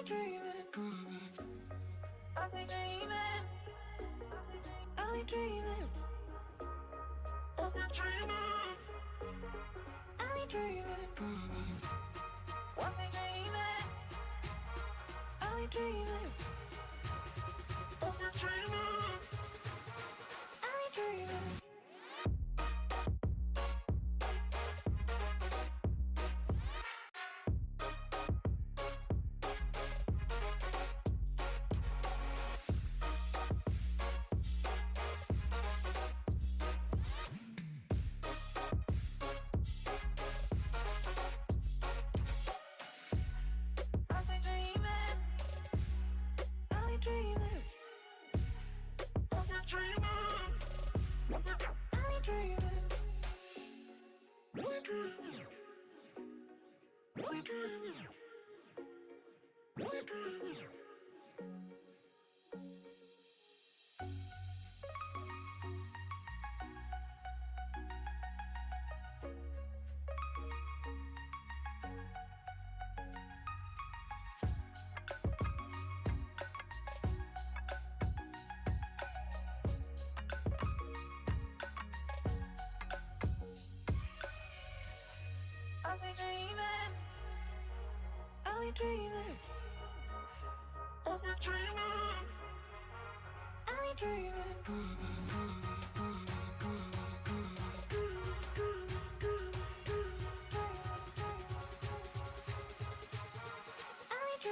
dreaming. I'll be dreaming. I'll be dreaming. I'll be dreaming. I'll be dreaming. I'll be dreaming. I'll be dreaming. I'll be dreaming. I'll be dreaming. I'll be dreaming. I'll be dreaming. I'll be dreaming. I'll be dreaming. I'll be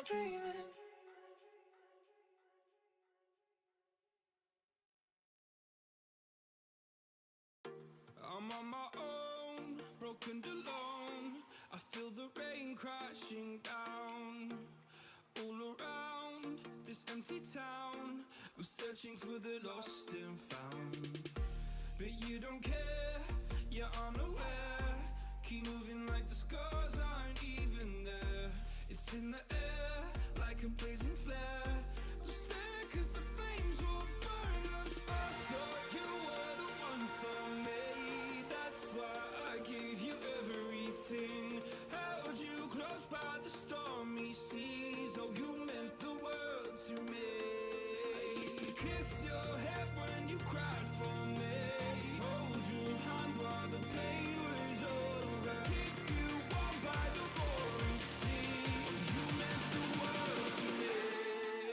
dreaming. I'm on my own, broken and alone. I feel the rain crashing down all around this empty town. I'm searching for the lost and found, but you don't care, you're unaware. Keep moving like the scars aren't even there. It's in the air like a blazing flare. Don't stare 'cause the flames will burn us. I thought you were the one for me, that's why I gave you everything. Held you close by the stormy seas. Oh, you meant the world to me. I used to kiss your head when you cried for me. Hold your hand while the pain was over. Keep you warm by the roaring sea. Oh, you meant the world to me.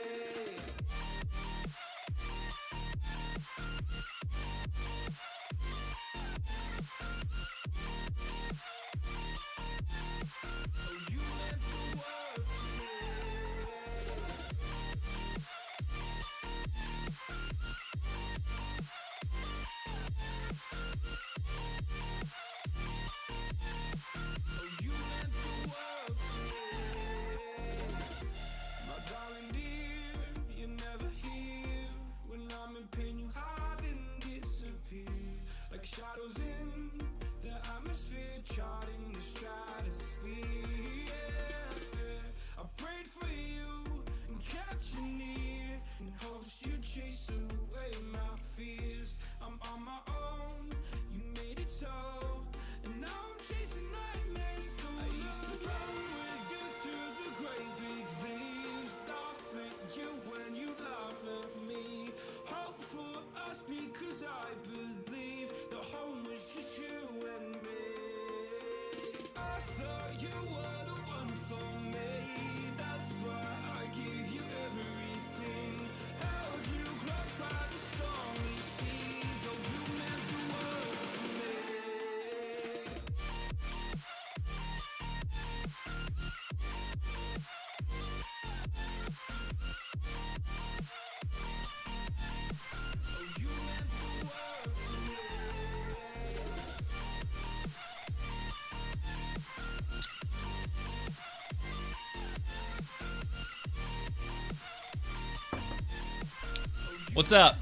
What's up?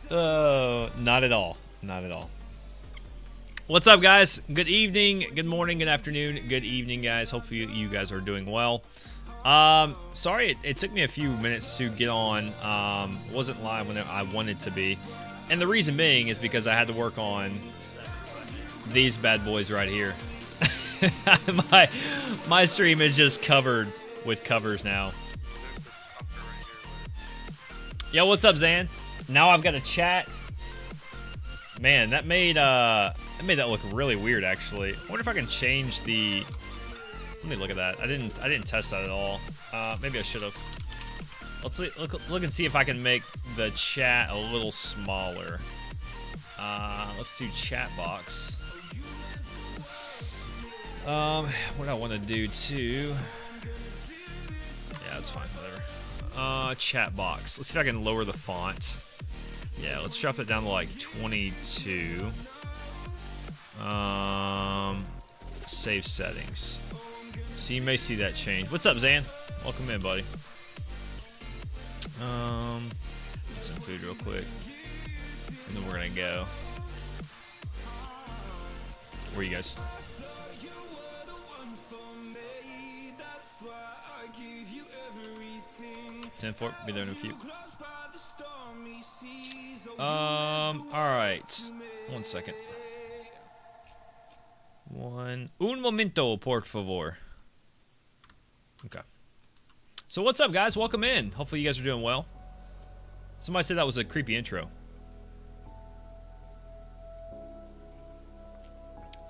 Oh, not at all. Not at all. What's up, guys? Good evening, good morning, good afternoon, good evening, guys. Hopefully you guys are doing well. Sorry it took me a few minutes to get on. Wasn't live when I wanted to be. And the reason being is because I had to work on these bad boys right here. my stream is just covered with covers now. Yo, what's up, Zan? Now I've got a chat. Man, that made that look really weird, actually. I wonder if I can change the. Let me look at that. I didn't test that at all. Maybe I should have. Let's look and see if I can make the chat a little smaller. Let's do chat box. What I want to do too. Yeah, that's fine. Whatever. Chat box. Let's see if I can lower the font. Yeah, let's drop it down to like 22. Save settings. So you may see that change. What's up, Zan? Welcome in, buddy. Get some food real quick, and then we're gonna go. Where are you guys? 10-4, be there in a few. Alright. 1 second. Un momento, por favor. Okay. So what's up, guys? Welcome in. Hopefully you guys are doing well. Somebody said that was a creepy intro.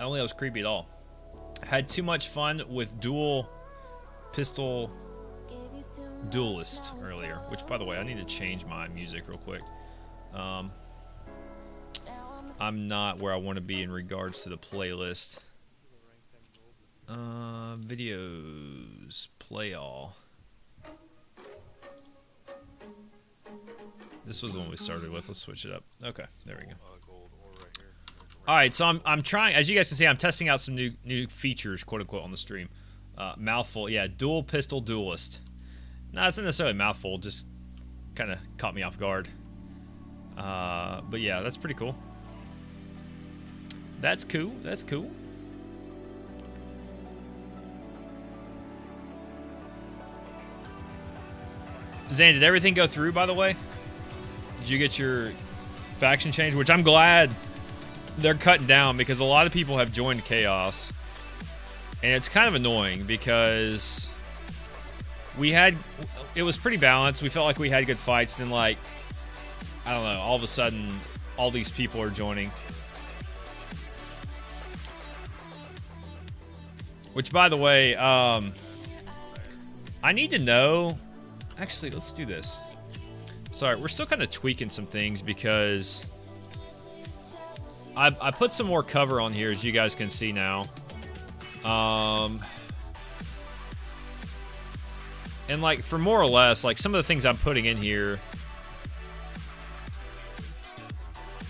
I don't think that was creepy at all. I had too much fun with dual pistol duelist earlier, which, by the way, I need to change my music real quick. I'm not where I want to be in regards to the playlist. Videos, play all. This was the one we started with. Let's switch it up. Okay, there we go. All right, so I'm trying. As you guys can see, I'm testing out some new features, quote unquote, on the stream. Mouthful, yeah, dual pistol duelist. No, it's not necessarily mouthful. Just kind of caught me off guard. But yeah, that's pretty cool. That's cool. That's cool. Zan, did everything go through, by the way? Did you get your faction change? Which I'm glad they're cutting down, because a lot of people have joined Chaos. And it's kind of annoying because it was pretty balanced. We felt like we had good fights. Then, like, I don't know, all of a sudden, all these people are joining. Which, by the way, I need to know. Actually, let's do this. Sorry, we're still kind of tweaking some things because I put some more cover on here, as you guys can see now. And like, for more or less, like, some of the things I'm putting in here,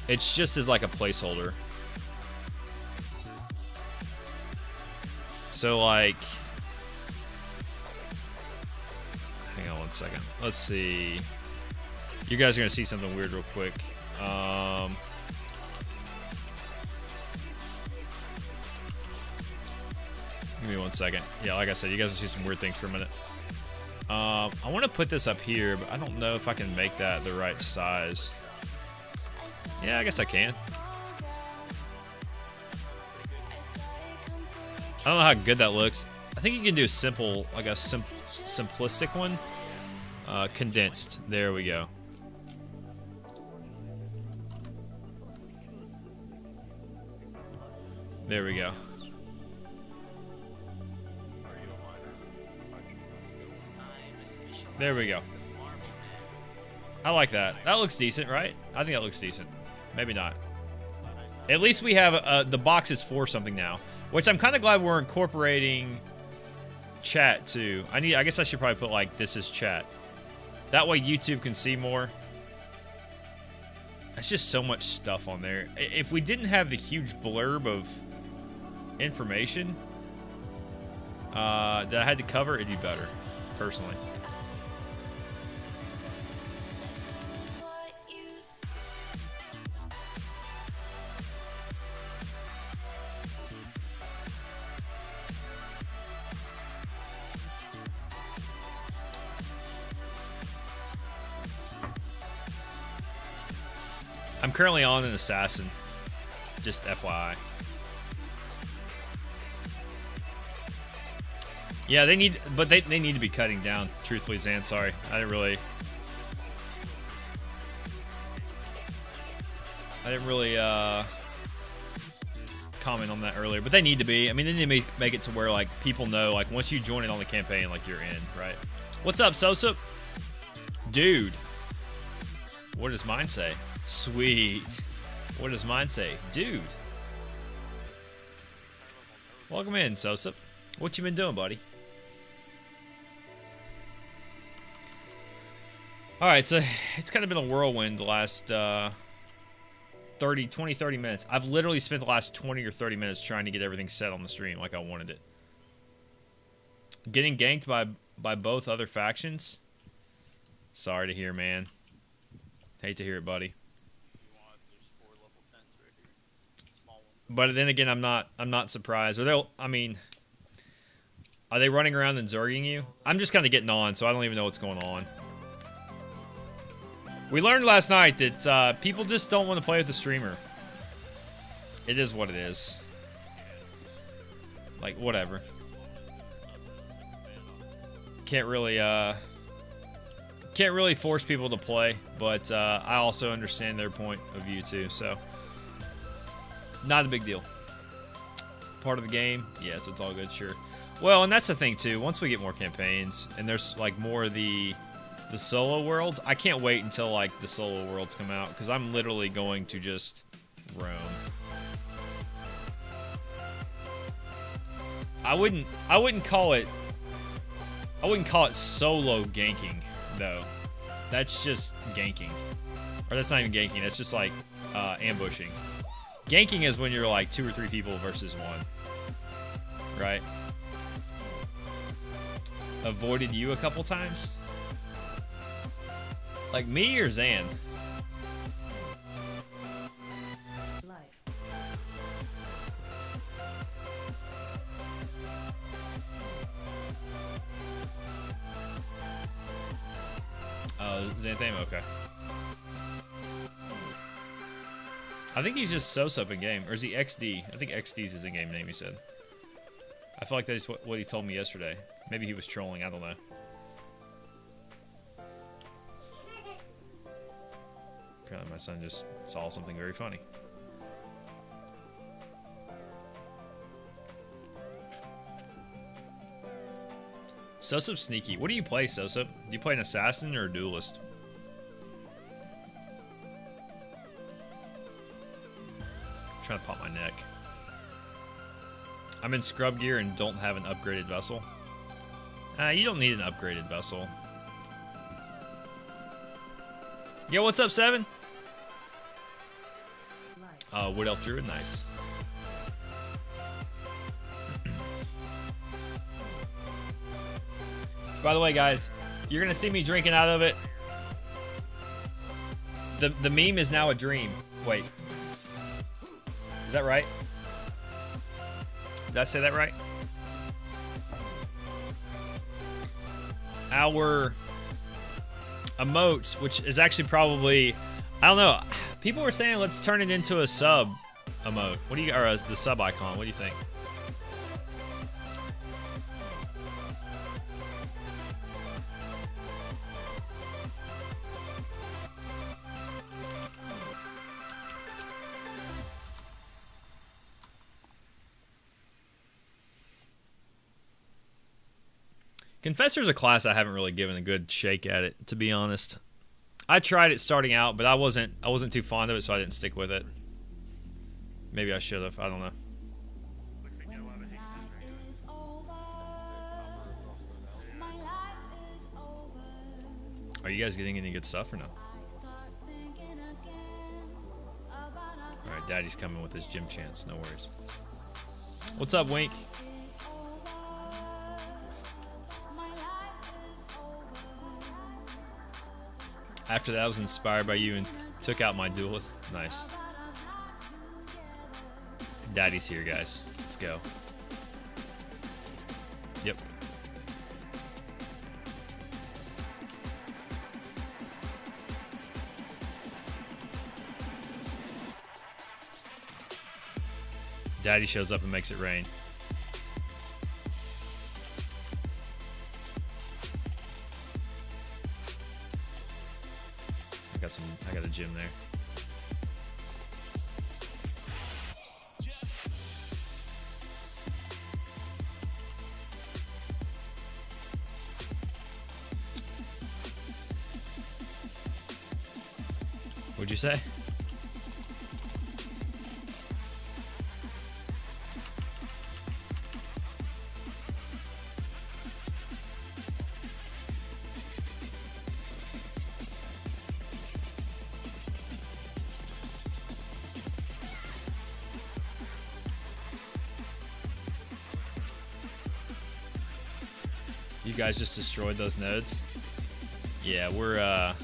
it's just as like a placeholder. So, like, hang on 1 second. Let's see. You guys are gonna see something weird real quick. Give me 1 second. Yeah, like I said, you guys will see some weird things for a minute. I want to put this up here, but I don't know if I can make that the right size. Yeah, I guess I can. I don't know how good that looks. I think you can do a simple, like a simplistic one. Condensed. There we go. There we go. There we go. I like that. That looks decent, right? I think that looks decent. Maybe not. At least we have the box is for something now, which I'm kind of glad we're incorporating chat too. I guess I should probably put like, this is chat. That way YouTube can see more. It's just so much stuff on there. If we didn't have the huge blurb of information, That I had to cover, it'd be better, personally. What you say. I'm currently on an assassin, just FYI. Yeah, they need, but they need to be cutting down. Truthfully, Zan, sorry, I didn't really comment on that earlier, but they need to be. I mean, they need to make it to where like people know, like once you join it on the campaign, like you're in, right? What's up, Sosa? Dude, what does mine say? Sweet. What does mine say? Dude. Welcome in, Sosa. What you been doing, buddy? Alright, so it's kind of been a whirlwind the last 20, 30 minutes. I've literally spent the last 20 or 30 minutes trying to get everything set on the stream like I wanted it. Getting ganked by both other factions? Sorry to hear, man. Hate to hear it, buddy. But then again, I'm not surprised. Or they'll, I mean, are they running around and zerging you? I'm just kind of getting on, so I don't even know what's going on. We learned last night that people just don't want to play with the streamer. It is what it is. Like, whatever. Can't really force people to play, but I also understand their point of view too, so not a big deal. Part of the game, yeah, so it's all good, sure. Well, and that's the thing too, once we get more campaigns and there's like more of the solo worlds, I can't wait until like the solo worlds come out, because I'm literally going to just roam. I wouldn't call it solo ganking though. That's just ganking. Or that's not even ganking, that's just like ambushing. Ganking is when you're like 2 or 3 people versus 1. Right? Avoided you a couple times? Like me or Zan? Xanthame, okay. I think he's just Sosup in game, or is he XD? I think XD's his in-game name, he said. I feel like that's what he told me yesterday. Maybe he was trolling, I don't know. Apparently my son just saw something very funny. Sosup sneaky. What do you play, Sosup? Do you play an assassin or a duelist? I'm trying to pop my neck. I'm in scrub gear and don't have an upgraded vessel. You don't need an upgraded vessel. Yo, what's up, Seven? Wood Elf Druid, nice. By the way, guys, you're gonna see me drinking out of it. The meme is now a dream. Wait. Is that right? Did I say that right? Our emotes, which is actually probably, I don't know. People were saying let's turn it into a sub emote. What do you, or the sub icon? What do you think? Confessor's a class I haven't really given a good shake at it, to be honest. I tried it starting out, but I wasn't too fond of it, so I didn't stick with it. Maybe I should have. I don't know. Are you guys getting any good stuff or no? Alright, Daddy's coming with his gym chants. No worries. What's up, Wink? After that, I was inspired by you and took out my duelist. Nice. Daddy's here, guys. Let's go. Yep. Daddy shows up and makes it rain. I got a gym there. What'd you say? You guys just destroyed those nodes? Yeah, we're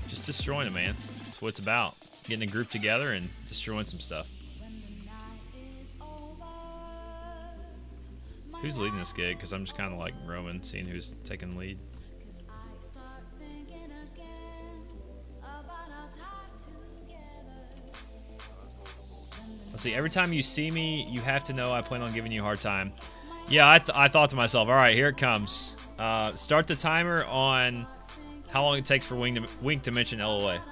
just destroying them, man. That's what it's about. Getting a group together and destroying some stuff. Who's leading this gig? Because I'm just kind of like roaming, seeing who's taking lead. Let's see, every time you see me, you have to know I plan on giving you a hard time. Yeah, I thought to myself, all right, here it comes. Start the timer on how long it takes for Wink to mention LOA.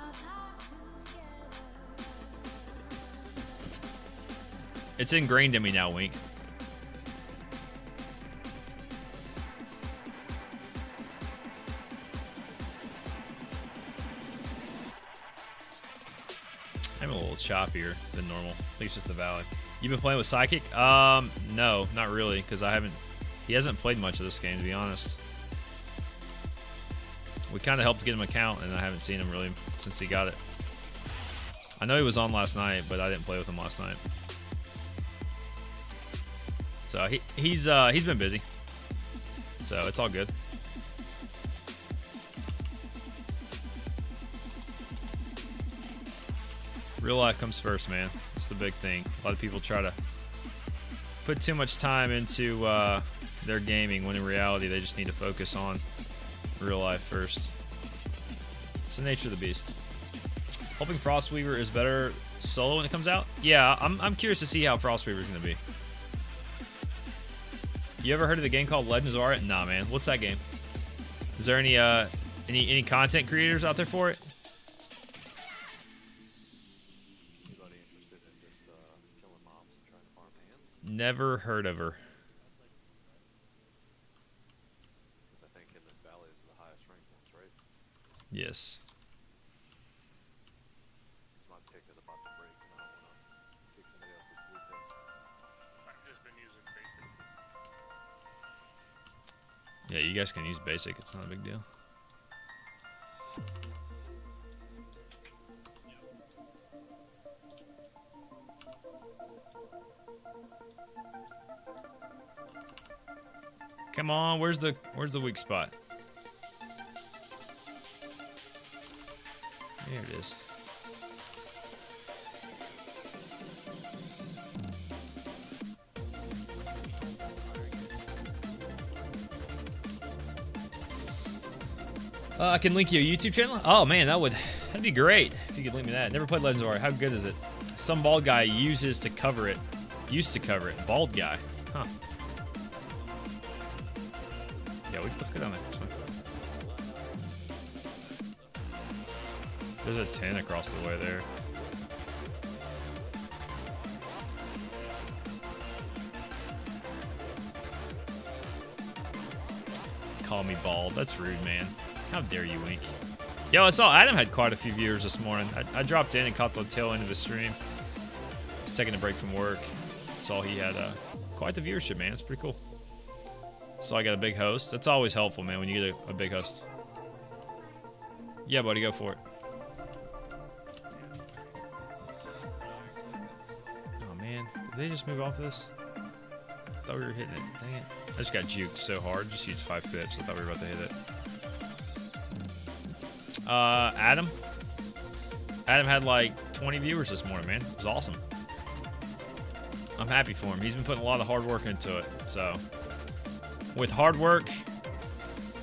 It's ingrained in me now, Wink. I'm a little choppier than normal. I think it's just the valley. You've been playing with Psychic? No, not really, because he hasn't played much of this game, to be honest. We kind of helped get him an account, and I haven't seen him really since he got it. I know he was on last night, but I didn't play with him last night. So he's been busy. So it's all good. Real life comes first, man. That's the big thing. A lot of people try to put too much time into their gaming when in reality they just need to focus on real life first. It's the nature of the beast. Hoping Frostweaver is better solo when it comes out. Yeah, I'm curious to see how Frostweaver is going to be. You ever heard of the game called Legends of Art? Nah, man. What's that game? Is there any content creators out there for it? Never heard of her. I think in this valley is the highest ranked ones, right? Yes. My pick is about to break, and I don't want to take somebody else's blueprint. I've just been using basic. Yeah, you guys can use basic. It's not a big deal. Come on, where's the weak spot? There it is. I can link you a YouTube channel? Oh man, that'd be great if you could link me that. Never played Legends of Art. How good is it? Some bald guy uses to cover it. Used to cover it. Bald guy. Huh. Yeah, let's go down this way. There's a 10 across the way there. Call me bald. That's rude, man. How dare you, Wink? Yo, I saw Adam had quite a few viewers this morning. I dropped in and caught the tail end of his stream. He was taking a break from work. Saw he had quite the viewership, man. It's pretty cool. So I got a big host. That's always helpful, man, when you get a big host. Yeah, buddy, go for it. Oh, man. Did they just move off this? I thought we were hitting it. Dang it. I just got juked so hard. Just used 5 pips. I thought we were about to hit it. Adam. Adam had like 20 viewers this morning, man. It was awesome. I'm happy for him. He's been putting a lot of hard work into it. So, with hard work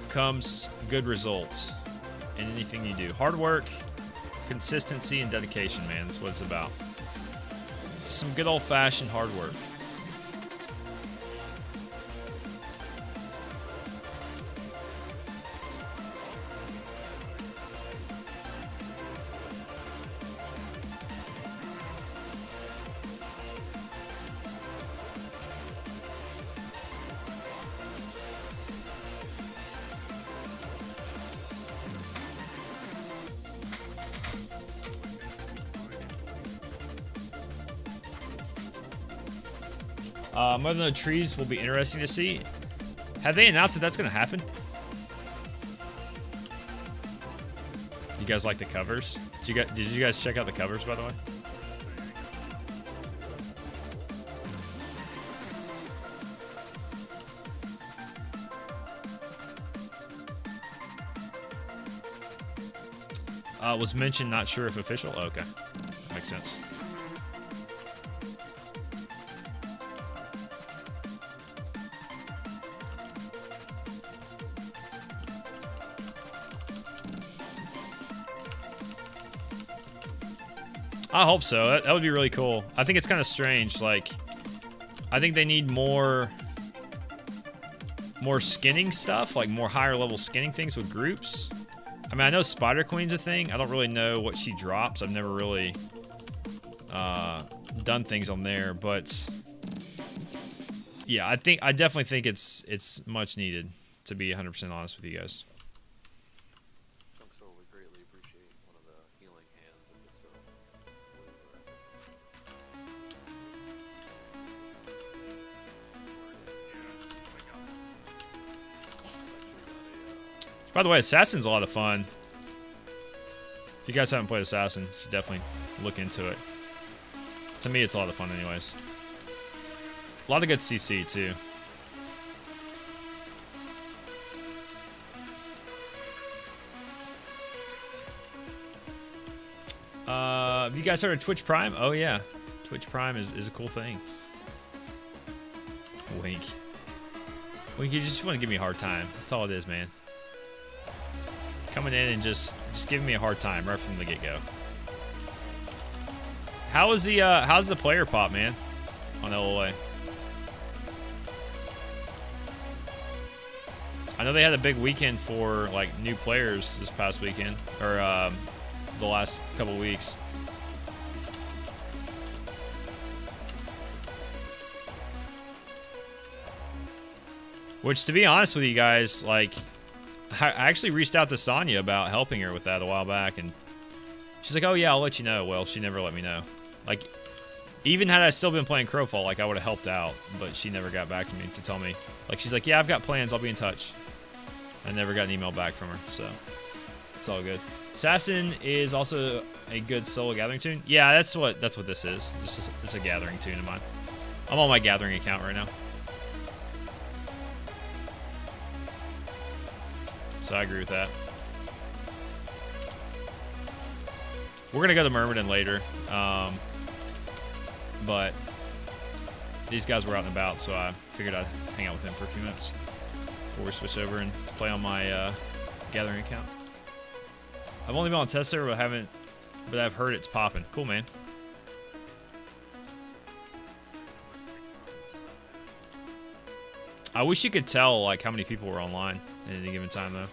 comes good results in anything you do. Hard work, consistency, and dedication, man. That's what it's about. Just some good old-fashioned hard work. Mother No Trees will be interesting to see. Have they announced that that's going to happen? You guys like the covers? Did you guys check out the covers, by the way? Was mentioned, not sure if official. Oh, okay, makes sense. I hope so. That would be really cool. I think it's kind of strange. Like, I think they need more skinning stuff, like more higher level skinning things with groups. I mean, I know Spider Queen's a thing. I don't really know what she drops. I've never really done things on there, but yeah, I definitely think it's much needed, to be 100% honest with you guys. So we greatly appreciate one of the healing hands if it's By the way, Assassin's a lot of fun. If you guys haven't played Assassin, you should definitely look into it. To me, it's a lot of fun anyways. A lot of good CC, too. Have you guys heard of Twitch Prime? Oh, yeah. Twitch Prime is a cool thing. Wink. Wink, you just want to give me a hard time. That's all it is, man. Coming in and just giving me a hard time right from the get-go. How's the player pop, man, on LOA? I know they had a big weekend for like new players this past weekend, or the last couple weeks. Which, to be honest with you guys, like, I actually reached out to Sonya about helping her with that a while back, and she's like, "Oh yeah, I'll let you know." Well, she never let me know. Like, even had I still been playing Crowfall, like, I would have helped out, but she never got back to me to tell me. Like, she's like, "Yeah, I've got plans. I'll be in touch." I never got an email back from her, so it's all good. Assassin is also a good solo gathering tune. Yeah, that's what this is. It's a gathering tune of mine. I'm on my gathering account right now. So I agree with that. We're gonna go to Myrmidon later, but these guys were out and about, so I figured I'd hang out with them for a few minutes before we switch over and play on my gathering account. I've only been on test server, but I've heard it's popping. Cool, man. I wish you could tell like how many people were online at any given time, though.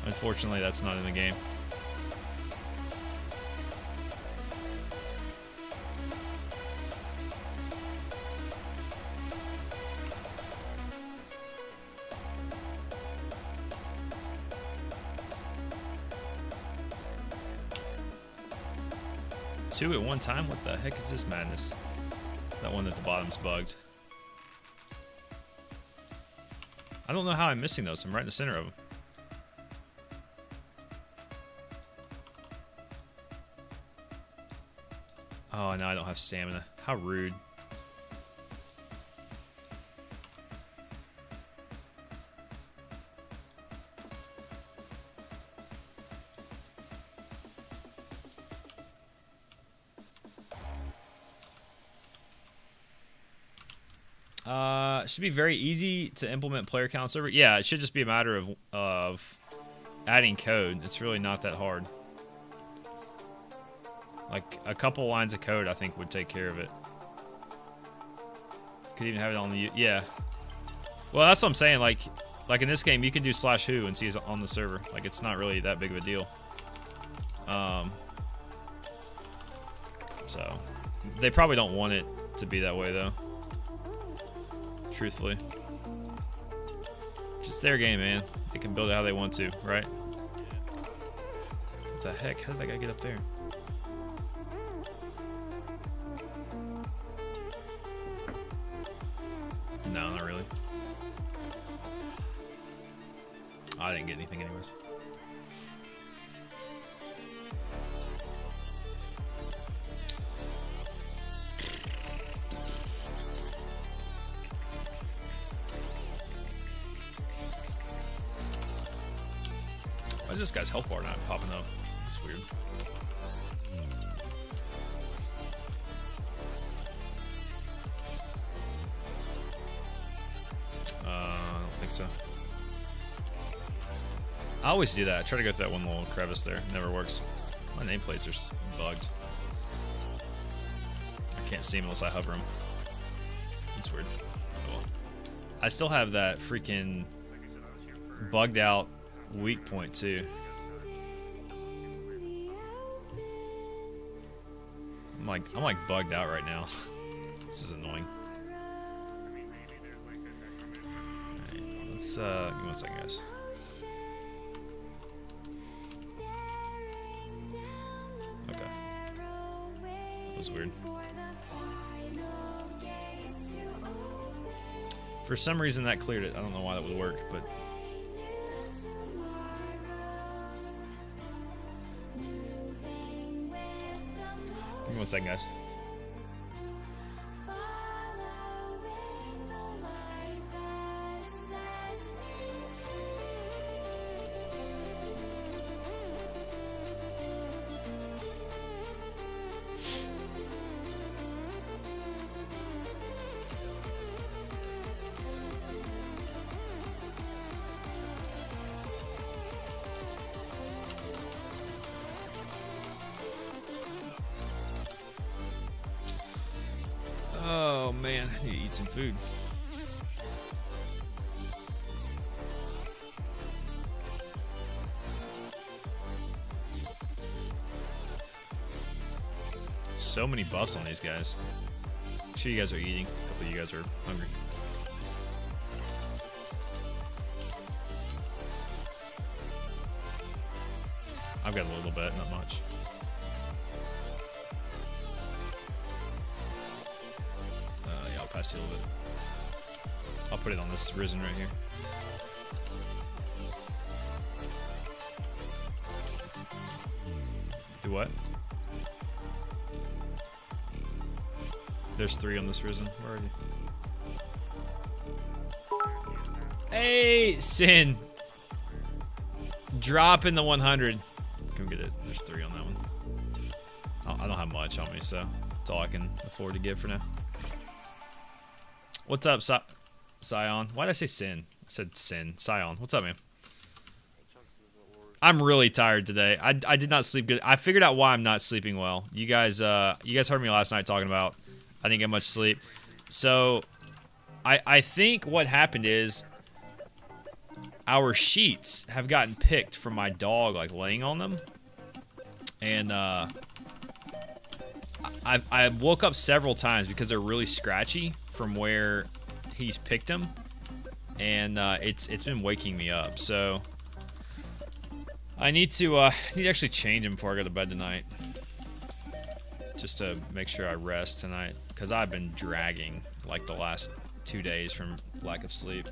Unfortunately, that's not in the game. Two at one time? What the heck is this madness? That one at the bottom's bugged. I don't know how I'm missing those. I'm right in the center of them. Oh, no, I don't have stamina. How rude. Should be very easy to implement player count server. Yeah, it should just be a matter of adding code. It's really not that hard. Like a couple lines of code, I think would take care of it. Could even have it on the yeah. Well, that's what I'm saying. Like in this game, you can do /who and see it's on the server. Like it's not really that big of a deal. So they probably don't want it to be that way though. Truthfully, just their game, man. They can build it how they want to, right? What the heck? How did that guy get up there? No, not really. Oh, I didn't get anything anyways. Why is this guy's health bar not popping up? That's weird. I don't think so. I always do that. I try to go through that one little crevice there. It never works. My nameplates are bugged. I can't see them unless I hover them. It's weird. Oh, well. I still have that freaking bugged out weak point too. I'm like bugged out right now. This is annoying. Alright, let's give me 1 second, guys. Okay. That was weird. For some reason that cleared it. I don't know why that would work, but give me 1 second, guys. Oh man, I need to eat some food. So many buffs on these guys. I'm sure you guys are eating. A couple of you guys are hungry. I've got a little bit, not much. Yeah, I'll pass you a little bit. I'll put it on this risen right here. Do what? There's 3 on this risen. Where are you? Hey, Sin. Drop in the 100. Come get it. There's 3 on that one. I don't have much on me, so that's all I can afford to give for now. What's up, Scion? Why did I say Sin? I said Sin. Scion. What's up, man? I'm really tired today. I did not sleep good. I figured out why I'm not sleeping well. You guys heard me last night talking about I didn't get much sleep. So I think what happened is our sheets have gotten picked from my dog, like laying on them. And I woke up several times because they're really scratchy from where he's picked them. And it's been waking me up. So I need to actually change them before I go to bed tonight. Just to make sure I rest tonight. Because I've been dragging like the last 2 days from lack of sleep.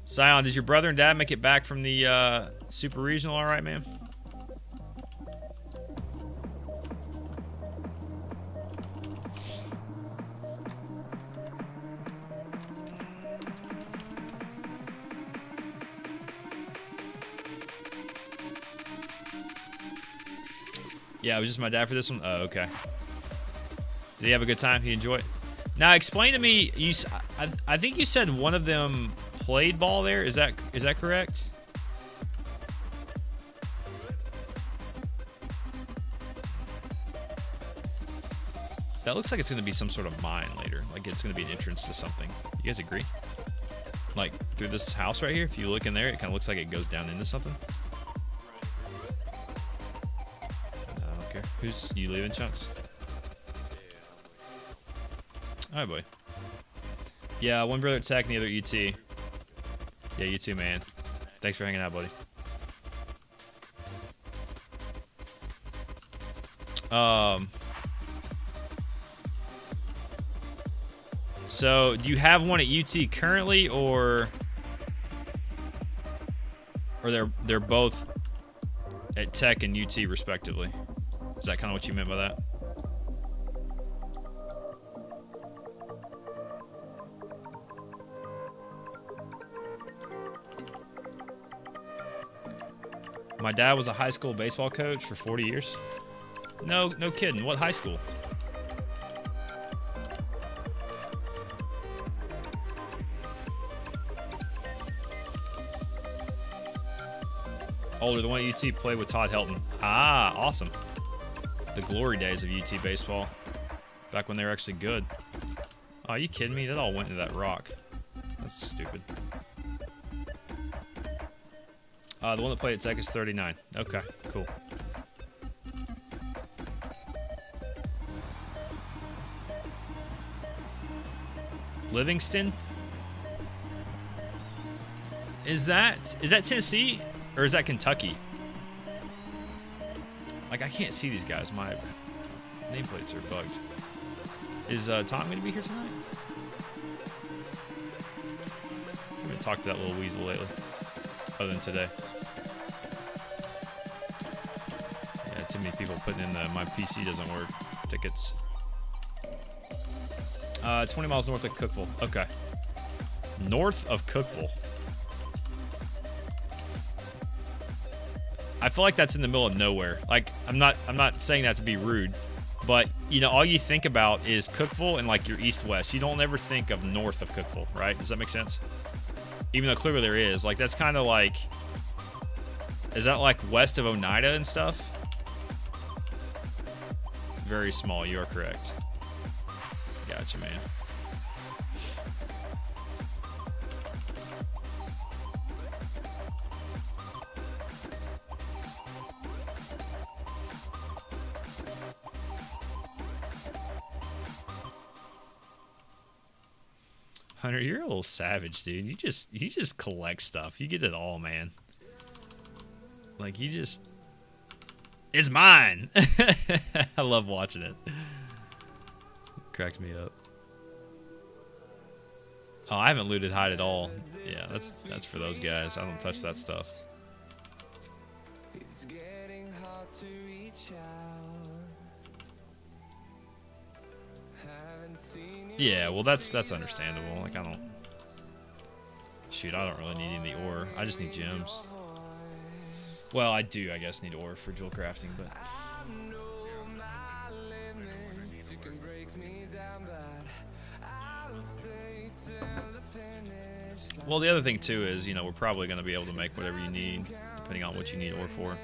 Scion, did your brother and dad make it back from the Super Regional all right, man? Yeah, it was just my dad for this one? Oh, okay. Did he have a good time? He enjoy it? Now explain to me. I think you said one of them played ball there. Is that correct? That looks like it's going to be some sort of mine later. Like it's going to be an entrance to something. You guys agree? Like through this house right here, if you look in there, it kind of looks like it goes down into something. I don't care. Who's you leaving, Chunks? All right, boy. Yeah, one brother at Tech and the other UT. Yeah, you too, man. Thanks for hanging out, buddy. So, do you have one at UT currently, or they're both at Tech and UT respectively? Is that kind of what you meant by that? My dad was a high school baseball coach for 40 years. No kidding. What high school? Older, the one at UT played with Todd Helton. Ah, awesome. The glory days of UT baseball. Back when they were actually good. Oh, are you kidding me? That all went into that rock. That's stupid. The one that played at Tech is 39. Okay, cool. Livingston? Is that Tennessee or is that Kentucky? Like I can't see these guys. My nameplates are bugged. Is Tom gonna be here tonight? I haven't talked to that little weasel lately, other than today. Yeah, too many people putting in the my PC doesn't work tickets. 20 miles north of Cookville. Okay. North of Cookville. I feel like that's in the middle of nowhere. Like I'm not saying that to be rude, but you know all you think about is Cookville and like your east-west. You don't ever think of north of Cookville, right? Does that make sense? Even though clearly there is. Like that's kind of like, is that like west of Oneida and stuff? Very small. You are correct. Gotcha, man. Hunter, you're a little savage, dude. You just collect stuff. You get it all, man. Like you just, it's mine. I love watching it. Cracks me up. Oh, I haven't looted hide at all. Yeah, that's for those guys. I don't touch that stuff. It's getting hard to reach out. Haven't seen you. Yeah, well that's understandable. Like I don't really need any ore. I just need gems. Well, I do, I guess, need ore for jewel crafting, but well, the other thing too is, you know, we're probably going to be able to make whatever you need, depending on what you need ore for.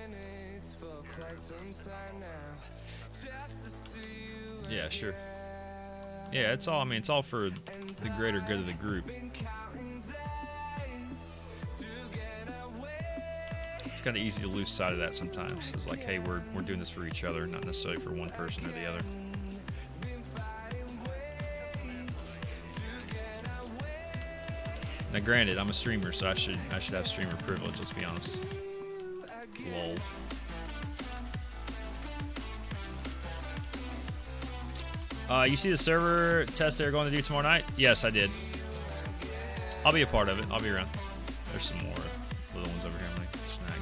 Yeah, sure. Yeah, it's all. I mean, it's all for the greater good of the group. It's kind of easy to lose sight of that sometimes. It's like, hey, we're doing this for each other, not necessarily for one person or the other. Now, granted, I'm a streamer, so I should have streamer privilege. Let's be honest. Lol. You see the server test they're going to do tomorrow night? Yes, I did. I'll be a part of it. I'll be around. There's some more little ones over here I'm gonna snag.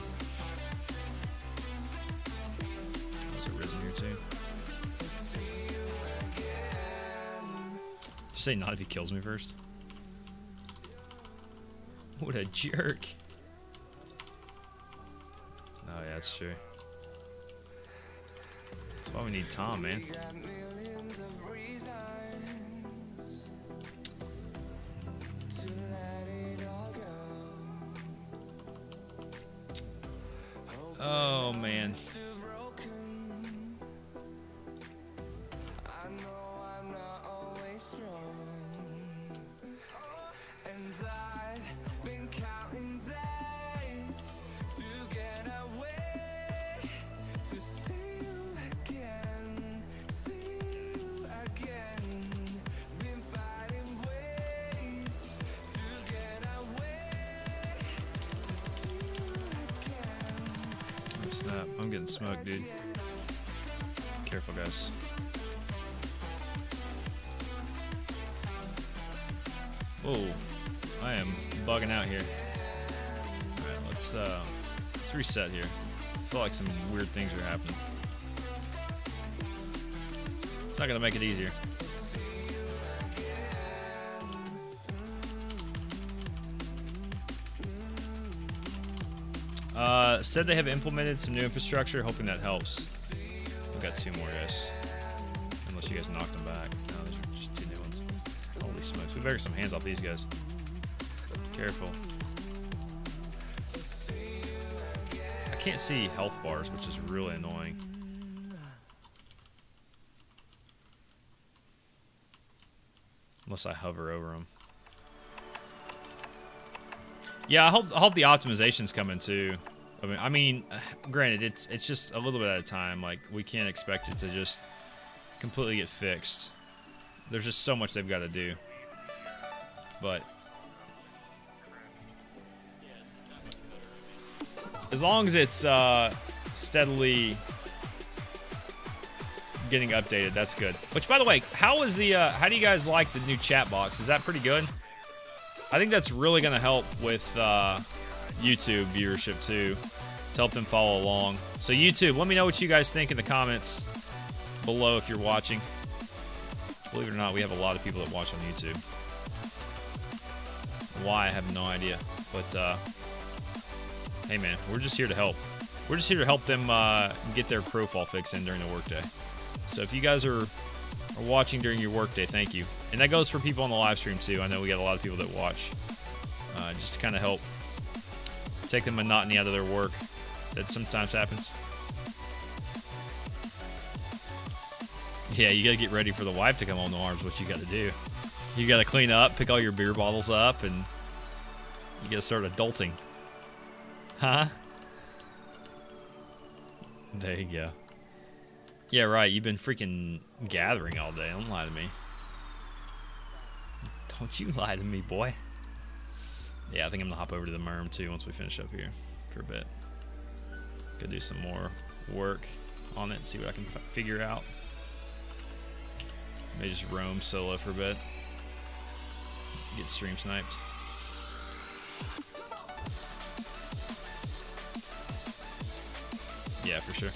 There's a Risen here too. Did you say not if he kills me first? What a jerk. Oh yeah, that's true. That's why we need Tom, man. Oh man. Snap. I'm getting smoked, dude. Careful, guys. Whoa. I am bugging out here. Alright, let's reset here. I feel like some weird things are happening. It's not gonna make it easier. Said they have implemented some new infrastructure, hoping that helps. We've got 2 more, guys. Unless you guys knocked them back. No, those are just 2 new ones. Holy smokes. We better get some hands off these guys. Careful. I can't see health bars, which is really annoying. Unless I hover over them. Yeah, I hope the optimization's coming too. I mean, granted, it's just a little bit at a time. Like, we can't expect it to just completely get fixed. There's just so much they've got to do. But as long as it's steadily getting updated, that's good. Which, by the way, how do you guys like the new chat box? Is that pretty good? I think that's really going to help with YouTube viewership too, to help them follow along. So YouTube, let me know what you guys think in the comments below if you're watching. Believe it or not, we have a lot of people that watch on YouTube. Why, I have no idea. But hey man, we're just here to help. We're just here to help them get their Crowfall fix in during the workday. So if you guys are watching during your workday, thank you. And that goes for people on the live stream too. I know we got a lot of people that watch. Just to kind of help take the monotony out of their work that sometimes happens. Yeah, you gotta get ready for the wife to come on the arms. What you gotta do. You gotta clean up, pick all your beer bottles up, and you gotta start adulting. Huh? There you go. Yeah, right. You've been freaking gathering all day. Don't lie to me. Don't you lie to me, boy. Yeah, I think I'm gonna hop over to the merm too once we finish up here for a bit. Go do some more work on it and see what I can figure out. Maybe just roam solo for a bit. Get stream sniped. Yeah, for sure.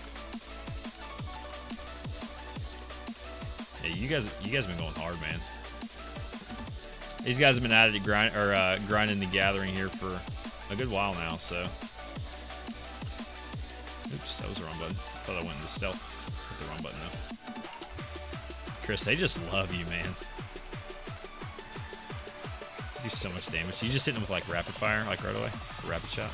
Yeah, you guys have been going hard, man. These guys have been at it grinding the gathering here for a good while now, so. Oops, that was the wrong button. Thought I went into stealth. Hit the wrong button though. Chris, they just love you, man. You do so much damage. You just hit them with like rapid fire, like right away. Rapid shot.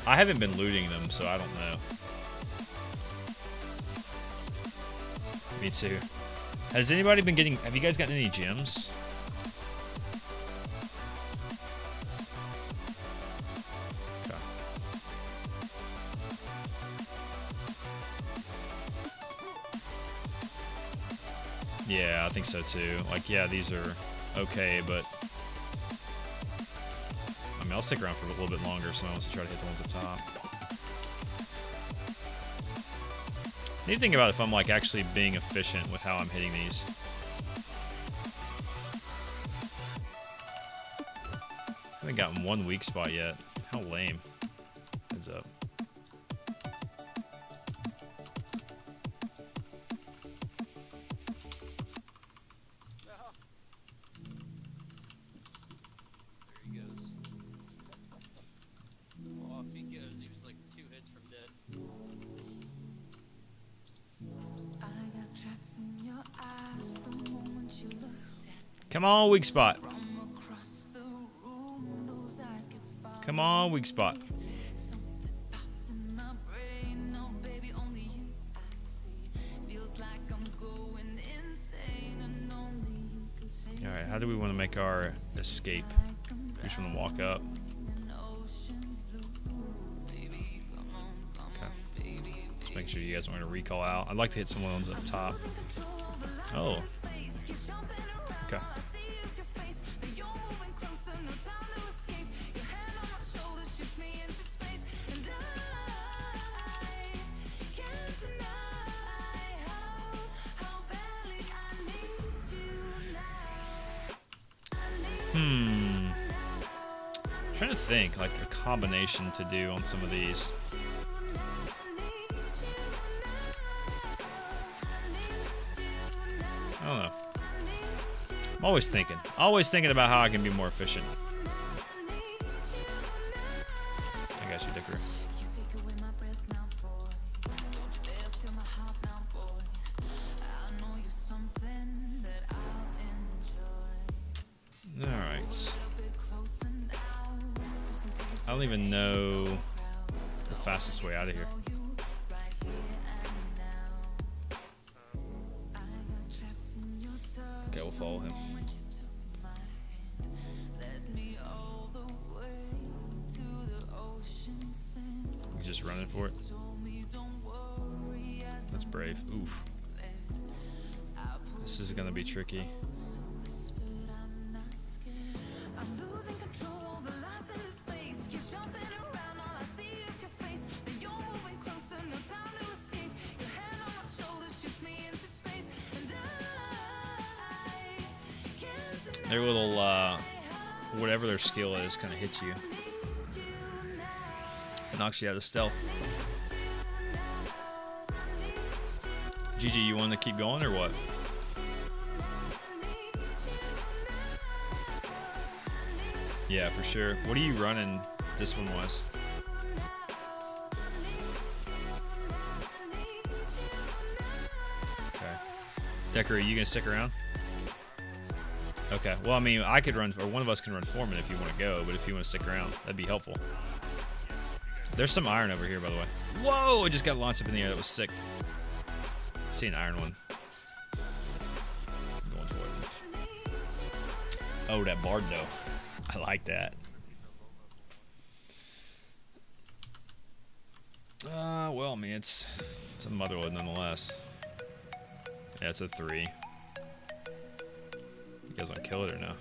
I haven't been looting them, so I don't know. Me too. Has anybody been getting... Have you guys gotten any gems? Okay. Yeah, I think so too. Like, yeah, these are okay, but... I mean, I'll stick around for a little bit longer, so I want to try to hit the ones up top. I need to think about if I'm like actually being efficient with how I'm hitting these. I haven't gotten one weak spot yet. How lame. Heads up. There he goes. Off he goes. He was like 2 hits from dead. Come on, weak spot. Come on, weak spot. Alright, how do we want to make our escape? We just want to walk up. Okay. Just make sure you guys want to recall out. I'd like to hit someone else up top. Oh. Okay. Trying to think like a combination to do on some of these. I don't know. I'm always thinking about how I can be more efficient. I got you, Dickory. Alright. I don't even know the fastest way out of here. Okay, we'll follow him. He's just running for it. That's brave. Oof. This is gonna be tricky. Their little, whatever their skill is, kind of hits you. Knocks you out of stealth. GG, you want to keep going or what? Yeah, for sure. What are you running this one was? Okay. Decker, are you going to stick around? Okay, well, I mean, I could run, or one of us can run Foreman if you want to go, but if you want to stick around, that'd be helpful. There's some iron over here, by the way. Whoa, it just got launched up in the air. That was sick. I see an iron one. I'm going for it. Oh, that bard, though. I like that. Well, I mean, it's a motherload nonetheless. Yeah, it's a 3. You guys want to kill it or no?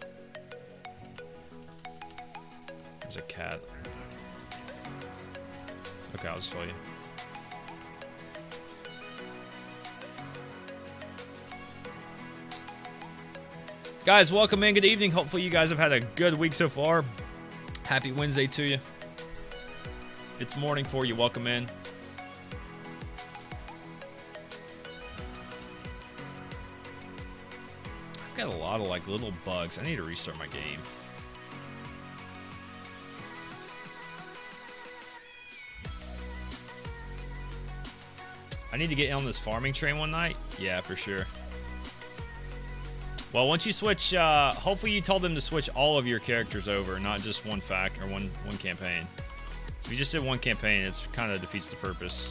There's a cat. Okay, I'll just follow you. Guys, welcome in. Good evening. Hopefully you guys have had a good week so far. Happy Wednesday to you. If it's morning for you, welcome in. I've got a lot of like little bugs. I need to restart my game. I need to get on this farming train one night. Yeah, for sure. Well, once you switch, hopefully you told them to switch all of your characters over, not just one fact or one campaign. So if you just did one campaign, it's kind of defeats the purpose.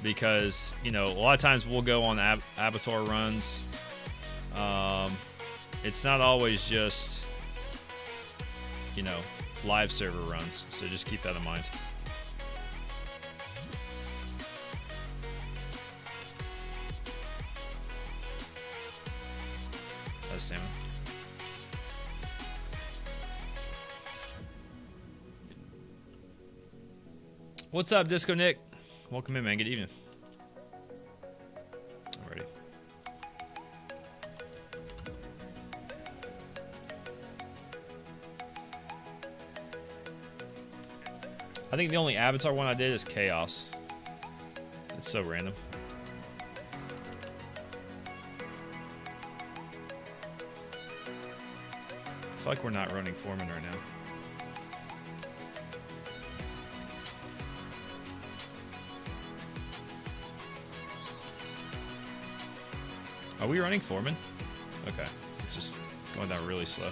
Because, you know, a lot of times we'll go on Avatar runs. It's not always just, you know, live server runs. So just keep that in mind. That's salmon. What's up, Disco Nick? Welcome in, man. Good evening. Alrighty. I think the only Avatar one I did is Chaos. It's so random. I feel like we're not running Foreman right now. Are we running Foreman? Okay. It's just going down really slow.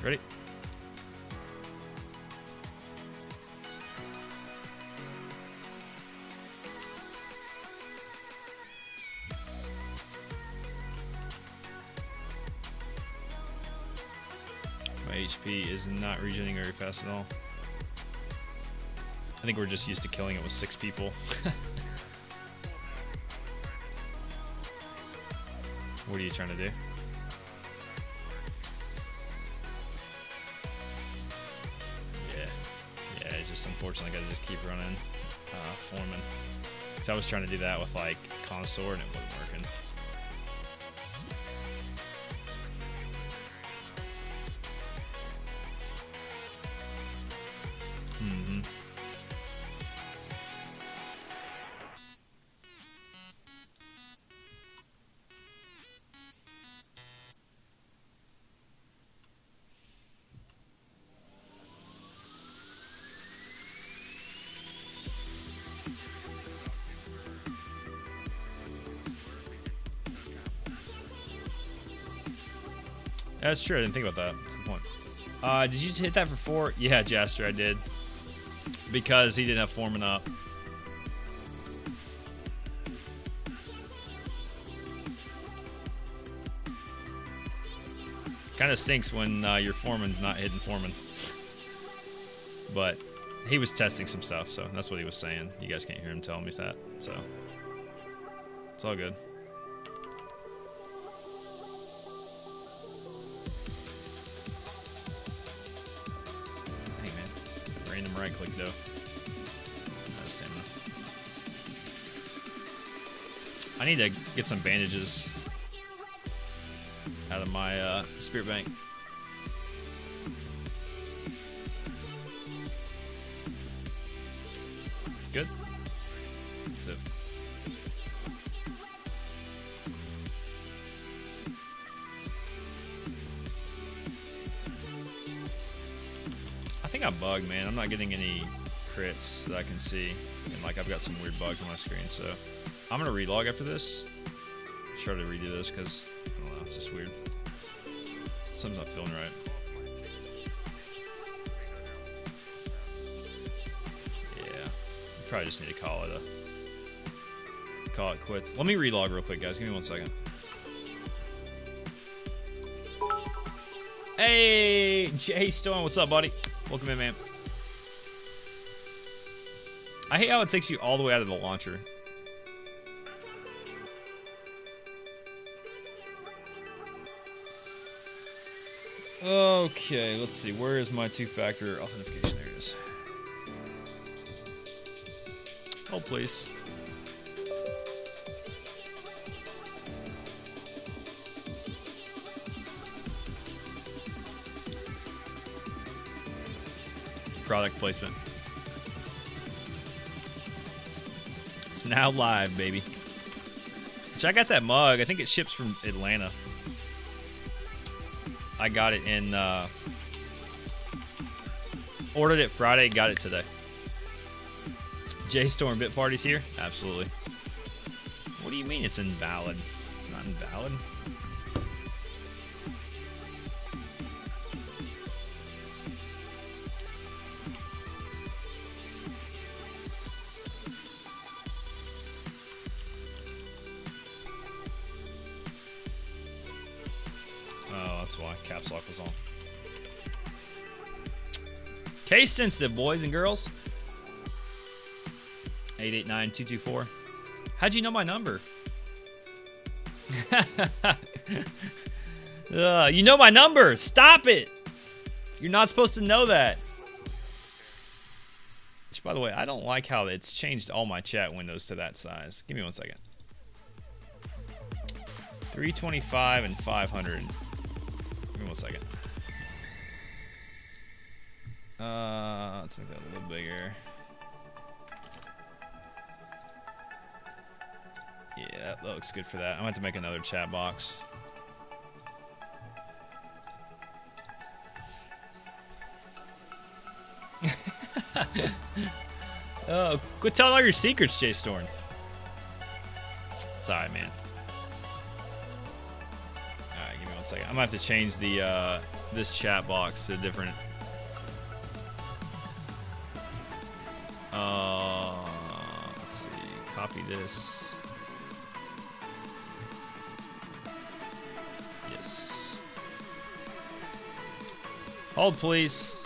Ready? My HP is not regenerating very fast at all. I think we're just used to killing it with 6 people. What are you trying to do? Yeah, it's just unfortunately gotta just keep running Foreman. Because I was trying to do that with like Connoisseur and it wasn't working. That's true. I didn't think about that. That's a good point. Did you hit that for 4? Yeah, Jaster, I did. Because he didn't have Foreman up. Kind of stinks when your Foreman's not hitting Foreman. But he was testing some stuff, so that's what he was saying. You guys can't hear him telling me that, so it's all good. Right click though. That's stamina. I need to get some bandages out of my spirit bank. Good. So. I think I'm bugged, man. I'm not getting any crits that I can see. And like I've got some weird bugs on my screen, so I'm gonna relog after this. Try to redo this because I don't know, it's just weird. Something's not feeling right. Yeah. Probably just need to call it quits. Let me relog real quick, guys. Give me 1 second. Hey, Jay Stone, what's up, buddy? Welcome in, man. I hate how it takes you all the way out of the launcher. Okay, let's see. Where is my 2-factor authentication? There it is. Oh, please. Product placement. It's now live, baby. Which I got that mug. I think it ships from Atlanta. I got it in, ordered it Friday, got it today. J-Storm Bit Party's here? Absolutely. What do you mean it's invalid? It's not invalid. That's why caps lock was on. Case sensitive, boys and girls. 889-224. How'd you know my number? You know my number. Stop it. You're not supposed to know that. Which, by the way, I don't like how it's changed all my chat windows to that size. Give me 1 second. 325 and 500. Give me 1 second. Let's make that a little bigger. Yeah, that looks good for that. I'm going to have to make another chat box. Oh, quit telling all your secrets, Jay Storm. It's alright, man. Alright, give me 1 second. I'm gonna have to change the this chat box to a different. Let's see. Copy this. Yes. Hold, please.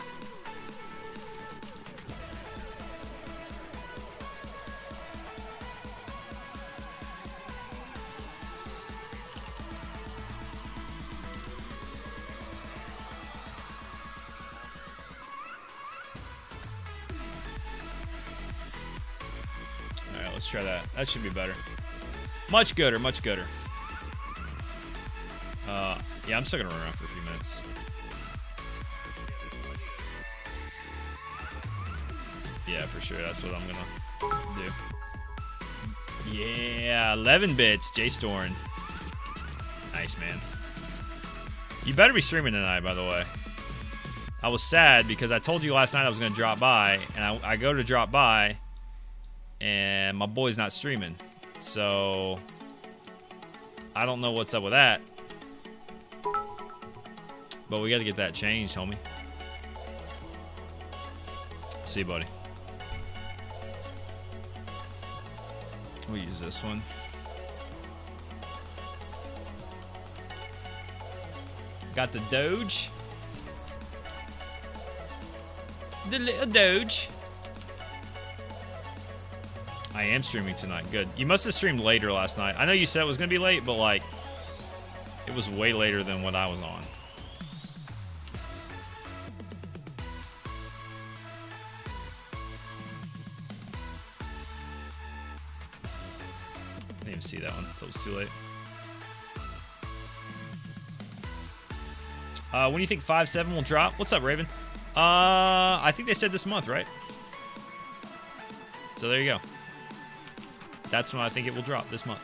Alright, let's try that. That should be better. Much gooder, much gooder. Yeah, I'm still gonna run around for a few minutes. Yeah, for sure. That's what I'm gonna do. Yeah, 11 bits, J-Storn. Nice, man. You better be streaming tonight, by the way. I was sad because I told you last night I was gonna drop by, and I go to drop by, and my boy's not streaming. So I don't know what's up with that. But we gotta get that changed, homie. See you, buddy. We'll use this one. Got the Doge. The little Doge. I am streaming tonight. Good. You must have streamed later last night. I know you said it was gonna be late, but like, it was way later than what I was on. I didn't even see that one until it was too late. When do you think 5.7 will drop? What's up, Raven? I think they said this month, right? So there you go. That's when I think it will drop, this month.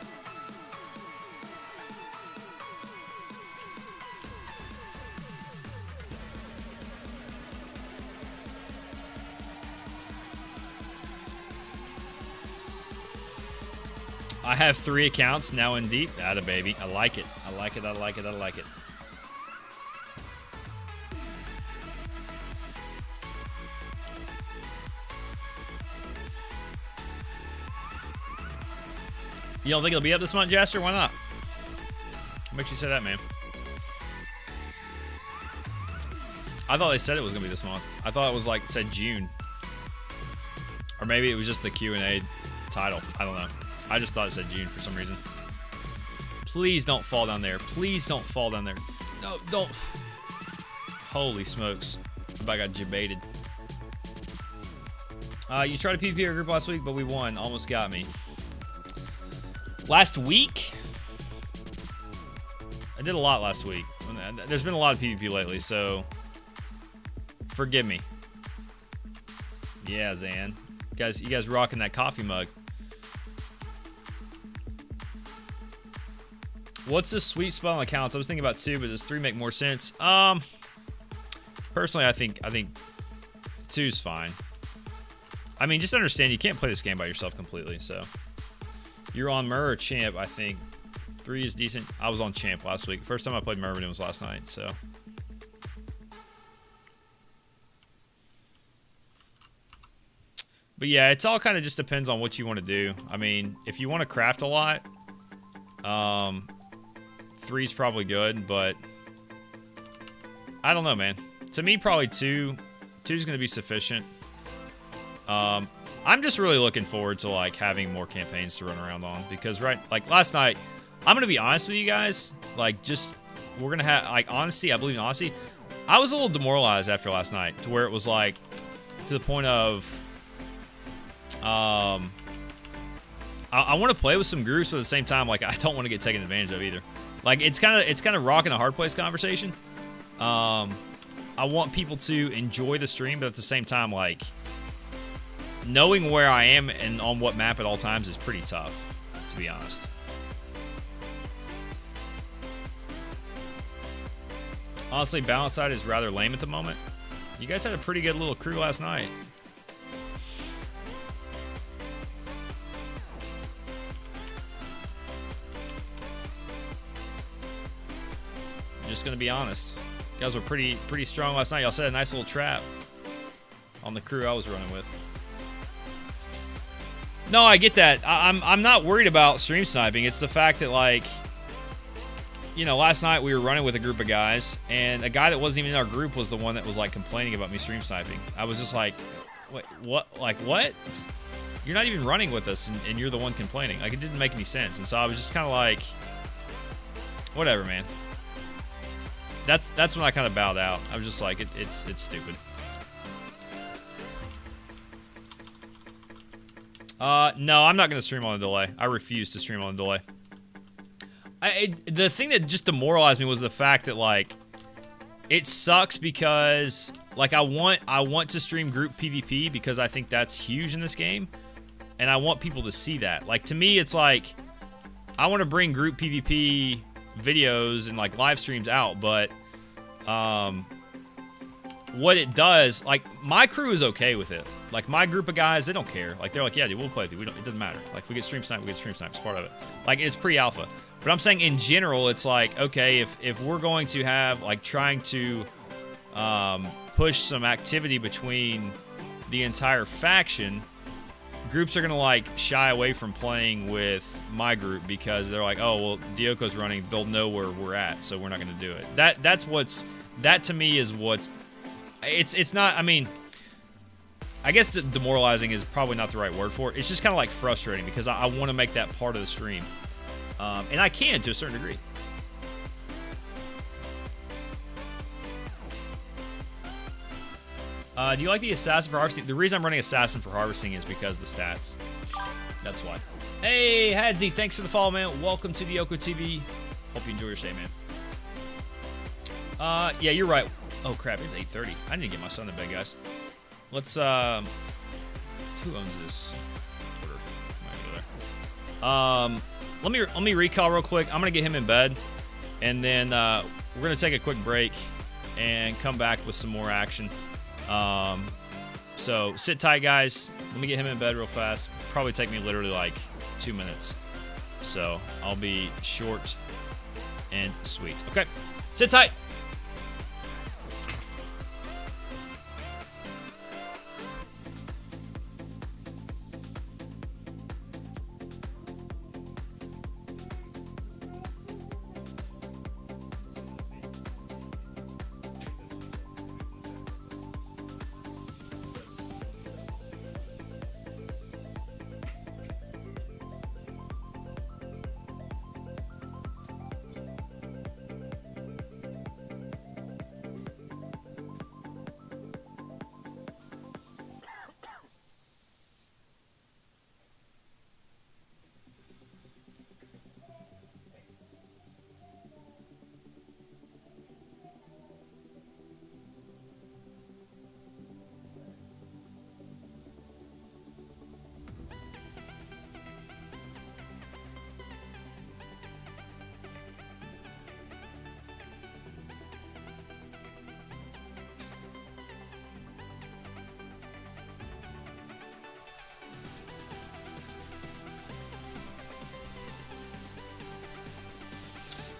I have 3 accounts now in deep. Atta baby. I like it. I like it. I like it. I like it. You don't think it'll be up this month, Jaster? Why not? What makes you say that, man? I thought they said it was gonna be this month. I thought it was like said June, or maybe it was just the Q&A title. I don't know. I just thought it said June for some reason. Please don't fall down there. Please don't fall down there. No, don't. Holy smokes! I got debated. You tried a PvP group last week, but we won. Almost got me. Last week? I did a lot last week. There's been a lot of PvP lately, so forgive me. Yeah, Zan. You guys rocking that coffee mug. What's the sweet spot on accounts? I was thinking about 2, but does 3 make more sense? Personally, I think 2's fine. I mean, just understand you can't play this game by yourself completely, so. You're on Mur or Champ, I think. 3 is decent. I was on Champ last week. First time I played Mervin was last night, so. But yeah, it's all kind of just depends on what you want to do. I mean, if you want to craft a lot, 3's probably good, but I don't know, man. To me, probably 2. 2's going to be sufficient. I'm just really looking forward to like having more campaigns to run around on, because like last night, I'm gonna be honest with you guys, like we're gonna have like honesty. I believe in honesty. I was a little demoralized after last night, to where it was like to the point of I want to play with some groups, but at the same time, like I don't want to get taken advantage of either. Like it's kind of rocking a hard place conversation. I want people to enjoy the stream, but at the same time, like, knowing where I am and on what map at all times is pretty tough, to be honest. Honestly, balance side is rather lame at the moment. You guys had a pretty good little crew last night. just gonna be honest. You guys were pretty strong last night. Y'all set a nice little trap on the crew I was running with. No, I get that. I'm not worried about stream sniping. It's the fact that, like, you know, last night we were running with a group of guys, and a guy that wasn't even in our group was the one that was like complaining about me stream sniping. I was just like, wait, what? Like, what? You're not even running with us, and you're the one complaining. Like, it didn't make any sense. And so I was just kind of like, whatever, man. That's when I kind of bowed out. I was just like, it's stupid. No, I'm not gonna stream on a delay. I refuse to stream on a delay. The thing that just demoralized me was the fact that, like, it sucks because, like, I want to stream group PvP because I think that's huge in this game, and I want people to see that. Like, to me, it's like, I want to bring group PvP videos and, like, live streams out, but what it does, like, my crew is okay with it. Like, my group of guys, they don't care. Like, they're like, yeah, dude, we'll play with you. It doesn't matter. Like, if we get stream sniped, we get stream sniped. It's part of it. Like, it's pre-alpha. But I'm saying in general, it's like, okay, if we're going to have, like, trying to push some activity between the entire faction, groups are going to, like, shy away from playing with my group because they're like, oh, well, Dioko's running. They'll know where we're at, so we're not going to do it. That to me is what's, it's not, I mean, I guess demoralizing is probably not the right word for it. It's just kind of like frustrating because I want to make that part of the stream. And I can to a certain degree. Do you like the Assassin for Harvesting? The reason I'm running Assassin for Harvesting is because of the stats. That's why. Hey, Hadzi, thanks for the follow, man. Welcome to Dioko TV. Hope you enjoy your stay, man. Yeah, you're right. Oh, crap, it's 8:30. I need to get my son to bed, guys. Let's, who owns this? Let me recall real quick. I'm gonna get him in bed, and then we're gonna take a quick break and come back with some more action. So sit tight, guys. Let me get him in bed real fast. Probably take me literally like 2 minutes. So I'll be short and sweet. Okay, sit tight.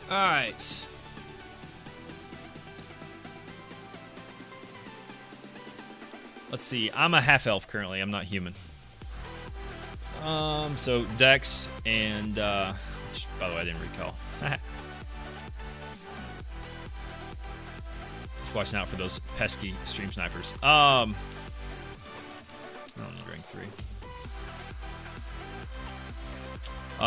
All right. Let's see. I'm a half elf currently. I'm not human. So Dex and which, by the way, I didn't recall. Just watching out for those pesky stream snipers. I don't need rank 3.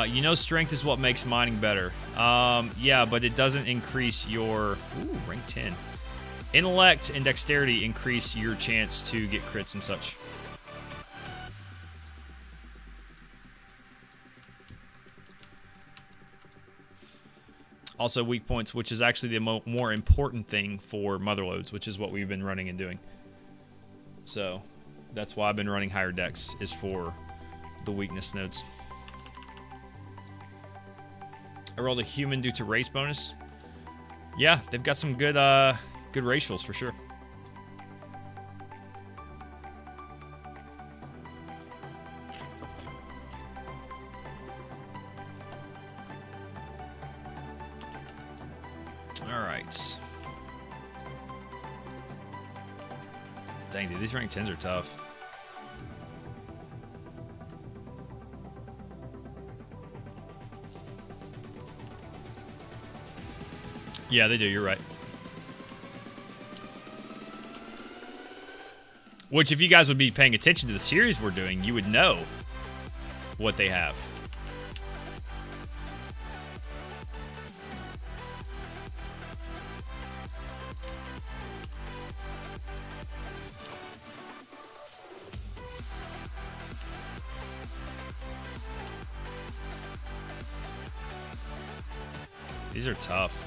You know, strength is what makes mining better. Yeah, but it doesn't increase your... Ooh, rank 10. Intellect and dexterity increase your chance to get crits and such. Also weak points, which is actually the more important thing for motherloads, which is what we've been running and doing. So that's why I've been running higher dex, is for the weakness nodes. I rolled a human due to race bonus. Yeah, they've got some good good racials for sure. All right. Dang, dude, these rank 10s are tough. Yeah, they do. You're right. Which, if you guys would be paying attention to the series we're doing, you would know what they have. These are tough.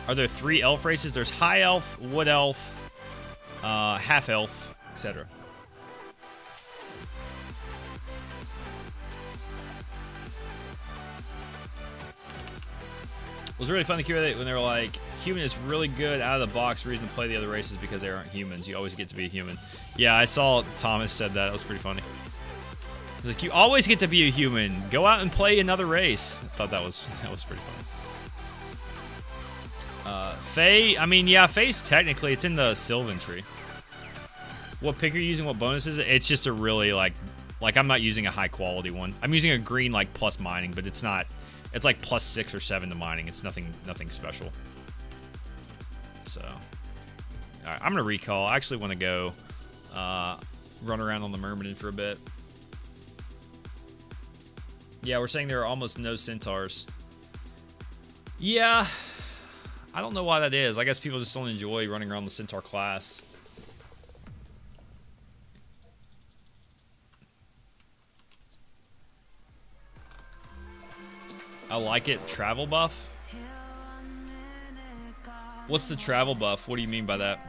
Are there 3 elf races? There's high elf, wood elf, half elf, etc. It was really fun to hear that when they were like, human is really good out of the box. Reason to play the other races because they aren't humans. You always get to be a human. Yeah, I saw Thomas said that. That was pretty funny. Like, you always get to be a human. Go out and play another race. I thought that was pretty funny. Faye, I mean, yeah, Faye's technically, it's in the Sylvan tree. What pick are you using? What bonus is it? It's just a really, like I'm not using a high quality one. I'm using a green, like, plus mining, but it's not, it's like plus 6 or 7 to mining. It's nothing special. So, all right, I'm going to recall. I actually want to go run around on the Myrmidon for a bit. Yeah, we're saying there are almost no centaurs. Yeah, I don't know why that is. I guess people just don't enjoy running around the centaur class. I like it. Travel buff? What's the travel buff? What do you mean by that?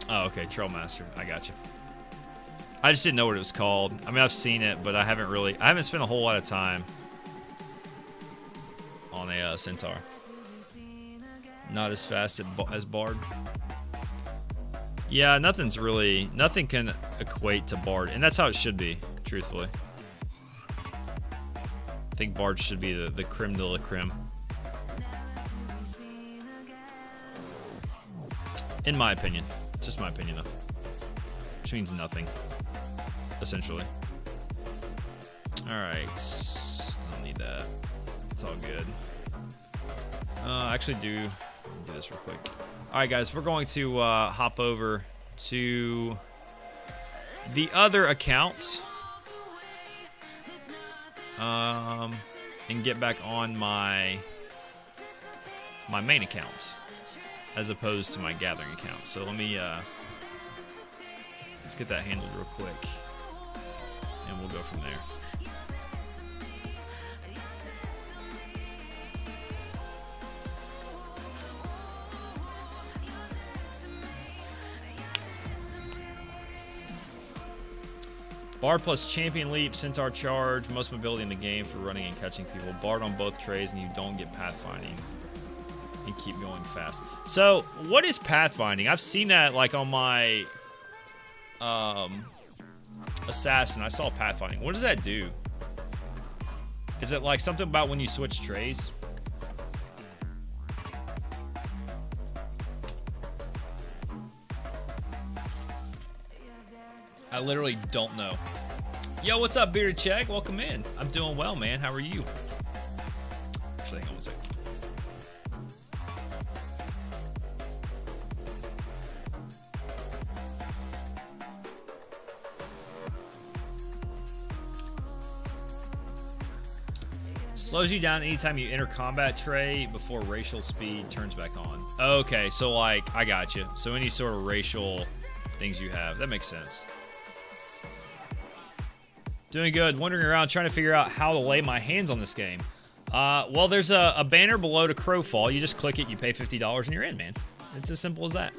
Oh, okay, Trailmaster. I got you. I just didn't know what it was called. I mean, I've seen it, but I haven't spent a whole lot of time on a centaur. Not as fast as Bard. Yeah, nothing can equate to Bard, and that's how it should be, truthfully. I think Bard should be the creme de la creme. In my opinion. Just my opinion, though. Which means nothing, essentially. Alright. I don't need that. It's all good. Actually, do this real quick. Alright, guys. We're going to hop over to the other account. And get back on my main account, as opposed to my gathering account. So let me, let's get that handled real quick, and we'll go from there. Bard plus Champion Leap, Centaur Charge, most mobility in the game for running and catching people. Bard on both trays, and you don't get pathfinding. And keep going fast. So, what is pathfinding? I've seen that like on my assassin. I saw pathfinding. What does that do? Is it like something about when you switch trays? I literally don't know. Yo, what's up, Bearded Check? Welcome in. I'm doing well, man. How are you? Actually, hang on one second. Slows you down anytime you enter combat tray before racial speed turns back on. Okay, so like, I got you. So any sort of racial things you have. That makes sense. Doing good. Wandering around trying to figure out how to lay my hands on this game. Well, there's a banner below to Crowfall. You just click it, you pay $50, and you're in, man. It's as simple as that.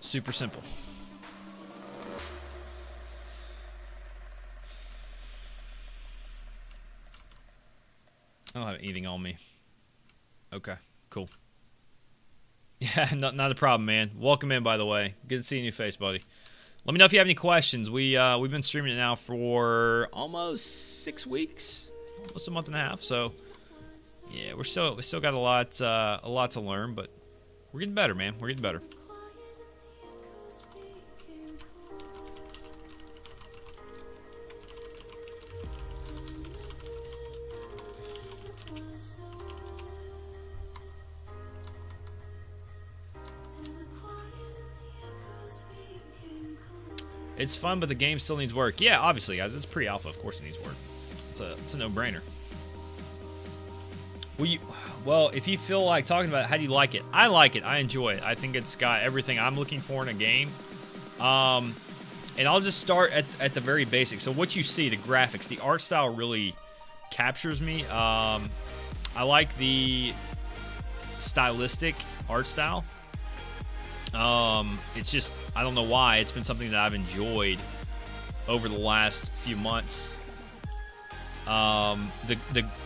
Super simple. I don't have anything on me. Okay, cool. Yeah, not a problem, man. Welcome in, by the way. Good seeing your face, buddy. Let me know if you have any questions. We've been streaming it now for almost 6 weeks, almost a month and a half. So yeah, we still got a lot to learn, but we're getting better, man. We're getting better. It's fun, but the game still needs work. Yeah, obviously, guys. It's pre-alpha. Of course it needs work. It's a no-brainer. Well, if you feel like talking about it, how do you like it? I like it. I enjoy it. I think it's got everything I'm looking for in a game. And I'll just start at the very basics. So what you see, the graphics, the art style really captures me. I like the stylistic art style. It's just, I don't know why, it's been something that I've enjoyed over the last few months. The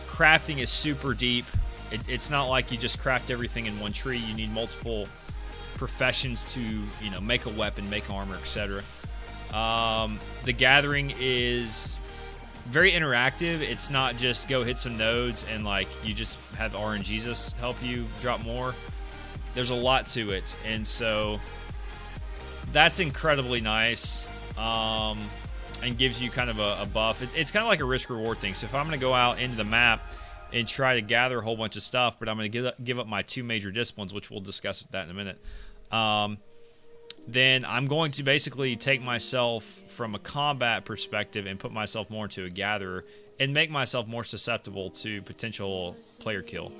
crafting is super deep. It's not like you just craft everything in one tree. You need multiple professions to, you know, make a weapon, make armor, etc. The gathering is very interactive. It's not just go hit some nodes and like you just have RNGesus help you drop more. There's a lot to it, and so that's incredibly nice, and gives you kind of a buff. It's kind of like a risk-reward thing. So if I'm going to go out into the map and try to gather a whole bunch of stuff, but I'm going to give up my 2 major disciplines, which we'll discuss that in a minute, then I'm going to basically take myself from a combat perspective and put myself more into a gatherer and make myself more susceptible to potential player kill.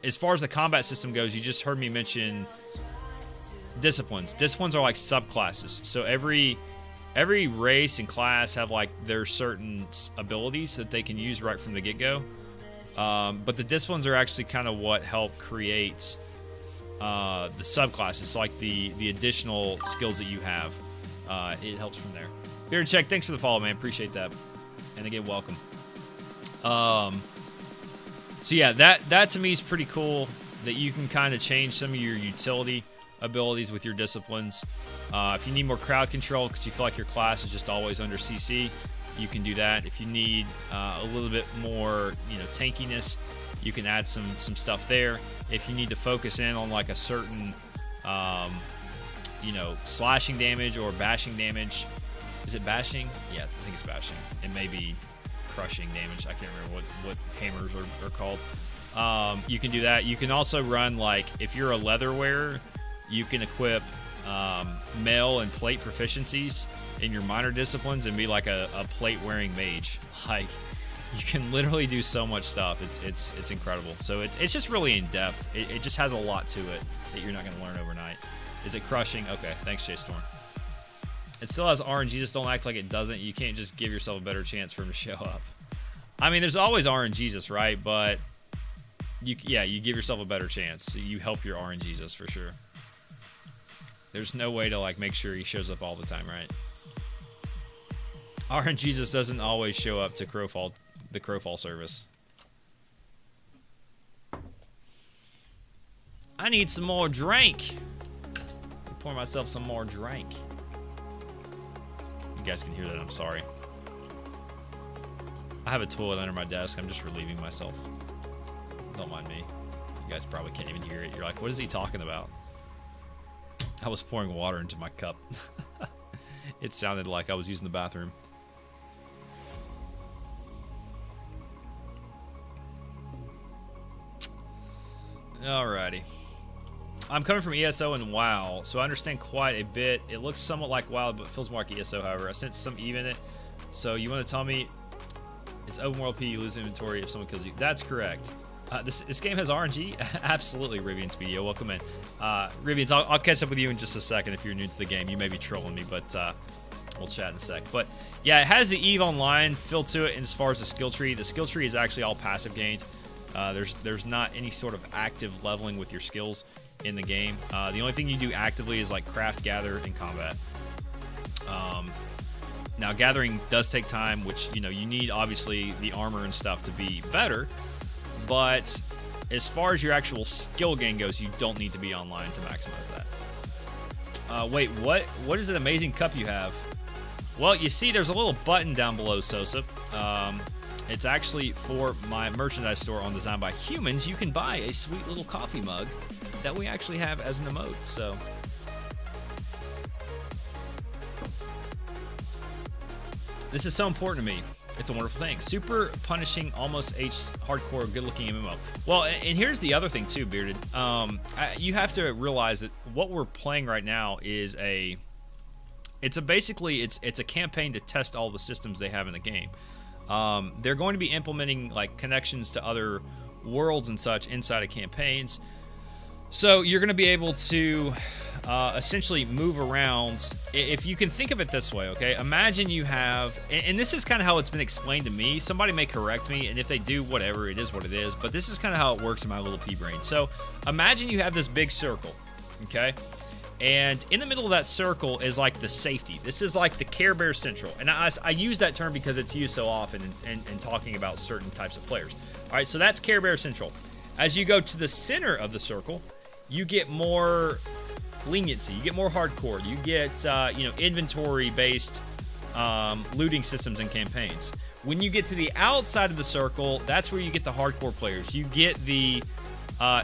As far as the combat system goes, you just heard me mention disciplines. Disciplines are like subclasses. So every race and class have like their certain abilities that they can use right from the get-go. But the disciplines are actually kind of what help create the subclasses, so like the additional skills that you have. It helps from there. Beard Check, thanks for the follow, man. Appreciate that. And again, welcome. So yeah, that to me is pretty cool, that you can kind of change some of your utility abilities with your disciplines. If you need more crowd control because you feel like your class is just always under CC, you can do that. If you need a little bit more, you know, tankiness, you can add some stuff there. If you need to focus in on like a certain, you know, slashing damage or bashing damage. Is it bashing? Yeah, I think it's bashing. It may be crushing damage. I can't remember what hammers are called. You can do that. You can also run, like, if you're a leather wearer, you can equip mail and plate proficiencies in your minor disciplines and be like a plate wearing mage. Like, you can literally do so much stuff. It's incredible. So it's just really in depth. It just has a lot to it that you're not going to learn overnight. Is it crushing? Okay, thanks, Jay Storm. It still has RNG, just don't act like it doesn't. You can't just give yourself a better chance for him to show up. I mean, there's always RNGesus, right? But you give yourself a better chance. So you help your RNGesus for sure. There's no way to like make sure he shows up all the time, right? RNGesus doesn't always show up to the Crowfall service. I need some more drink. Pour myself some more drink. You guys can hear that, I'm sorry. I have a toilet under my desk. I'm just relieving myself. Don't mind me. You guys probably can't even hear it. You're like, what is he talking about? I was pouring water into my cup. It sounded like I was using the bathroom. Alrighty. I'm coming from ESO and WoW, so I understand quite a bit. It looks somewhat like WoW, but feels more like ESO, however. I sense some EVE in it. So you want to tell me it's open world P, you lose inventory if someone kills you. That's correct. This game has RNG? Absolutely, Rivian Speedio. Welcome in. Rivians, I'll catch up with you in just a second if you're new to the game. You may be trolling me, but we'll chat in a sec. But yeah, it has the EVE Online feel to it. And as far as the skill tree is actually all passive gained. There's not any sort of active leveling with your skills in the game. The only thing you do actively is like craft, gather, and combat. Now, gathering does take time, which, you know, you need obviously the armor and stuff to be better. But as far as your actual skill gain goes, you don't need to be online to maximize that. Wait, what is an amazing cup you have? Well, you see there's a little button down below, Sosa. It's actually for my merchandise store on Design by Humans. You can buy a sweet little coffee mug that we actually have as an emote. So this is so important to me. It's a wonderful thing. Super punishing, almost H hardcore, good-looking MMO. Well, and here's the other thing too, Bearded. You have to realize that what we're playing right now is it's a campaign to test all the systems they have in the game. They're going to be implementing like connections to other worlds and such inside of campaigns. So you're going to be able to essentially move around. If you can think of it this way, okay? Imagine you have, and this is kind of how it's been explained to me. Somebody may correct me, and if they do, whatever, it is what it is. But this is kind of how it works in my little pea brain. So imagine you have this big circle, okay? And in the middle of that circle is like the safety. This is like the Care Bear Central. And I use that term because it's used so often in talking about certain types of players. All right, so that's Care Bear Central. As you go to the center of the circle, you get more leniency. You get more hardcore. You get, inventory-based looting systems and campaigns. When you get to the outside of the circle, that's where you get the hardcore players. You get the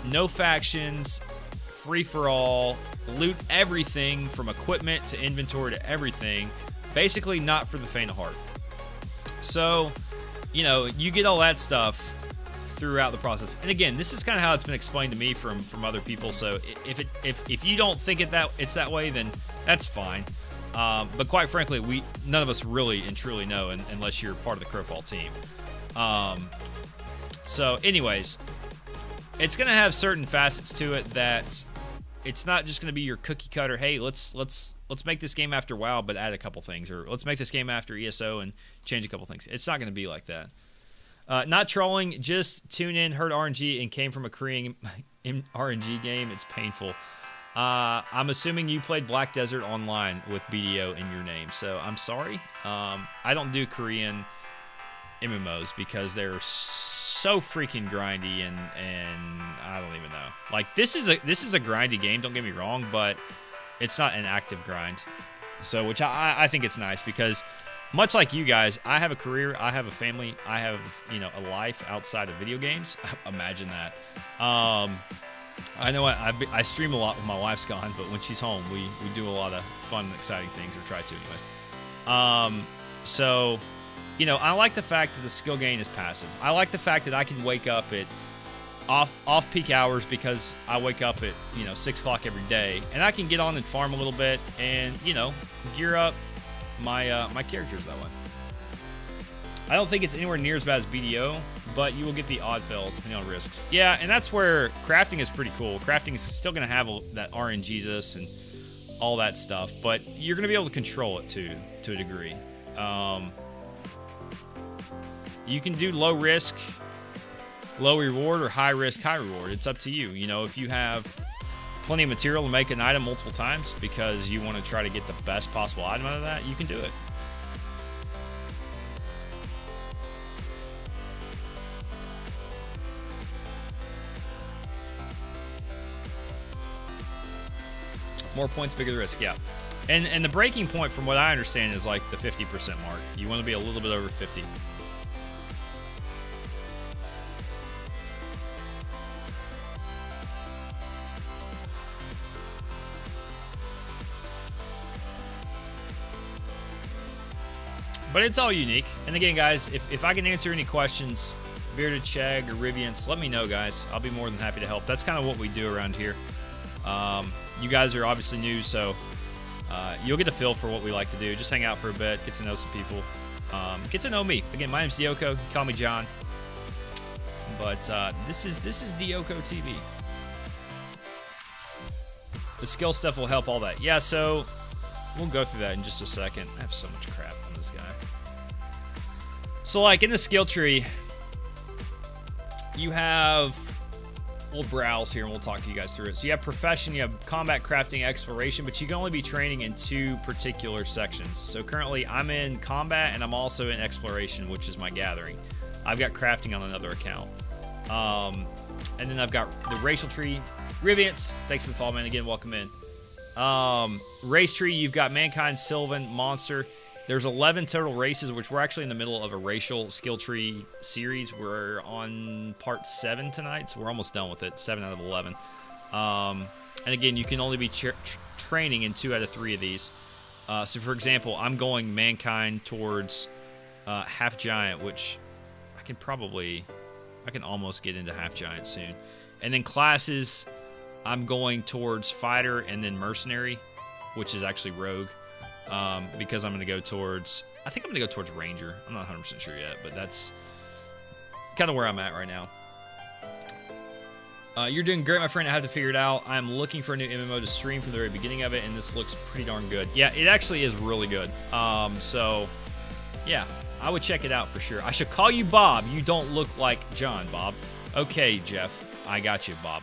no factions, free-for-all, loot everything from equipment to inventory to everything. Basically not for the faint of heart. So, you get all that stuff throughout the process. And again, this is kind of how it's been explained to me from other people. So if you don't think it's that way, then that's fine. But quite frankly, none of us really and truly know unless you're part of the Crowfall team. So anyways, it's going to have certain facets to it that it's not just going to be your cookie cutter. Hey, let's make this game after WoW, but add a couple things, or let's make this game after ESO and change a couple things. It's not going to be like that. Not trolling, just tune in, heard RNG, and came from a Korean RNG game. It's painful. I'm assuming you played Black Desert Online with BDO in your name, so I'm sorry. I don't do Korean MMOs because they're so freaking grindy, and I don't even know. Like, this is a grindy game, don't get me wrong, but it's not an active grind. So, which I think it's nice because much like you guys, I have a career, I have a family, I have, a life outside of video games. Imagine that. I know I stream a lot when my wife's gone, but when she's home, we do a lot of fun and exciting things, or try to anyways. So, I like the fact that the skill gain is passive. I like the fact that I can wake up at off-peak hours because I wake up at, 6 o'clock every day, and I can get on and farm a little bit and, gear up my characters that way. I don't think it's anywhere near as bad as BDO, but you will get the odd fails depending on risks. Yeah, and that's where crafting is pretty cool. Crafting is still going to have that RNGesus and all that stuff, but you're going to be able to control it too, to a degree. You can do low risk, low reward, or high risk, high reward. It's up to you. If you have plenty of material to make an item multiple times because you want to try to get the best possible item out of that, you can do it. More points, bigger the risk, yeah. And the breaking point, from what I understand, is like the 50% mark. You want to be a little bit over 50. But it's all unique. And again, guys, if I can answer any questions, Bearded Chegg or Rivians, let me know, guys. I'll be more than happy to help. That's kind of what we do around here. You guys are obviously new, so you'll get a feel for what we like to do. Just hang out for a bit, get to know some people, get to know me. Again, my name's Dioko. You can call me John. But this is Dioko TV. The skill stuff will help all that. Yeah, so we'll go through that in just a second. I have so much crap on this guy. So, like, in the skill tree, you have we'll browse here and we'll talk to you guys through it. So you have profession, you have combat, crafting, exploration, but you can only be training in 2 particular sections. So currently I'm in combat and I'm also in exploration, which is my gathering. I've got crafting on another account. And then I've got the racial tree. Riviance, thanks for the follow, man. Again, welcome in. Race tree, you've got mankind, sylvan, monster. There's 11 total races, which we're actually in the middle of a racial skill tree series. We're on part 7 tonight, so we're almost done with it. 7 out of 11. And again, you can only be training in 2 out of 3 of these. So for example, I'm going mankind towards half giant, which I can almost get into half giant soon. And then classes, I'm going towards fighter and then mercenary, which is actually rogue. Because I'm going to go towards, I think I'm going to go towards ranger. I'm not 100% sure yet, but that's kind of where I'm at right now. You're doing great, my friend. I have to figure it out. I'm looking for a new MMO to stream from the very beginning of it, and this looks pretty darn good. Yeah, it actually is really good. So, yeah, I would check it out for sure. I should call you Bob. You don't look like John, Bob. Okay, Jeff. I got you, Bob.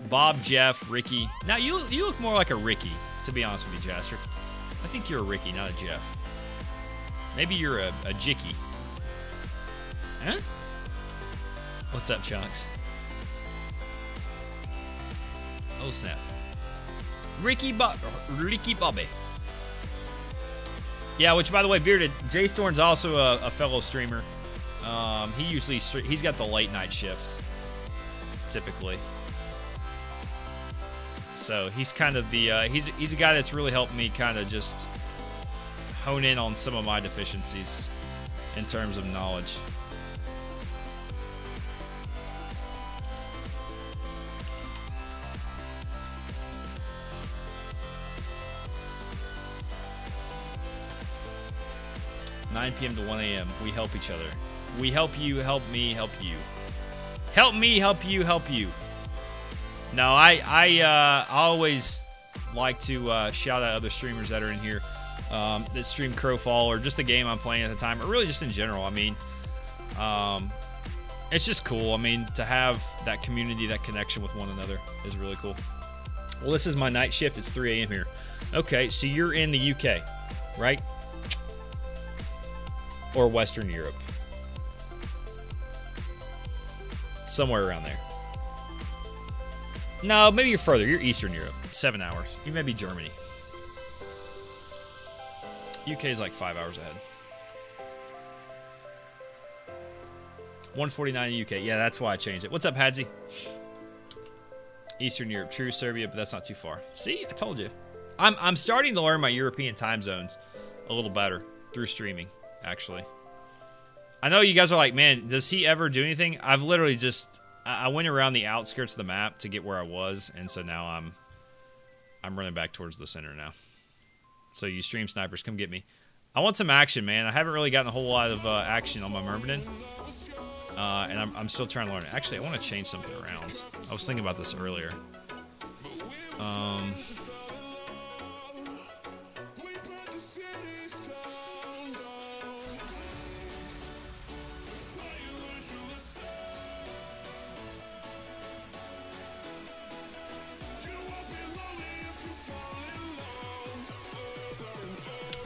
Bob, Jeff, Ricky. Now, you look more like a Ricky, to be honest with you, Jaster. I think you're a Ricky, not a Jeff. Maybe you're a Jicky. Huh? What's up, Chunks? Oh, snap. Ricky Bobby. Yeah, which, by the way, Bearded, Jay Storn's also a fellow streamer. He usually, he's got the late night shift, typically. So he's kind of the, he's a guy that's really helped me kind of just hone in on some of my deficiencies in terms of knowledge. (9 p.m. to 1 a.m.) We help each other. We help you, help me, help you. Help me, help you, help you. No, I always like to shout out other streamers that are in here that stream Crowfall or just the game I'm playing at the time, or really just in general. I mean, it's just cool. I mean, to have that community, that connection with one another is really cool. Well, this is my night shift. It's 3 a.m. here. Okay, so you're in the UK, right? Or Western Europe. Somewhere around there. No, maybe you're further. You're Eastern Europe. 7 hours. You may be Germany. UK is like 5 hours ahead. 149 in UK. Yeah, that's why I changed it. What's up, Hadsy? Eastern Europe. True, Serbia, but that's not too far. See? I told you. I'm starting to learn my European time zones a little better through streaming, actually. I know you guys are like, man, does he ever do anything? I've literally just... I went around the outskirts of the map to get where I was, and so now I'm running back towards the center now. So you stream snipers, come get me. I want some action, man. I haven't really gotten a whole lot of action on my Myrmidon, and I'm still trying to learn it. Actually, I want to change something around. I was thinking about this earlier.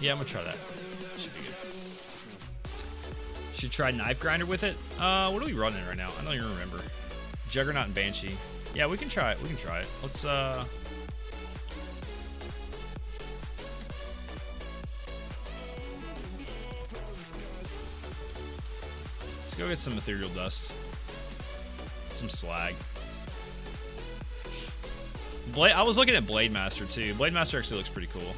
Yeah, I'm gonna try that. Should be good. Should try knife grinder with it. What are we running right now? I don't even remember. Juggernaut and Banshee. Yeah, we can try it. We can try it. Let's go get some ethereal dust. Some slag. I was looking at Blade Master too. Blade Master actually looks pretty cool.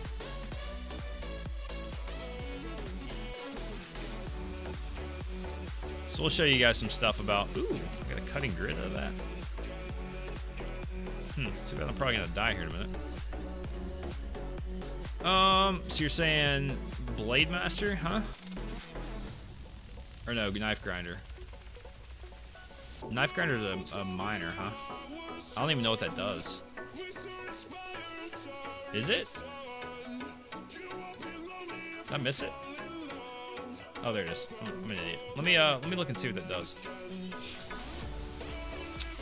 So we'll show you guys some stuff about... Ooh, I got a cutting grid out of that. Too bad I'm probably going to die here in a minute. So you're saying Blade Master, huh? Or no, Knife Grinder. Knife Grinder is a miner, huh? I don't even know what that does. Is it? Did I miss it? Oh, there it is. I'm an idiot. Let me look and see what that does.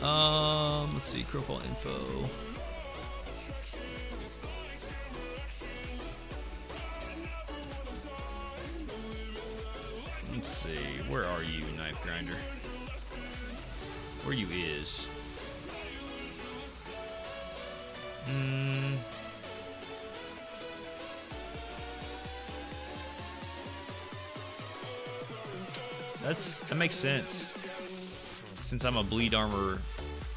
Let's see, Crowfall info. Let's see, where are you, Knife Grinder? Where you is? That makes sense. Since I'm a bleed armor,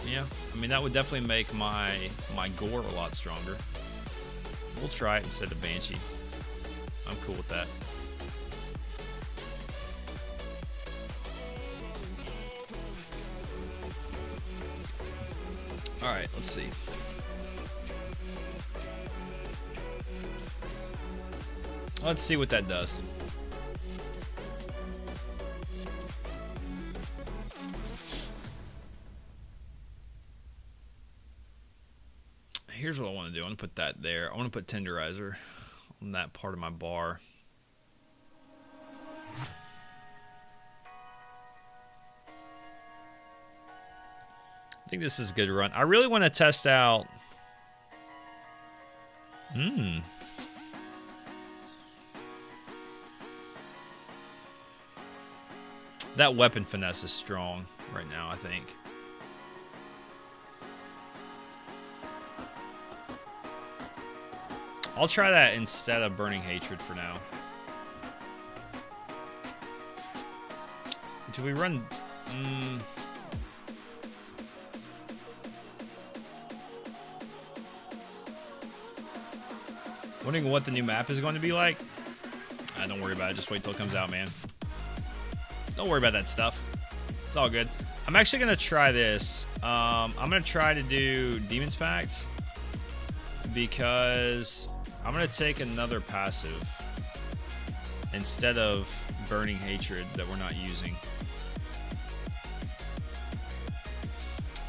yeah. I mean, that would definitely make my gore a lot stronger. We'll try it instead of Banshee. I'm cool with that. All right, let's see. Let's see what that does. Here's what I want to do. I want to put that there. I want to put Tenderizer on that part of my bar. I think this is a good run. I really want to test out... That weapon finesse is strong right now, I think. I'll try that instead of Burning Hatred for now. Do we run... Wondering what the new map is going to be like? Don't worry about it. Just wait till it comes out, man. Don't worry about that stuff. It's all good. I'm actually going to try this. I'm going to try to do Demon's Pact because I'm going to take another passive instead of Burning Hatred that we're not using.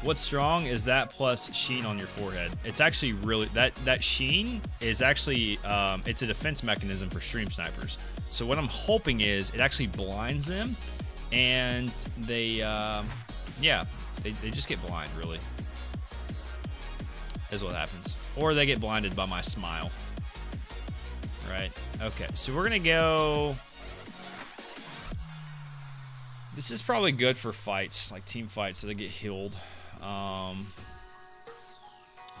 What's strong is that plus sheen on your forehead. It's actually really that sheen is actually it's a defense mechanism for stream snipers. So what I'm hoping is it actually blinds them, and they just get blind. Really, is what happens, or they get blinded by my smile. Right? Okay. So we're gonna go. This is probably good for fights, like team fights, so they get healed. Oh,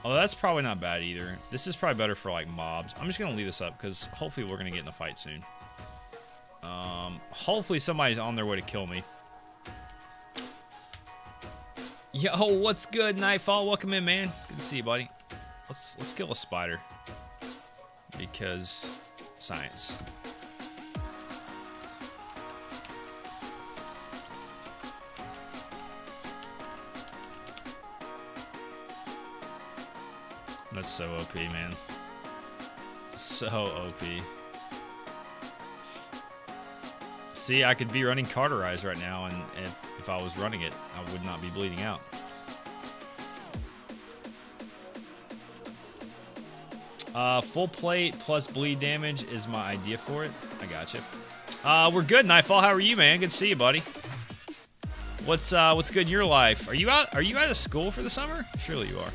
that's probably not bad either. This is probably better for like mobs. I'm just gonna leave this up because hopefully we're gonna get in a fight soon. Hopefully somebody's on their way to kill me. Yo, what's good, Nightfall? Welcome in, man. Good to see you, buddy. Let's kill a spider because science. That's so OP, man. So OP. See, I could be running Carterize right now, and if I was running it, I would not be bleeding out. Full plate plus bleed damage is my idea for it. I gotcha. We're good, Nightfall. How are you, man? Good to see you, buddy. What's good in your life? Are you out of school for the summer? Surely you are.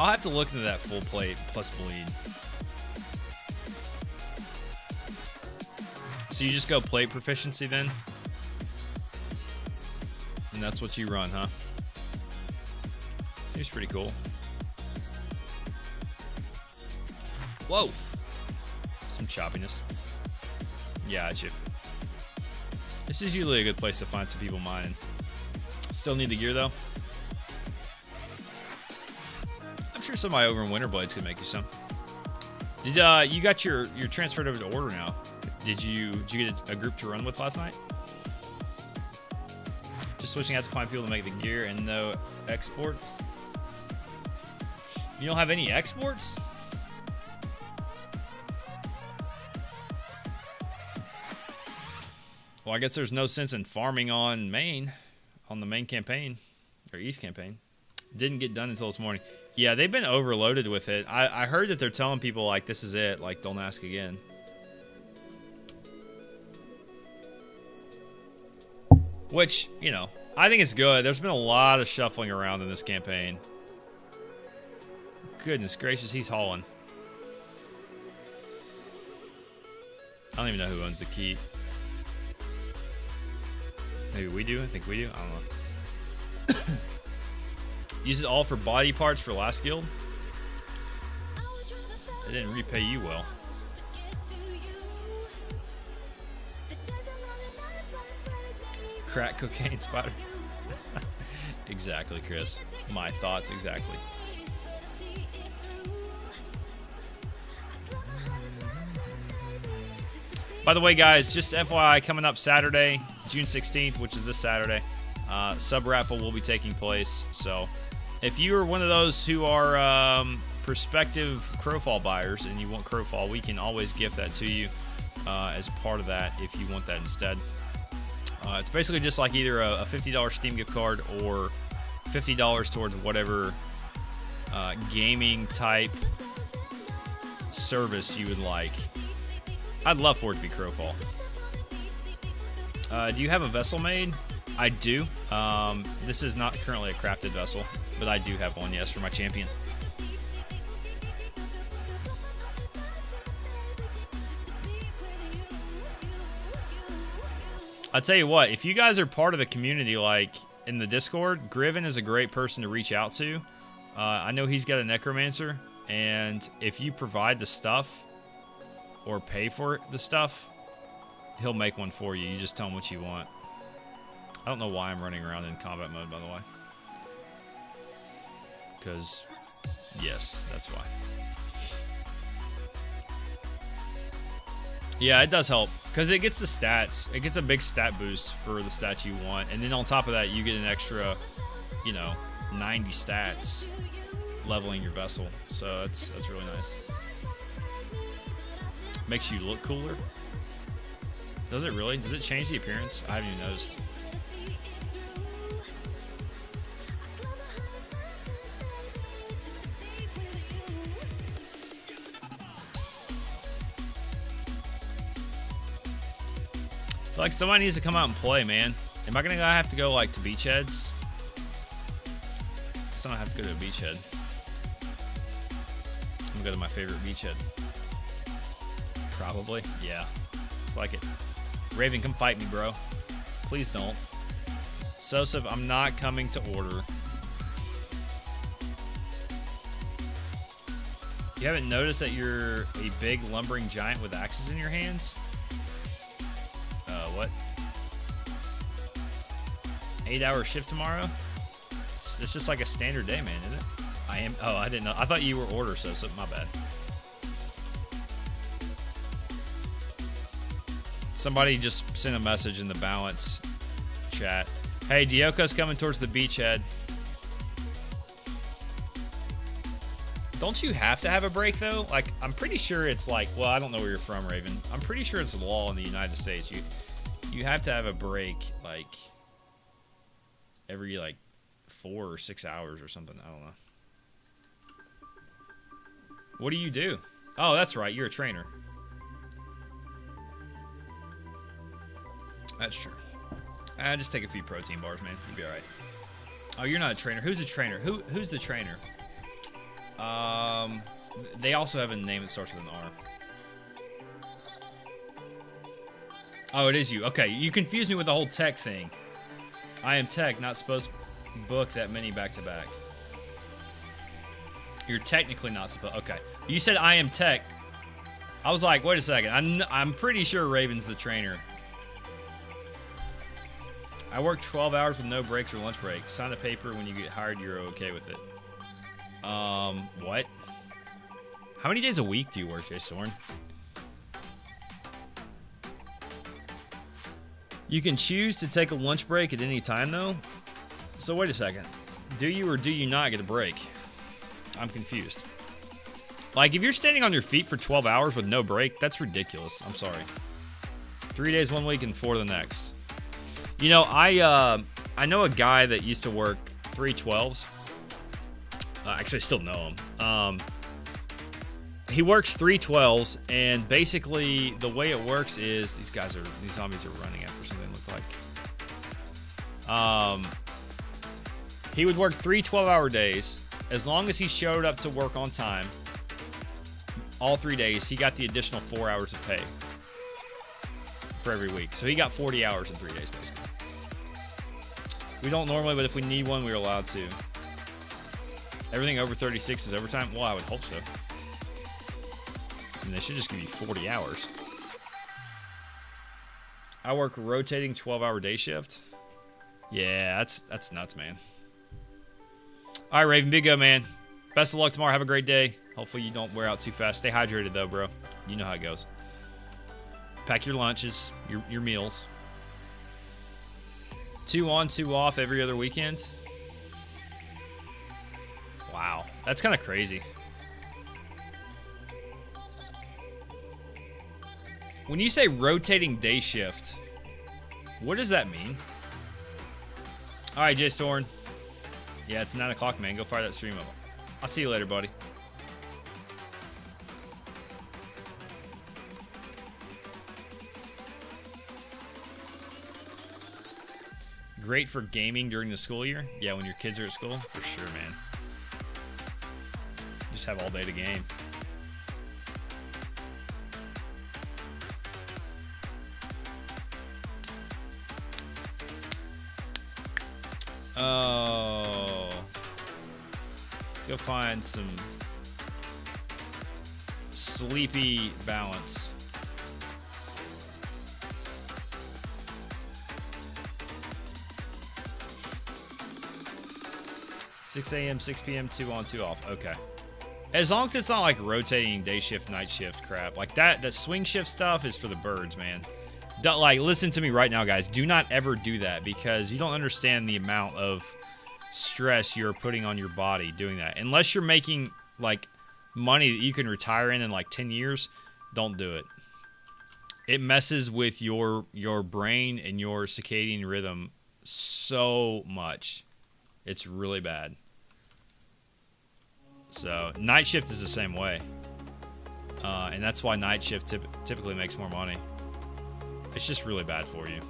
I'll have to look into that full plate plus bleed. So you just go plate proficiency then? And that's what you run, huh? Seems pretty cool. Whoa! Some choppiness. Yeah, I should. This is usually a good place to find some people mining. Still need the gear though. I'm sure somebody over in Winterblades could make you some. Did you got your transferred over to Order now? Did you get a group to run with last night? Just switching out to find people to make the gear and no exports. You don't have any exports? Well, I guess there's no sense in farming on the main campaign or East campaign. Didn't get done until this morning. Yeah, they've been overloaded with it. I heard that they're telling people, like, this is it. Like, don't ask again. Which, you know, I think it's good. There's been a lot of shuffling around in this campaign. Goodness gracious, he's hauling. I don't even know who owns the key. Maybe we do? I think we do. I don't know. Use it all for body parts for last guild? It didn't repay you well. Crack cocaine spider. Exactly, Chris. My thoughts exactly. By the way, guys, just FYI, coming up Saturday, June 16th, which is this Saturday, sub raffle will be taking place. So if you are one of those who are prospective Crowfall buyers and you want Crowfall, we can always gift that to you as part of that if you want that instead. It's basically just like either a $50 Steam gift card or $50 towards whatever gaming type service you would like. I'd love for it to be Crowfall. Do you have a vessel made? I do. This is not currently a crafted vessel, but I do have one, yes, for my champion. I'll tell you what, if you guys are part of the community, like in the Discord, Griven is a great person to reach out to. I know he's got a necromancer, and if you provide the stuff or pay for the stuff, he'll make one for you. You just tell him what you want. I don't know why I'm running around in combat mode, by the way. Because, yes, that's why. Yeah, it does help. Because it gets the stats. It gets a big stat boost for the stats you want. And then on top of that, you get an extra, 90 stats leveling your vessel. So that's really nice. Makes you look cooler. Does it really? Does it change the appearance? I haven't even noticed. Like, somebody needs to come out and play, man. Am I gonna have to go, like, to beachheads? Guess I don't have to go to a beachhead. I'm gonna go to my favorite beachhead. Probably, yeah. It's like it. Raven, come fight me, bro. Please don't. Sosif, I'm not coming to order. You haven't noticed that you're a big lumbering giant with axes in your hands? What? 8-hour shift tomorrow? It's just like a standard day, man, isn't it? I am. Oh, I didn't know. I thought you were order, so my bad. Somebody just sent a message in the balance chat. Hey, Dioko's coming towards the beachhead. Don't you have to have a break, though? Like, I'm pretty sure it's like, well, I don't know where you're from, Raven. I'm pretty sure it's law in the United States. You have to have a break, like, every, 4 or 6 hours or something. I don't know. What do you do? Oh, that's right. You're a trainer. That's true. Just take a few protein bars, man. You'll be all right. Oh, you're not a trainer. Who's a trainer? Who's the trainer? They also have a name that starts with an R. Oh, it is you. Okay, you confused me with the whole tech thing. I am tech, not supposed to book that many back-to-back. You're technically not supposed... Okay. You said I am tech. I was like, wait a second. I'm pretty sure Raven's the trainer. I work 12 hours with no breaks or lunch breaks. Sign a paper when you get hired, you're okay with it. What? How many days a week do you work, Jay Storm? You can choose to take a lunch break at any time, though. So wait a second. Do you or do you not get a break? I'm confused. Like, if you're standing on your feet for 12 hours with no break, that's ridiculous. I'm sorry. 3 days one week and 4 the next. I know a guy that used to work 3 12s. Actually, I still know him. He works 3 12s, and basically the way it works is these zombies are running after something it looked like. He would work 3 12-hour days. As long as he showed up to work on time, all 3 days, he got the additional 4 hours of pay for every week. So he got 40 hours in 3 days, basically. We don't normally, but if we need one, we're allowed to. Everything over 36 is overtime? Well, I would hope so. And they should just give you 40 hours. I work rotating 12-hour day shift. Yeah, that's nuts, man. All right, Raven, be good, man. Best of luck tomorrow. Have a great day. Hopefully you don't wear out too fast. Stay hydrated, though, bro. You know how it goes. Pack your lunches, your meals. 2 on, 2 off every other weekend. Wow, that's kind of crazy. When you say rotating day shift, what does that mean? All right, Jay Storn. Yeah, it's 9 o'clock, man. Go fire that stream up. I'll see you later, buddy. Great for gaming during the school year. Yeah, when your kids are at school, for sure, man. Just have all day to game. Oh. Let's go find some sleepy balance. $6 a.m., 6 p.m., 2 on, 2 off. Okay. As long as it's not like rotating day shift, night shift crap. Like that swing shift stuff is for the birds, man. Like, listen to me right now, guys. Do not ever do that because you don't understand the amount of stress you're putting on your body doing that. Unless you're making, like, money that you can retire in like 10 years, don't do it. It messes with your brain and your circadian rhythm so much. It's really bad. So, night shift is the same way. And that's why night shift typically makes more money. It's just really bad for you.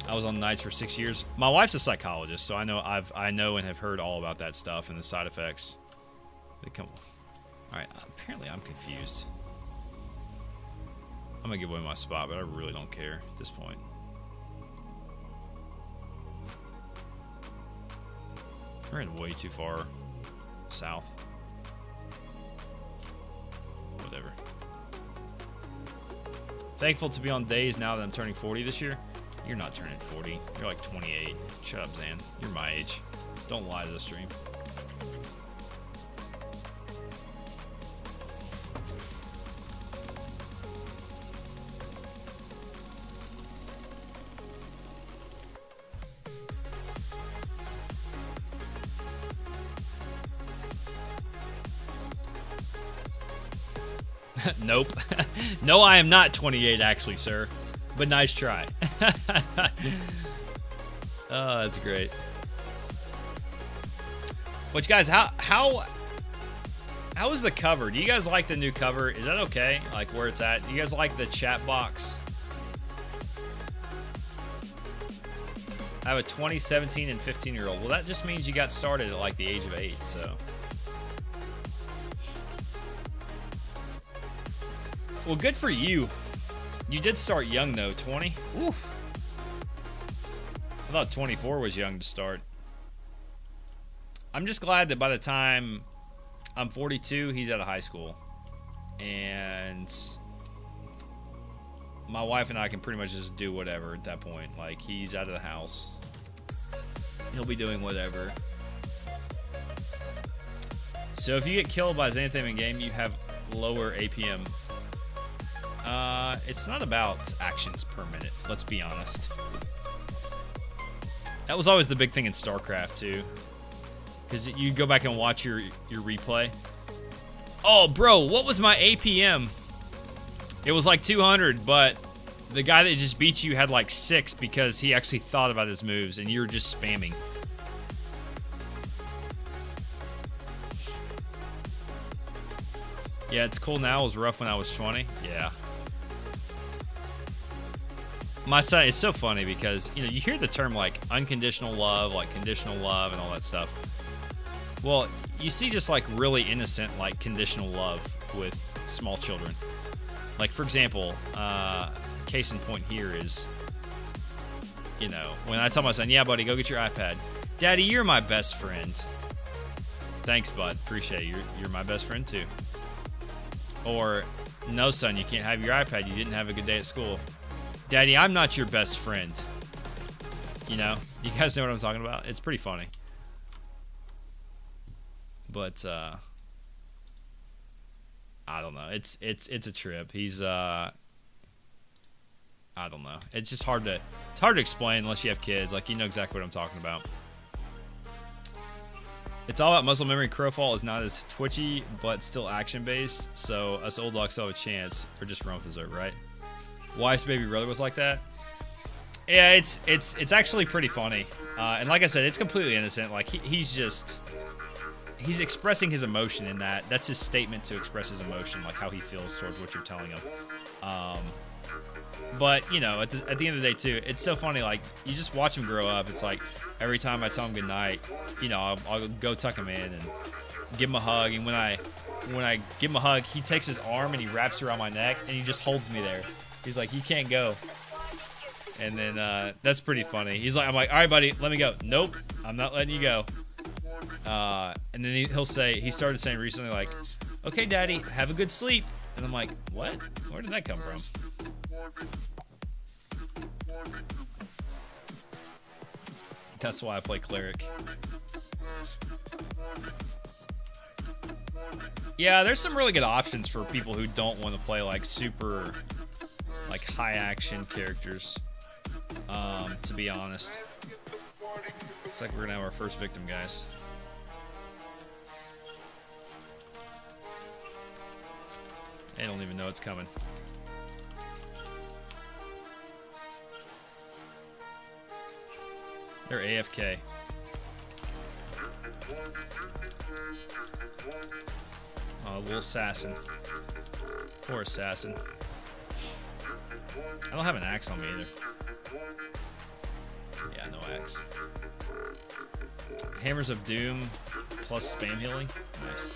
I was on nights for 6 years. My wife's a psychologist, so I know and have heard all about that stuff and the side effects. All right, apparently I'm confused. I'm gonna give away my spot, but I really don't care at this point. We're in way too far south. Whatever. Thankful to be on days now that I'm turning 40 this year. You're not turning 40. You're like 28. Shut up, Zan. You're my age. Don't lie to the stream. Nope. No, I am not 28, actually, sir. But nice try. Oh, that's great. Which, guys, how is the cover? Do you guys like the new cover? Is that okay? Like where it's at? Do you guys like the chat box? I have a 20, 17, and 15-year-old. Well, that just means you got started at like the age of 8, so. Well, good for you. You did start young, though. 20? Oof. I thought 24 was young to start. I'm just glad that by the time I'm 42, he's out of high school. And my wife and I can pretty much just do whatever at that point. Like, he's out of the house. He'll be doing whatever. So if you get killed by Xanthan in game, you have lower APM. It's not about actions per minute, let's be honest. That was always the big thing in StarCraft, too. Because you go back and watch your replay. Oh, bro, what was my APM? It was like 200, but The guy that just beat you had like 6 because he actually thought about his moves and you were just spamming. Yeah, it's cool now. It was rough when I was 20. Yeah. My son, it's so funny because, you know, you hear the term like unconditional love, like conditional love and all that stuff. Well, you see just like really innocent, like conditional love with small children. Like, for example, case in point here is, you know, when I tell my son, yeah, buddy, go get your iPad. Daddy, you're my best friend. Thanks, bud. Appreciate it. You're my best friend, too. Or, no, son, you can't have your iPad. You didn't have a good day at school. Daddy, I'm not your best friend. You know? You guys know what I'm talking about? It's pretty funny. But, I don't know. It's a trip. He's, I don't know. It's just hard to explain unless you have kids. Like, you know exactly what I'm talking about. It's all about muscle memory. Crowfall is not as twitchy, but still action-based, so us old dogs still have a chance, or just run with dessert, right? Wife's baby brother was like that. Yeah, it's actually pretty funny. And like I said, it's completely innocent. Like, he's expressing his emotion in that. That's his statement to express his emotion, like how he feels towards what you're telling him. But, you know, at the end of the day, too, it's so funny. Like, you just watch him grow up. It's like every time I tell him goodnight, you know, I'll go tuck him in and give him a hug. And when I give him a hug, he takes his arm and he wraps around my neck and he just holds me there. He's like, you can't go. And then that's pretty funny. I'm like, all right, buddy, let me go. Nope, I'm not letting you go. And then he started saying recently, like, okay, Daddy, have a good sleep. And I'm like, what? Where did that come from? That's why I play cleric. Yeah, there's some really good options for people who don't want to play like super, like high action characters. To be honest, looks like we're gonna have our first victim, guys. They don't even know it's coming. They're AFK. Oh, little assassin. Poor assassin. I don't have an axe on me either. Yeah, no axe. Hammers of Doom plus spam healing. Nice.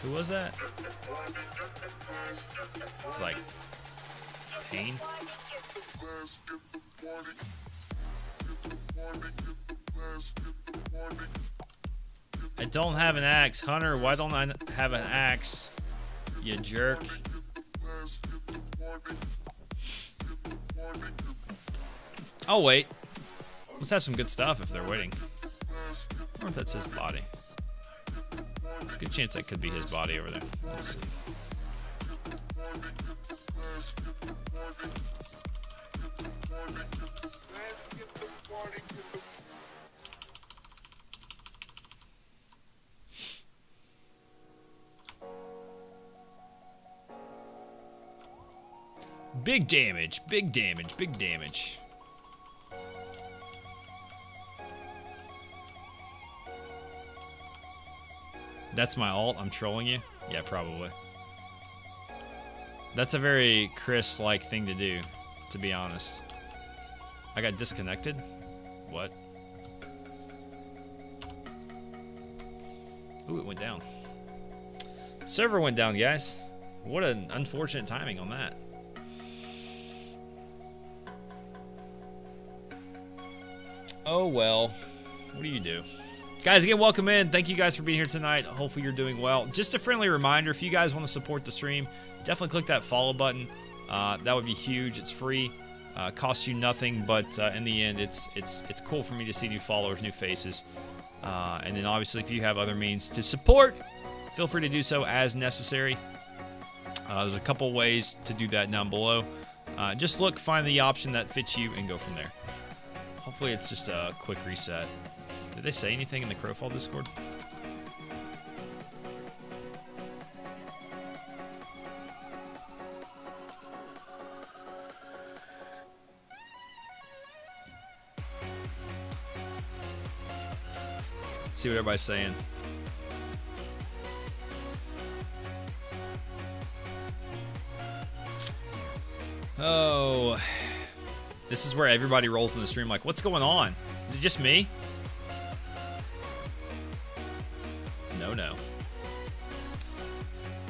Who was that? It's like Pain. I don't have an axe. Hunter, why don't I have an axe? You jerk. I'll wait. Let's have some good stuff if they're waiting. I wonder if that's his body. There's a good chance that could be his body over there. Let's see. Big damage, big damage, big damage. That's my ult? I'm trolling you? Yeah, probably. That's a very Chris-like thing to do, to be honest. I got disconnected? What? Ooh, it went down. Server went down, guys. What an unfortunate timing on that. Oh, well. What do you do? Guys, again, welcome in. Thank you guys for being here tonight. Hopefully you're doing well. Just a friendly reminder, if you guys want to support the stream, definitely click that follow button. That would be huge. It's free. Costs you nothing, but in the end, it's cool for me to see new followers, new faces. And then obviously, if you have other means to support, feel free to do so as necessary. There's a couple ways to do that down below. Just look, find the option that fits you, and go from there. Hopefully it's just a quick reset. Did they say anything in the Crowfall Discord? See what everybody's saying. Oh, this is where everybody rolls in the stream like, what's going on? Is it just me? No.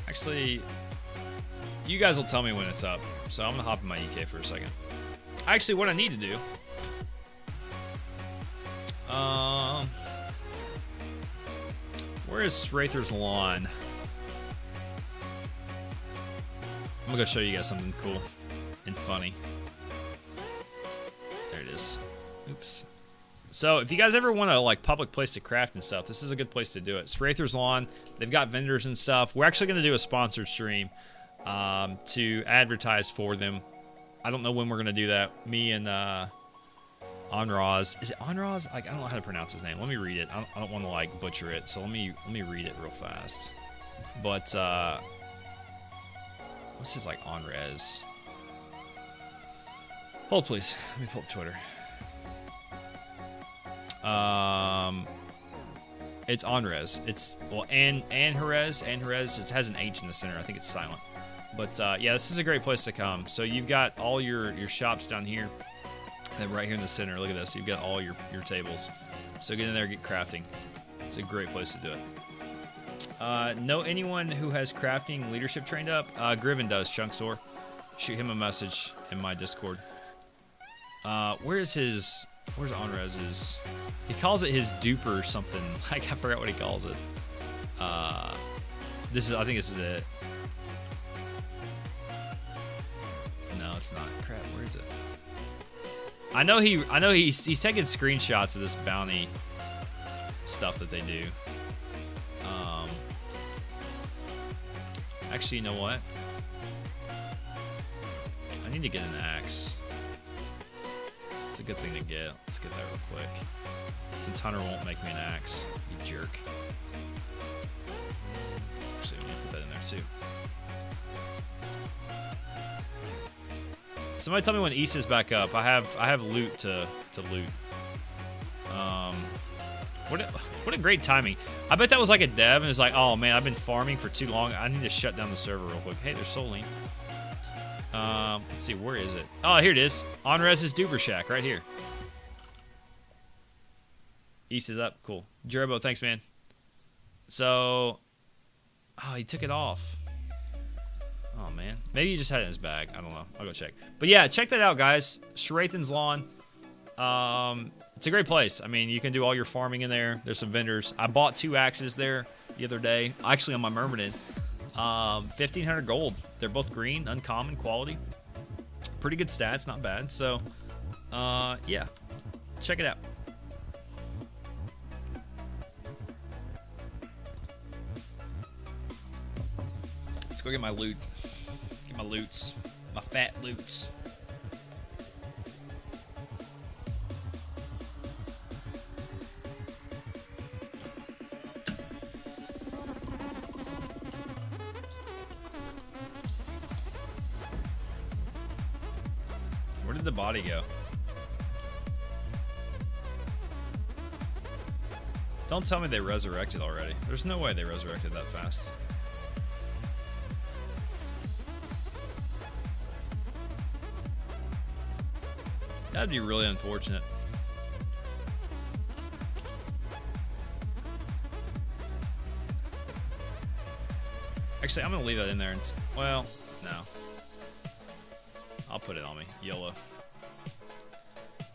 Actually, you guys will tell me when it's up. So I'm gonna hop in my EK for a second. Actually, what I need to do. Where is Wraither's Lawn? I'm gonna go show you guys something cool and funny. There it is. Oops. So if you guys ever want a like public place to craft and stuff, this is a good place to do it. It's Wraither's Lawn. They've got vendors and stuff. We're actually gonna do a sponsored stream to advertise for them. I don't know when we're gonna do that. Me and Onraz. Is it Onraz? Like I don't know how to pronounce his name. Let me read it. I don't want to like butcher it. So let me read it real fast. But what's his like Onrez? Hold please. Let me pull up Twitter. It's Onrez. It's well Anherez. It has an H in the center. I think it's silent. But yeah, this is a great place to come. So you've got all your shops down here. And right here in the center, look at this. You've got all your tables. So get in there, get crafting. It's a great place to do it. Know anyone who has crafting leadership trained up? Griven does, Chunksaur. Shoot him a message in my Discord. Where's Onrez's? He calls it his duper or something. Like I forgot what he calls it. I think this is it. No, it's not. Crap, where is it? I know he's taking screenshots of this bounty stuff that they do. Actually, you know what? I need to get an axe. It's a good thing to get. Let's get that real quick. Since Hunter won't make me an axe, you jerk. Actually, let me put that in there too. Somebody tell me when East is back up. I have loot to loot. What a great timing. I bet that was like a dev and it's like, oh man, I've been farming for too long. I need to shut down the server real quick. Hey, there's Soline. Let's see, where is it? Oh, here it is. Onrez's Duper Shack, right here. East is up, cool. Jerbo, thanks, man. So, oh, he took it off. Oh man, maybe he just had it in his bag. I don't know. I'll go check. But yeah, check that out, guys. Shrathan's Lawn. It's a great place. I mean, you can do all your farming in there. There's some vendors. I bought 2 axes there the other day. Actually, on my Myrmidon. 1,500 gold. They're both green, uncommon quality. Pretty good stats, not bad. So, yeah, check it out. Let's go get my loot. Get my loots. My fat loots. Where did the body go? Don't tell me they resurrected already. There's no way they resurrected that fast. That'd be really unfortunate. Actually, I'm gonna leave that in there. And well, no. I'll put it on me. YOLO.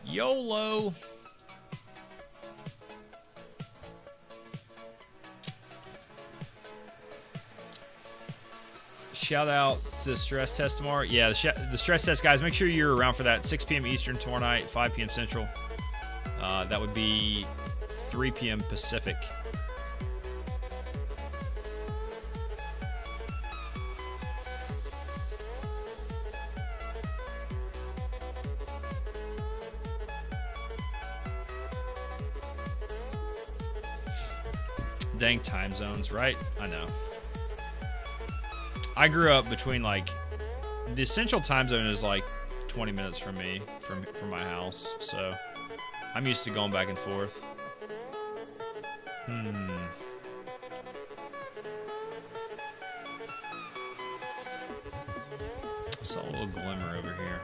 YOLO! Shout out to the stress test tomorrow. Yeah, the stress test, guys. Make sure you're around for that. 6 p.m. Eastern tomorrow night, 5 p.m. Central. That would be 3 p.m. Pacific. Dang time zones, right? I know. I grew up between like the central time zone is like 20 minutes from me from my house, so I'm used to going back and forth. I saw a little glimmer over here.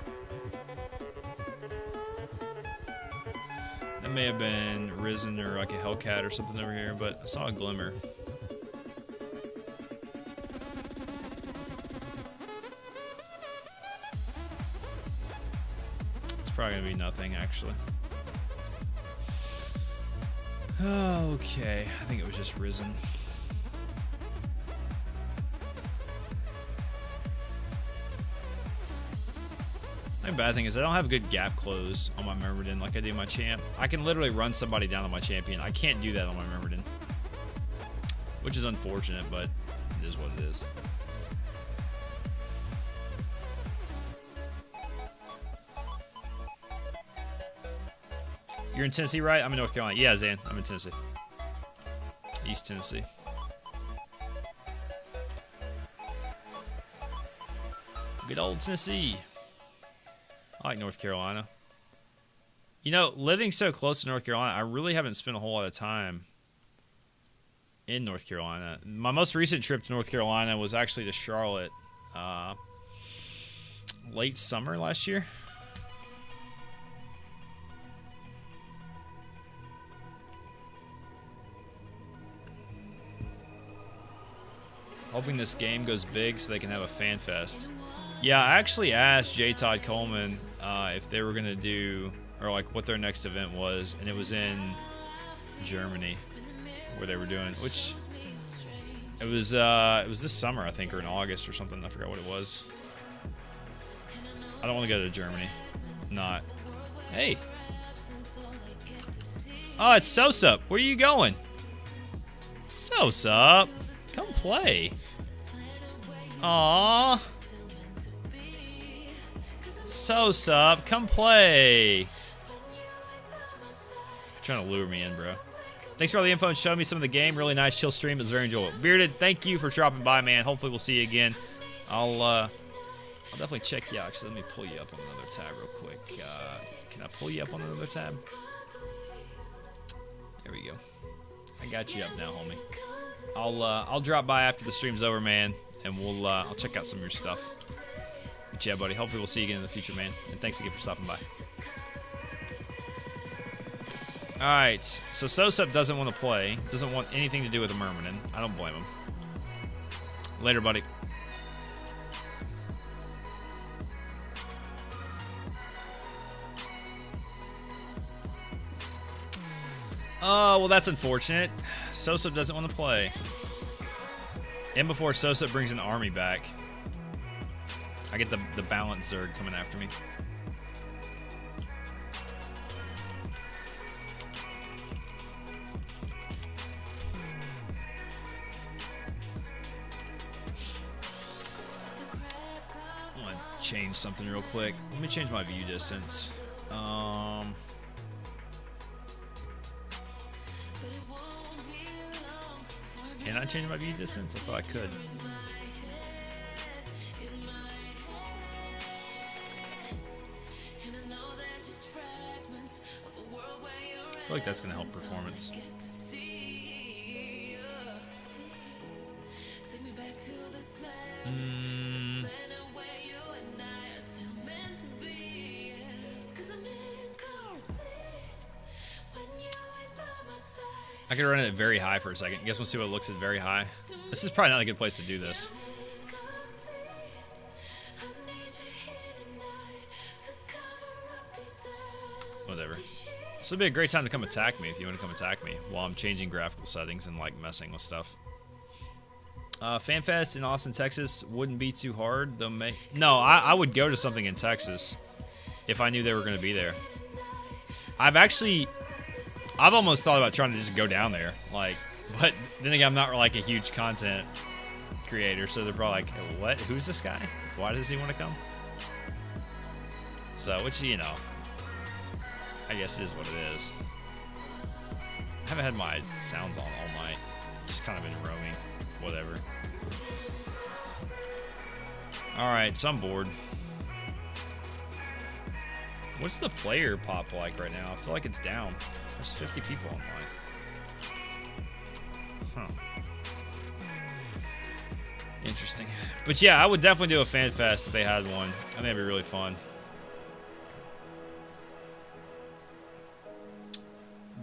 That may have been Risen or like a Hellcat or something over here, but I saw a glimmer. It's probably gonna be nothing, actually. Okay, I think it was just Risen. The bad thing is I don't have good gap close on my Myrmidon like I do my champ. I can literally run somebody down on my champion. I can't do that on my Myrmidon, which is unfortunate, but it is what it is. You're in Tennessee, right? I'm in North Carolina. Yeah, Zan, I'm in Tennessee. East Tennessee. Good old Tennessee. I like North Carolina. You know, living so close to North Carolina, I really haven't spent a whole lot of time in North Carolina. My most recent trip to North Carolina was actually to Charlotte late summer last year. Hoping this game goes big so they can have a fan fest. Yeah, I actually asked J. Todd Coleman if they were gonna do, or like what their next event was, and it was in Germany where they were doing, which it was this summer, I think, or in August or something. I forgot what it was. I don't want to go to Germany. Not. Hey. Oh, it's Sosup. Where are you going? Sosup, come play. Aww. Sosup, come play. You're trying to lure me in, bro. Thanks for all the info and showing me some of the game. Really nice, chill stream. It was very enjoyable. Bearded, thank you for dropping by, man. Hopefully we'll see you again. I'll definitely check you out. Actually, let me pull you up on another tab real quick. Can I pull you up on another tab? There we go. I got you up now, homie. I'll drop by after the stream's over, man, and I'll check out some of your stuff. But yeah, buddy. Hopefully we'll see you again in the future, man. And thanks again for stopping by. All right. So Sosup doesn't want to play. Doesn't want anything to do with the Myrmidon. I don't blame him. Later, buddy. Oh, well, that's unfortunate. Sosup doesn't want to play. And before Sosup brings an army back, I get the balanced Zerg coming after me. I want to change something real quick. Let me change my view distance. Can I change my view distance? I thought I could. I feel like that's going to help performance. I could run it very high for a second. You guys want to see what it looks at very high? This is probably not a good place to do this. Whatever. This would be a great time to come attack me if you want to come attack me while I'm changing graphical settings and like messing with stuff. FanFest in Austin, Texas wouldn't be too hard. No, I would go to something in Texas if I knew they were going to be there. I've almost thought about trying to just go down there, like, but then again, I'm not like a huge content creator, so they're probably like, hey, what? Who's this guy? Why does he want to come? So, which, you know, I guess is what it is. I haven't had my sounds on all night. Just kind of been roaming, whatever. Alright, so I'm bored. What's the player pop like right now? I feel like it's down. There's 50 people online. Interesting. But yeah, I would definitely do a fan fest if they had one. I think that'd be really fun.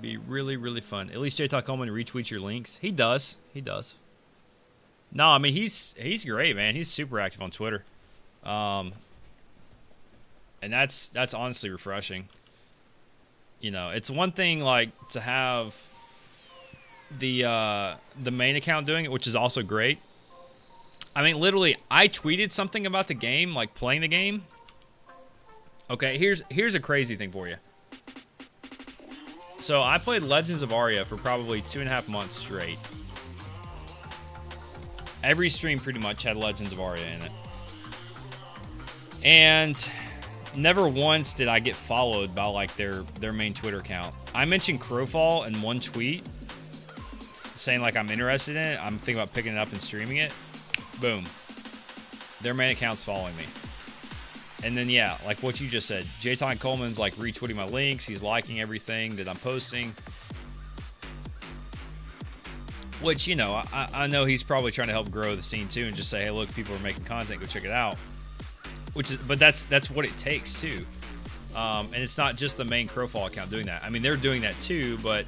Be really, really fun. At least J-Talk Coleman retweets your links. He does. He does. No, I mean he's great, man. He's super active on Twitter. And that's honestly refreshing. You know, it's one thing like to have the main account doing it, which is also great. I mean, literally, I tweeted something about the game, like playing the game. Okay, here's a crazy thing for you. So I played Legends of Aria for probably 2.5 months straight. Every stream pretty much had Legends of Aria in it. And never once did I get followed by like their main Twitter account. I mentioned Crowfall in one tweet, saying like I'm interested in it. I'm thinking about picking it up and streaming it. Boom. Their main account's following me. And then, yeah, like what you just said, J-Time Coleman's like retweeting my links. He's liking everything that I'm posting. Which, you know, I know he's probably trying to help grow the scene too and just say, hey, look, people are making content. Go check it out. But that's what it takes too. And it's not just the main Crowfall account doing that. I mean, they're doing that too, but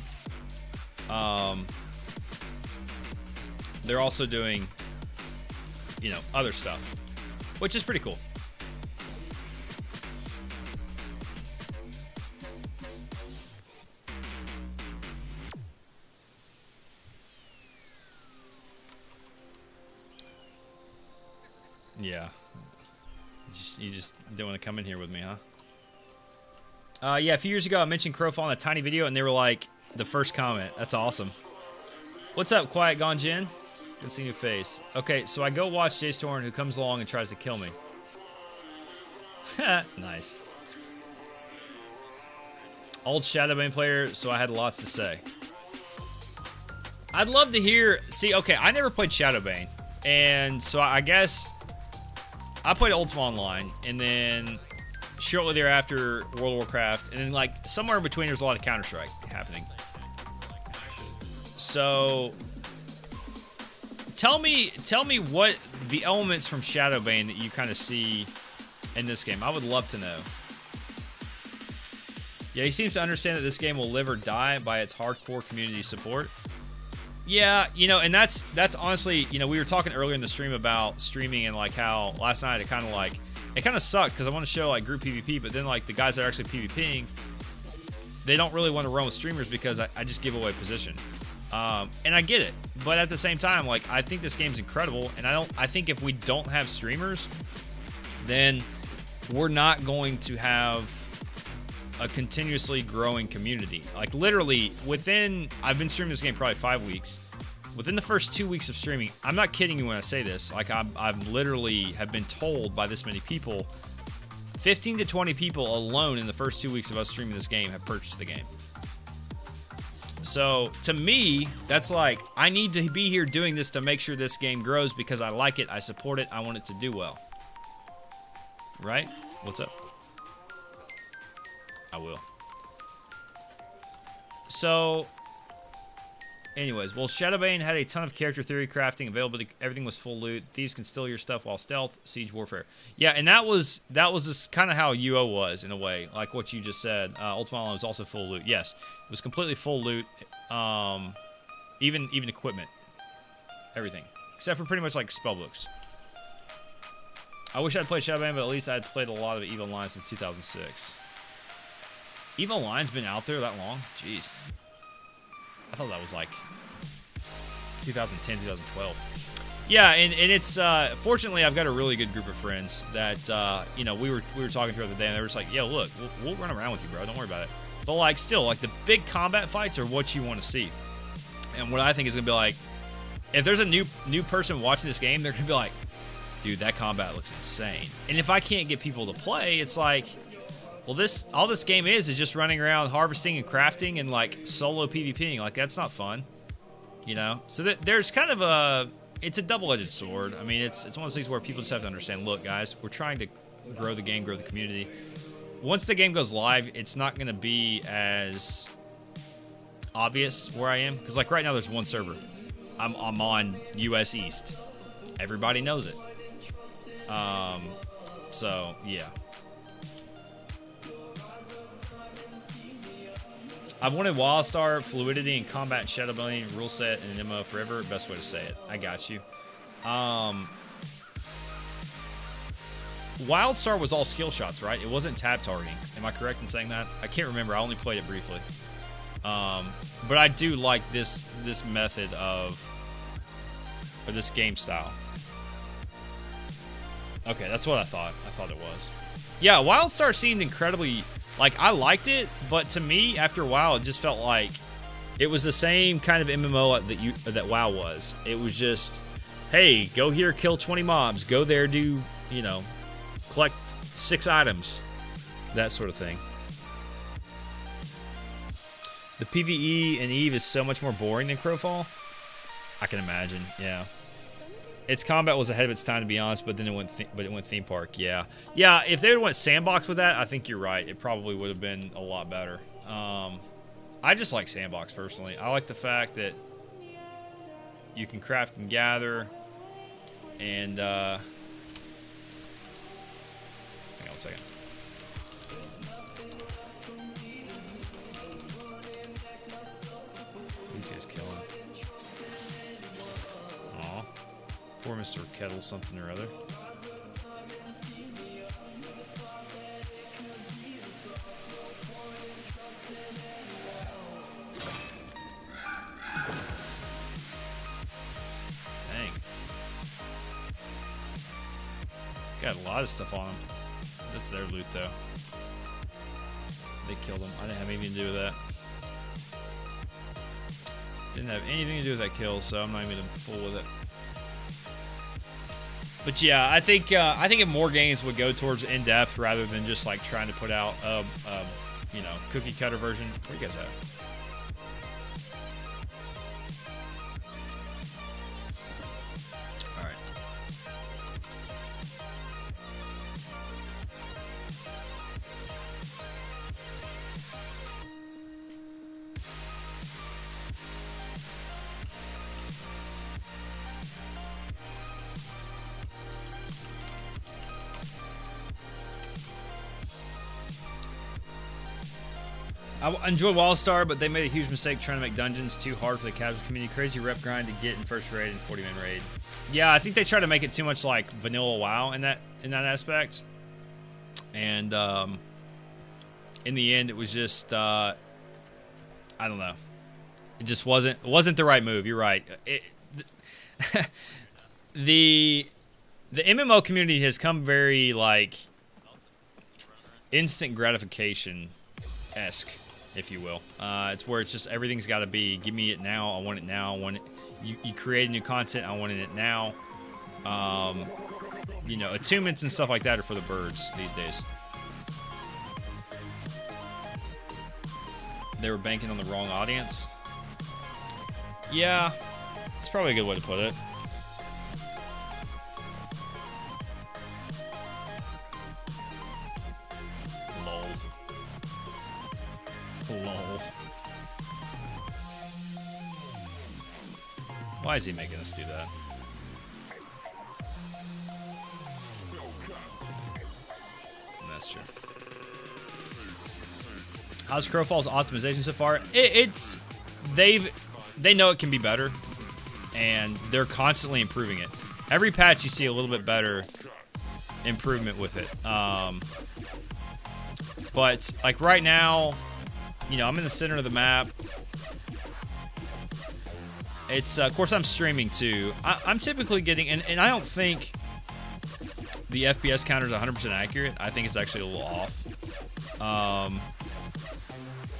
they're also doing, you know, other stuff, which is pretty cool. Yeah. You just don't want to come in here with me, huh? Yeah, a few years ago I mentioned Crowfall in a tiny video and they were like the first comment. That's awesome. What's up, Quiet Gone Jin? Good seeing your face. Okay, so I go watch Jay Storm who comes along and tries to kill me. Nice. Old Shadowbane player, so I had lots to say. I'd love to hear... See, okay, I never played Shadowbane. And so I guess... I played Ultima Online, and then shortly thereafter, World of Warcraft, and then like somewhere in between, there's a lot of Counter-Strike happening. So... Tell me what the elements from Shadowbane that you kind of see in this game. I would love to know. Yeah, he seems to understand that this game will live or die by its hardcore community support. Yeah, you know, and that's honestly, you know, we were talking earlier in the stream about streaming and like how last night it kind of sucked because I want to show like group PvP, but then like the guys that are actually PvPing, they don't really want to run with streamers because I just give away position. And I get it, but at the same time, like I think this game's incredible, and I think if we don't have streamers, then we're not going to have a continuously growing community. Like literally I've been streaming this game probably 5 weeks. Within the first 2 weeks of streaming, I'm not kidding you when I say this, like I've literally have been told by this many people, 15 to 20 people alone in the first 2 weeks of us streaming this game have purchased the game. So, to me, that's like, I need to be here doing this to make sure this game grows because I like it, I support it, I want it to do well. Right? What's up? I will. So, anyways, well, Shadowbane had a ton of character theory crafting available. Everything was full loot. Thieves can steal your stuff while stealth. Siege warfare. Yeah, and that was just kind of how UO was in a way, like what you just said. Ultima Online was also full loot. Yes, it was completely full loot. Even equipment, everything except for pretty much like spellbooks. I wish I'd played Shadowbane, but at least I'd played a lot of EVE Online since 2006. EVE Online's been out there that long? Jeez. I thought that was like 2010, 2012. Yeah, and it's fortunately I've got a really good group of friends that you know, we were talking throughout the day, and they were just like, "Yo, look, we'll run around with you, bro. Don't worry about it." But like, still, like the big combat fights are what you want to see. And what I think is gonna be like, if there's a new person watching this game, they're gonna be like, "Dude, that combat looks insane." And if I can't get people to play, it's like, well, all this game is just running around harvesting and crafting and like solo PvPing. Like that's not fun, you know. So there's kind of it's a double-edged sword. I mean, it's one of those things where people just have to understand. Look, guys, we're trying to grow the game, grow the community. Once the game goes live, it's not going to be as obvious where I am because like right now there's one server. I'm on US East. Everybody knows it. So yeah. I've wanted Wildstar, fluidity, and combat and shadow building, rule set, and an MMO forever. Best way to say it. I got you. Wildstar was all skill shots, right? It wasn't tab targeting. Am I correct in saying that? I can't remember. I only played it briefly. But I do like this method of, or this game style. Okay, that's what I thought. I thought it was. Yeah, Wildstar seemed incredibly, like, I liked it, but to me, after a while, it just felt like it was the same kind of MMO that WoW was. It was just, hey, go here, kill 20 mobs. Go there, do, you know, collect 6 items. That sort of thing. The PvE in EVE is so much more boring than Crowfall. I can imagine, yeah. Its combat was ahead of its time, to be honest, but then it went theme park, yeah. Yeah, if they would went sandbox with that, I think you're right. It probably would have been a lot better. I just like sandbox, personally. I like the fact that you can craft and gather, and, hang on 1 second. These guys killing. Aw. Poor Mr. Kettle something or other. Dang. Got a lot of stuff on them. That's their loot, though. They killed him. I didn't have anything to do with that. Didn't have anything to do with that kill, so I'm not even gonna fool with it. But yeah, I think if more games would go towards in-depth rather than just like trying to put out you know, cookie cutter version. Where you guys at? All right. I enjoy Wildstar, but they made a huge mistake trying to make dungeons too hard for the casual community. Crazy rep grind to get in first raid and 40-man raid. Yeah, I think they try to make it too much like vanilla WoW in that aspect. And in the end, it was just I don't know. It just wasn't the right move. You're right. The MMO community has come very like instant gratification-esque, if you will. It's where it's just everything's got to be, give me it now, I want it now, I want it. You create new content, I want it now. You know, attunements and stuff like that are for the birds these days. They were banking on the wrong audience. Yeah, it's probably a good way to put it. Lol. Why is he making us do that? That's true. How's Crowfall's optimization so far? They know it can be better, and they're constantly improving it. Every patch you see a little bit better improvement with it. But like right now, you know, I'm in the center of the map. It's, of course, I'm streaming too. I'm typically getting, and I don't think the FPS counter is 100% accurate. I think it's actually a little off.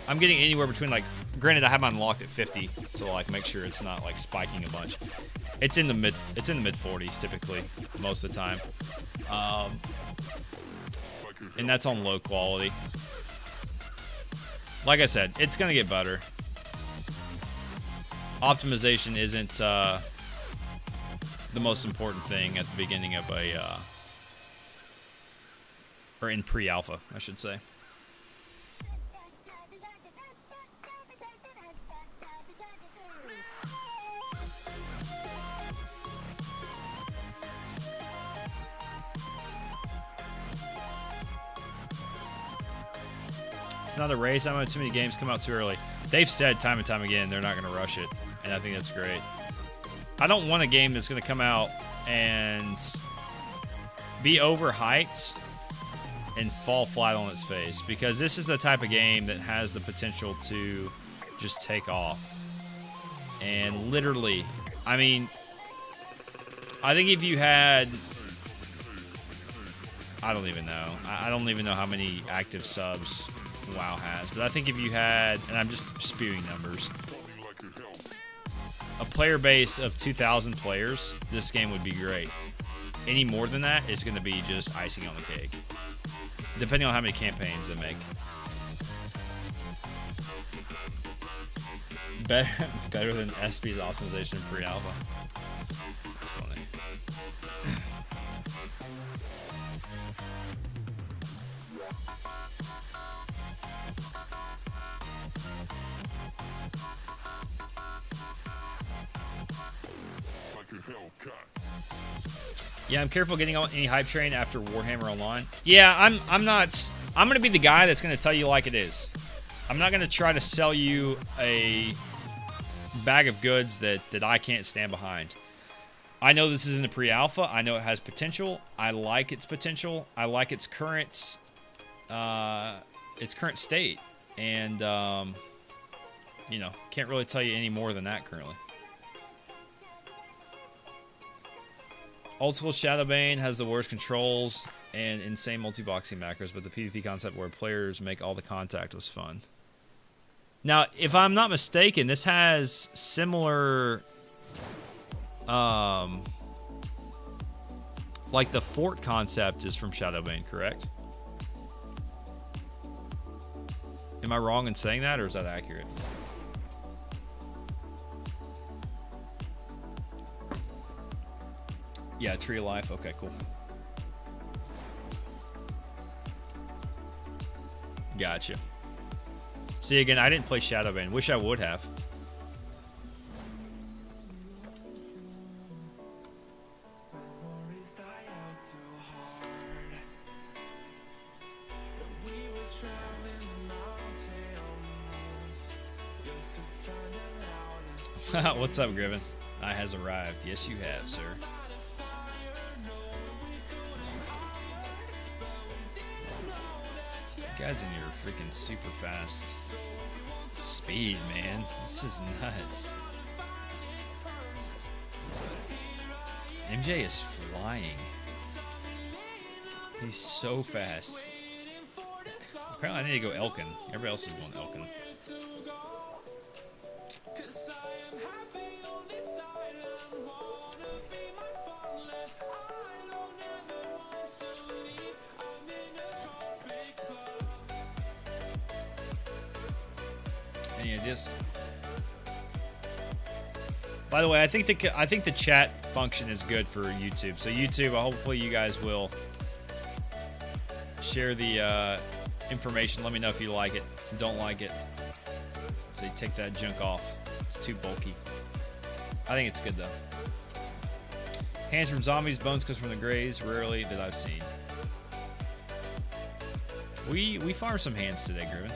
I'm getting anywhere between, like, granted, I have mine locked at 50 to like make sure it's not like spiking a bunch. It's in the mid 40s typically most of the time, and that's on low quality. Like I said, it's gonna get better. Optimization isn't the most important thing at the beginning of a or in pre-alpha, I should say. another race. I don't know, too many games come out too early. They've said time and time again they're not going to rush it, and I think that's great. I don't want a game that's going to come out and be overhyped and fall flat on its face, because this is the type of game that has the potential to just take off. And literally, I mean, I think if you had, I don't even know. I don't even know how many active subs WoW has, but I think if you had, and I'm just spewing numbers, a player base of 2,000 players, this game would be great. Any more than that is going to be just icing on the cake, depending on how many campaigns they make. Better than SP's optimization in pre-alpha. That's funny. Yeah, I'm careful getting on any hype train after Warhammer Online. Yeah, I'm not. I'm gonna be the guy that's gonna tell you like it is. I'm not gonna try to sell you a bag of goods that I can't stand behind. I know this isn't a pre-alpha. I know it has potential. I like its potential. I like its current state, and you know, can't really tell you any more than that currently. Old school Shadowbane has the worst controls and insane multi-boxing macros, but the PvP concept where players make all the contact was fun. Now, if I'm not mistaken, this has similar, like the fort concept is from Shadowbane, correct? Am I wrong in saying that, or is that accurate? Yeah, Tree of Life. Okay, cool. Gotcha. See, again, I didn't play Shadowbane. Wish I would have. What's up, Griven? I has arrived. Yes, you have, sir. You guys in your freaking super fast speed, man. This is nuts. MJ is flying. He's so fast. Apparently, I need to go Elkin. Everybody else is going Elkin. Any ideas? By the way, I think the chat function is good for YouTube. So YouTube, hopefully you guys will share the information. Let me know if you like it, don't like it. So you take that junk off. It's too bulky. I think it's good though. Hands from zombies, bones comes from the graves. Rarely that I've seen. We farmed some hands today, Griven.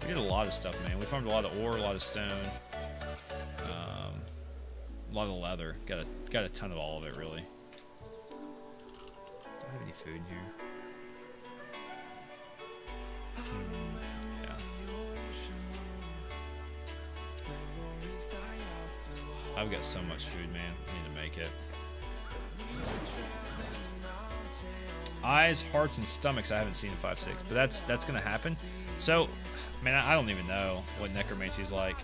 We did a lot of stuff, man. We farmed a lot of ore, a lot of stone, a lot of leather. Got a ton of all of it, really. Do I have any food in here? Yeah. I've got so much food, man. I need to make it. Eyes, hearts, and stomachs I haven't seen in 5.6, but that's gonna happen. So, man, I don't even know what necromancy's like.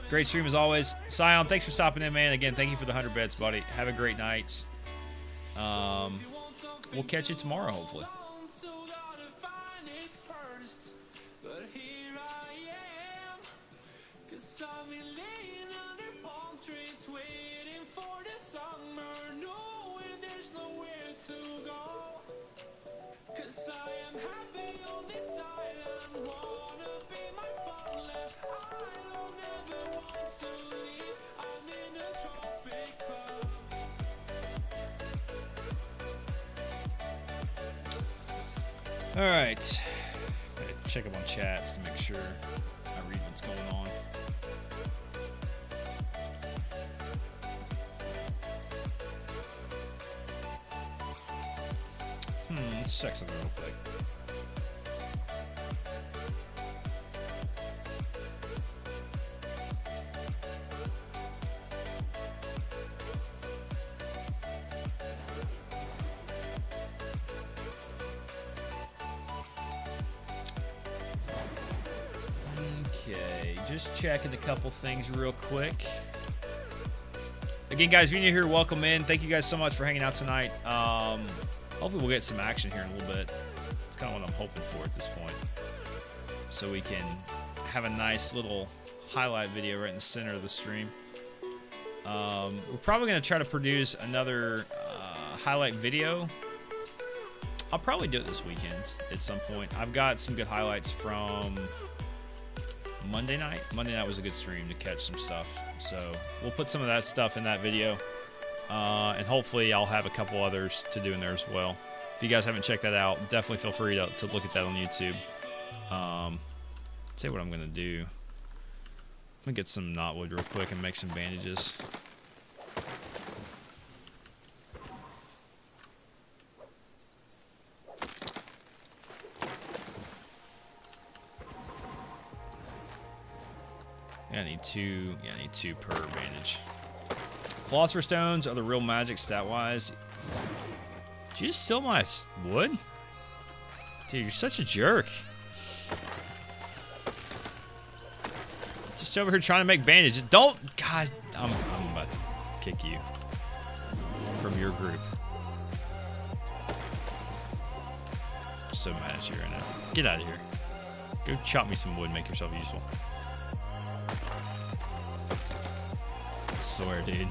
Great stream as always. Scion, thanks for stopping in, man. Again, thank you for the 100 bits, buddy. Have a great night. We'll catch you tomorrow, hopefully. All right. Gotta check up on chats to make sure I read what's going on. Let's check something real quick. Okay, just checking a couple things real quick. Again, guys, if you're new here, welcome in. Thank you guys so much for hanging out tonight. Hopefully we'll get some action here in a little bit. It's kind of what I'm hoping for at this point. So we can have a nice little highlight video right in the center of the stream. We're probably going to try to produce another highlight video. I'll probably do it this weekend at some point. I've got some good highlights from Monday night. Monday night was a good stream to catch some stuff. So we'll put some of that stuff in that video. And hopefully I'll have a couple others to do in there as well. If you guys haven't checked that out, definitely feel free to look at that on YouTube. Tell you what I'm going to do. I'm going to get some knotwood real quick and make some bandages. Yeah, I need two. Yeah, I need 2 per bandage. Philosopher's Stones are the real magic stat-wise. Did you just steal my wood? Dude, you're such a jerk. Just over here trying to make bandages. Don't! God, I'm about to kick you from your group. I'm so mad at you right now. Get out of here. Go chop me some wood and make yourself useful. I swear, dude.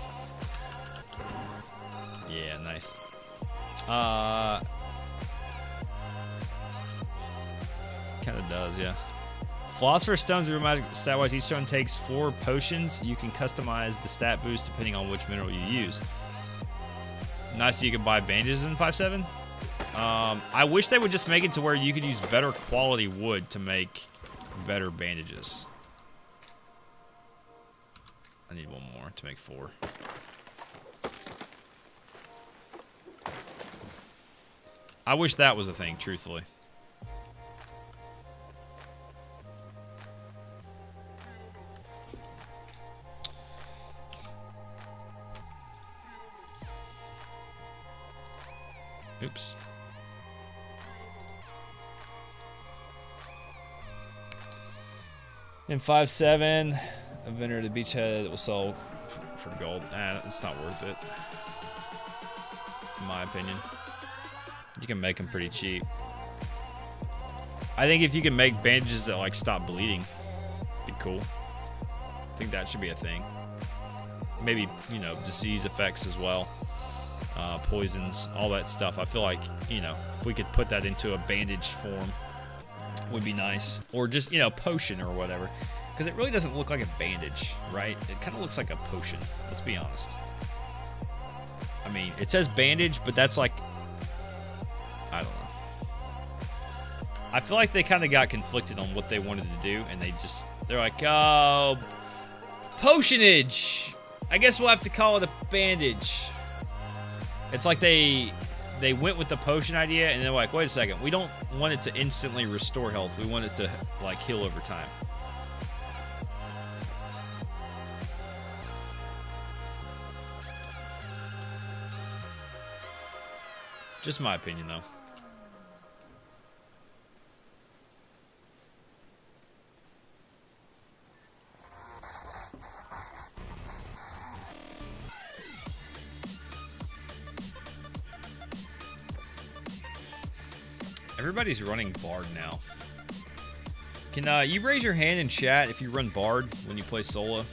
Yeah, nice. Kind of does, yeah. Philosopher's Stones are magic stat-wise. Each stone takes 4 potions. You can customize the stat boost depending on which mineral you use. Nice that you can buy bandages in 5.7. I wish they would just make it to where you could use better quality wood to make better bandages. I need 1 more to make 4. I wish that was a thing, truthfully. Oops. In 5.7, a vendor at the beachhead that will sell for gold. It's not worth it. In my opinion. You can make them pretty cheap. I think if you can make bandages that like stop bleeding, be cool. I think that should be a thing. Maybe, you know, disease effects as well. Poisons, all that stuff. I feel like, you know, if we could put that into a bandage form, would be nice. Or just, you know, potion or whatever. Because it really doesn't look like a bandage, right? It kind of looks like a potion. Let's be honest. I mean, it says bandage, but that's like, I don't know. I feel like they kind of got conflicted on what they wanted to do, and they're like, oh, potionage. I guess we'll have to call it a bandage. It's like they went with the potion idea, and they're like, wait a second, we don't want it to instantly restore health. We want it to like heal over time. Just my opinion, though. Everybody's running Bard now. Can you raise your hand in chat if you run Bard when you play solo?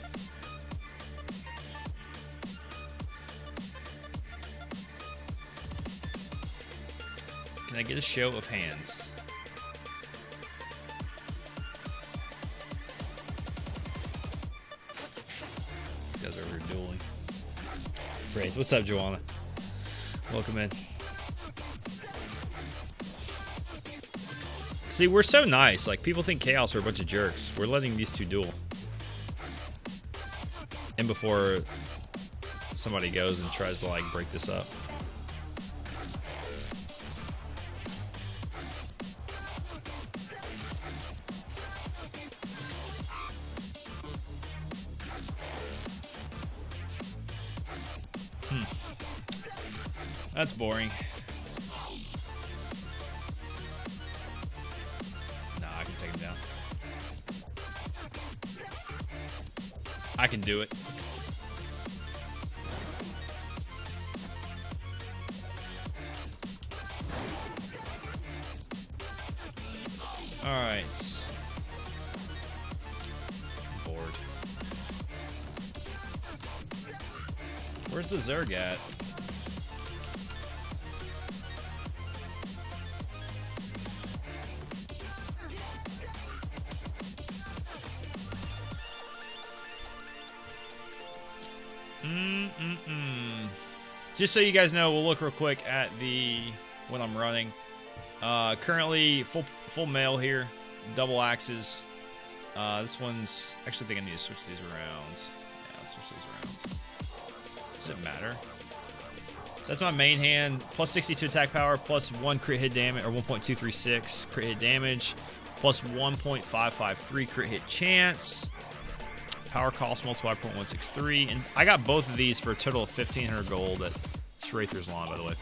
Can I get a show of hands? You guys are over here dueling. Praise. What's up, Joanna? Welcome in. See, we're so nice. Like, people think Chaos are a bunch of jerks. We're letting these two duel. And before somebody goes and tries to, like, break this up. That's boring. Nah, I can take him down. I can do it. Alright. Bored. Where's the Zerg at? Just so you guys know, we'll look real quick at the when I'm running. Currently full mail here, double axes. This one's actually I think I need to switch these around. Yeah, let's switch these around. Does it matter? So that's my main hand. Plus 62 attack power, plus 1 crit hit damage, or 1.236 crit hit damage, plus 1.553 crit hit chance. Power cost multiplier 0.163, and I got both of these for a total of 1,500 gold at Schraither's Lawn, by the way.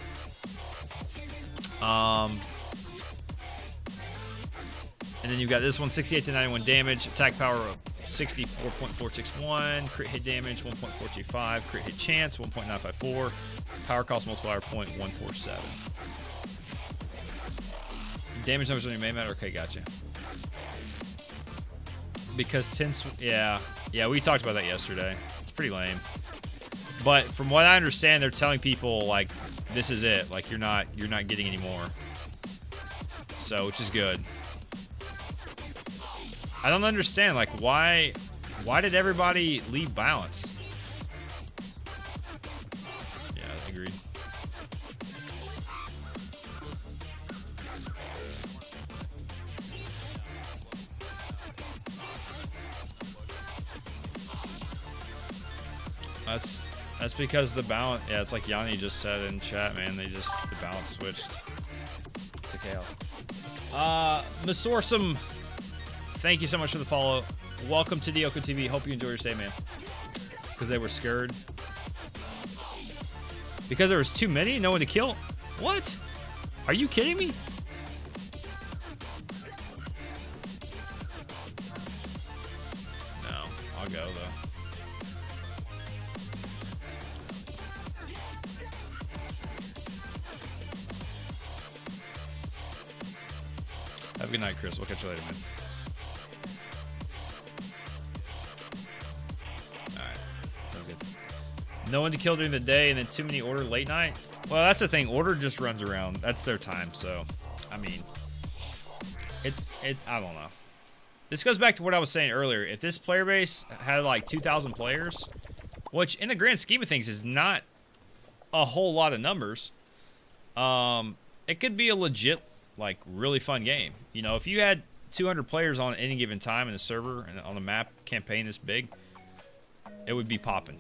And then you've got this one, 68 to 91 damage, attack power of 64.461, crit hit damage 1.425, crit hit chance 1.954, power cost multiplier 0.147. Damage numbers on your main matter. Okay, gotcha. Because 10, yeah, we talked about that yesterday. It's pretty lame. But from what I understand, they're telling people like this is it. Like you're not getting any more. So, which is good. I don't understand like why did everybody leave balance? Yeah, I agree. That's because the balance. Yeah, it's like Yanni just said in chat, man. The balance switched to chaos. Masorsum, thank you so much for the follow. Welcome to Dioko TV. Hope you enjoy your stay, man. Because they were scared. Because there was too many, no one to kill. What? Are you kidding me? No, I'll go though. Have a good night, Chris. We'll catch you later, man. Alright. Sounds good. No one to kill during the day and then too many order late night? Well, that's the thing. Order just runs around. That's their time, so... I mean... I don't know. This goes back to what I was saying earlier. If this player base had like 2,000 players, which in the grand scheme of things is not a whole lot of numbers, it could be a legit... like really fun game. You know, if you had 200 players on any given time in a server and on a map campaign this big, it would be popping.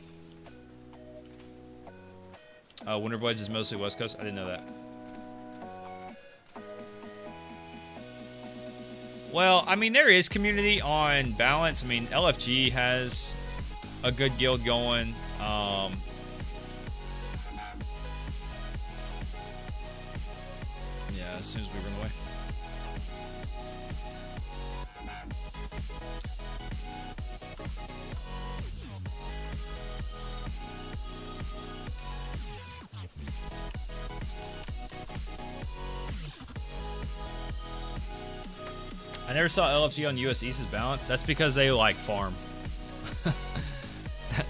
Winter Blades is mostly West Coast. I didn't know that. Well, I mean, there is community on balance. I mean, LFG has a good guild going. Yeah, as soon as we run away. I never saw LFG on US East's balance. That's because they like farm.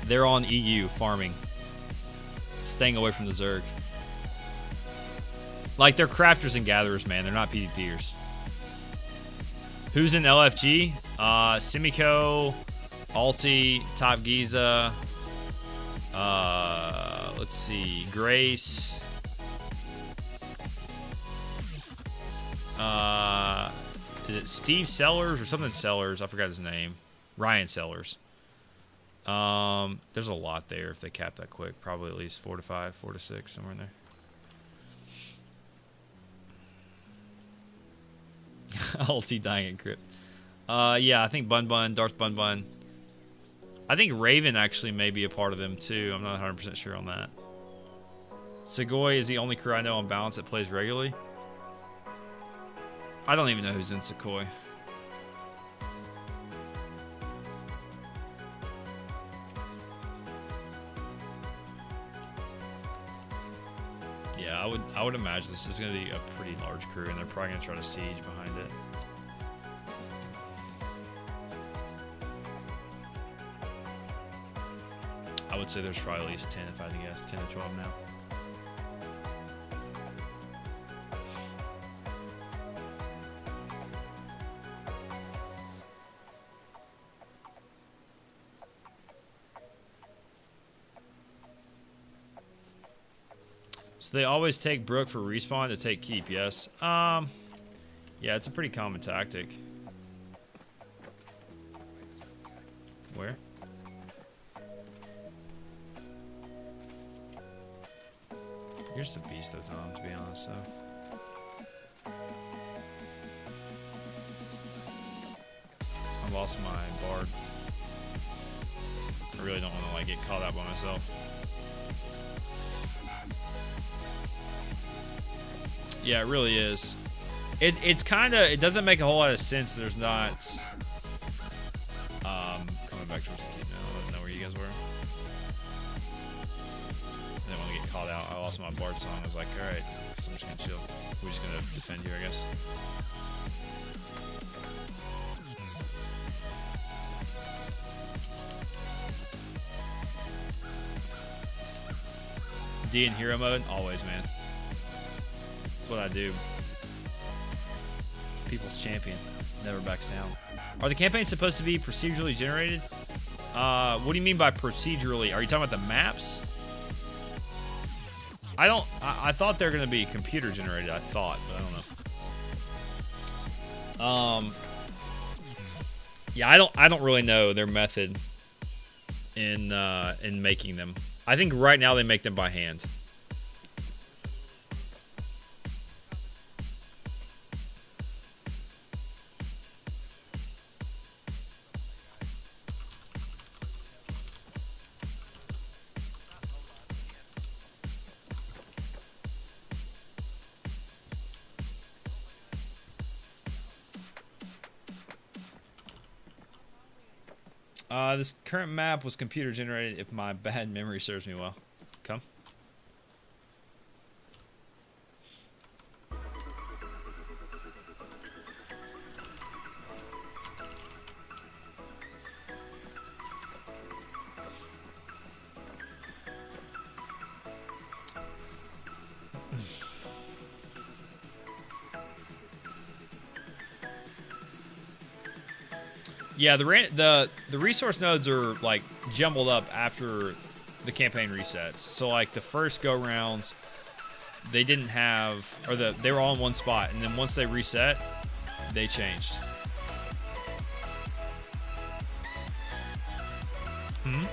They're on EU farming. Staying away from the Zerg. Like, they're crafters and gatherers, man. They're not PvPers. Who's in LFG? Simiko, Alti, Top Giza. Let's see. Grace. Is it Steve Sellers or something Sellers? I forgot his name. Ryan Sellers. There's a lot there if they cap that quick. Probably at least 4 to 5, 4 to 6, somewhere in there. Ulti dying at crypt. Yeah, I think Darth Bun Bun. I think Raven actually may be a part of them too. I'm not 100% sure on that. Segoy is the only crew I know on balance that plays regularly. I don't even know who's in Segoy. Yeah, I would imagine this is going to be a pretty large crew, and they're probably going to try to siege behind it. I would say there's probably at least 10 if I had to guess, 10 to 12 now. So they always take Brook for respawn to take keep, yes. Yeah, it's a pretty common tactic. Where? You're just a beast though, Tom, to be honest, so. I lost my bard. I really don't want to like get caught out by myself. Yeah, it really is. It's kind of, it doesn't make a whole lot of sense. There's not coming back towards the keep now. I don't know where you guys were. I didn't want to get caught out. I lost my bard song. I was like, all right, so I'm just gonna chill. We're just gonna defend here, I guess. D in hero mode, always, man. That's what I do. People's champion, never backs down. Are the campaigns supposed to be procedurally generated? What do you mean by procedurally? Are you talking about the maps? I thought they're gonna be computer generated. I thought, but I don't know. Yeah, I don't really know their method in making them. I think right now they make them by hand. This current map was computer generated if my bad memory serves me well. Come. Yeah, the resource nodes are like jumbled up after the campaign resets. So like the first go rounds, they didn't have, or they were all in one spot, and then once they reset, they changed. Hmm.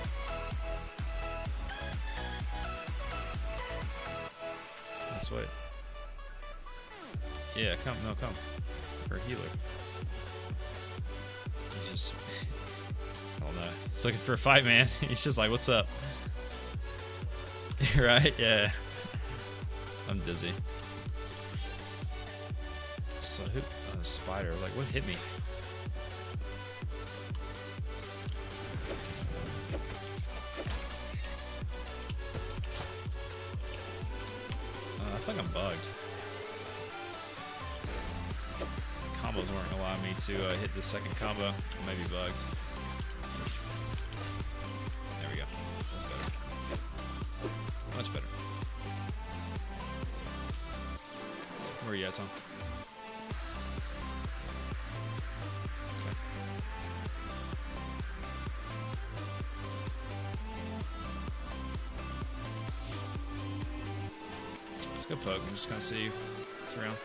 Let's wait. Yeah, come. For a healer. Just, I don't know. He's looking for a fight, man. He's just like, what's up? Right? Yeah. I'm dizzy. So who? A spider. Like, what hit me? I feel like I'm bugged. Combos weren't allowing me to hit the second combo. I may be bugged. There we go. That's better. Much better. Where are you at, Tom? Okay. Let's go poke. I'm just gonna see what's around.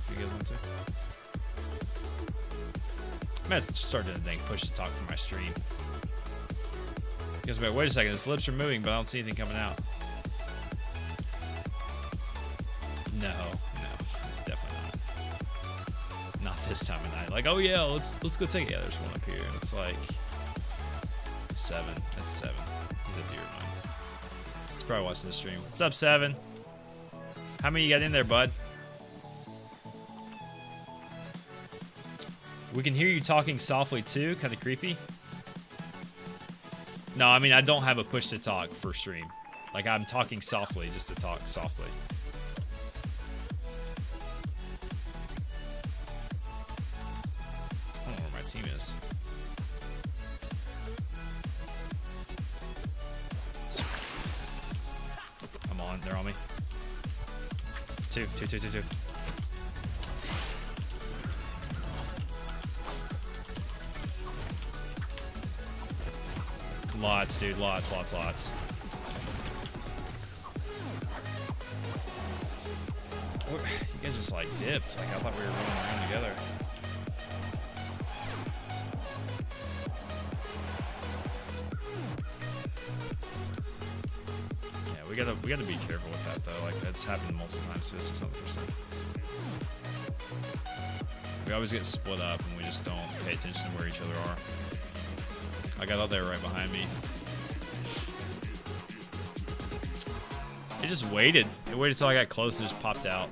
if you guys want to. I might start doing a dang push to talk for my stream. You guys be like, wait a second, his lips are moving, but I don't see anything coming out. No, definitely not. Not this time of night. Like, oh yeah, let's go take it. Yeah, there's one up here, and it's like 7. That's 7. He's a deer of mine. He's probably watching the stream. What's up, 7? How many you got in there, bud? We can hear you talking softly too. Kind of creepy. No, I mean, I don't have a push to talk for stream. Like, I'm talking softly just to talk softly. I don't know where my team is. I'm on. They're on me. 2. Lots, dude. Lots. You guys just like dipped. Like I thought we were running around together. Yeah, we gotta be careful with that though. Like that's happened multiple times to us or something. We always get split up and we just don't pay attention to where each other are. Like I thought they were right behind me. It just waited. It waited till I got close and just popped out.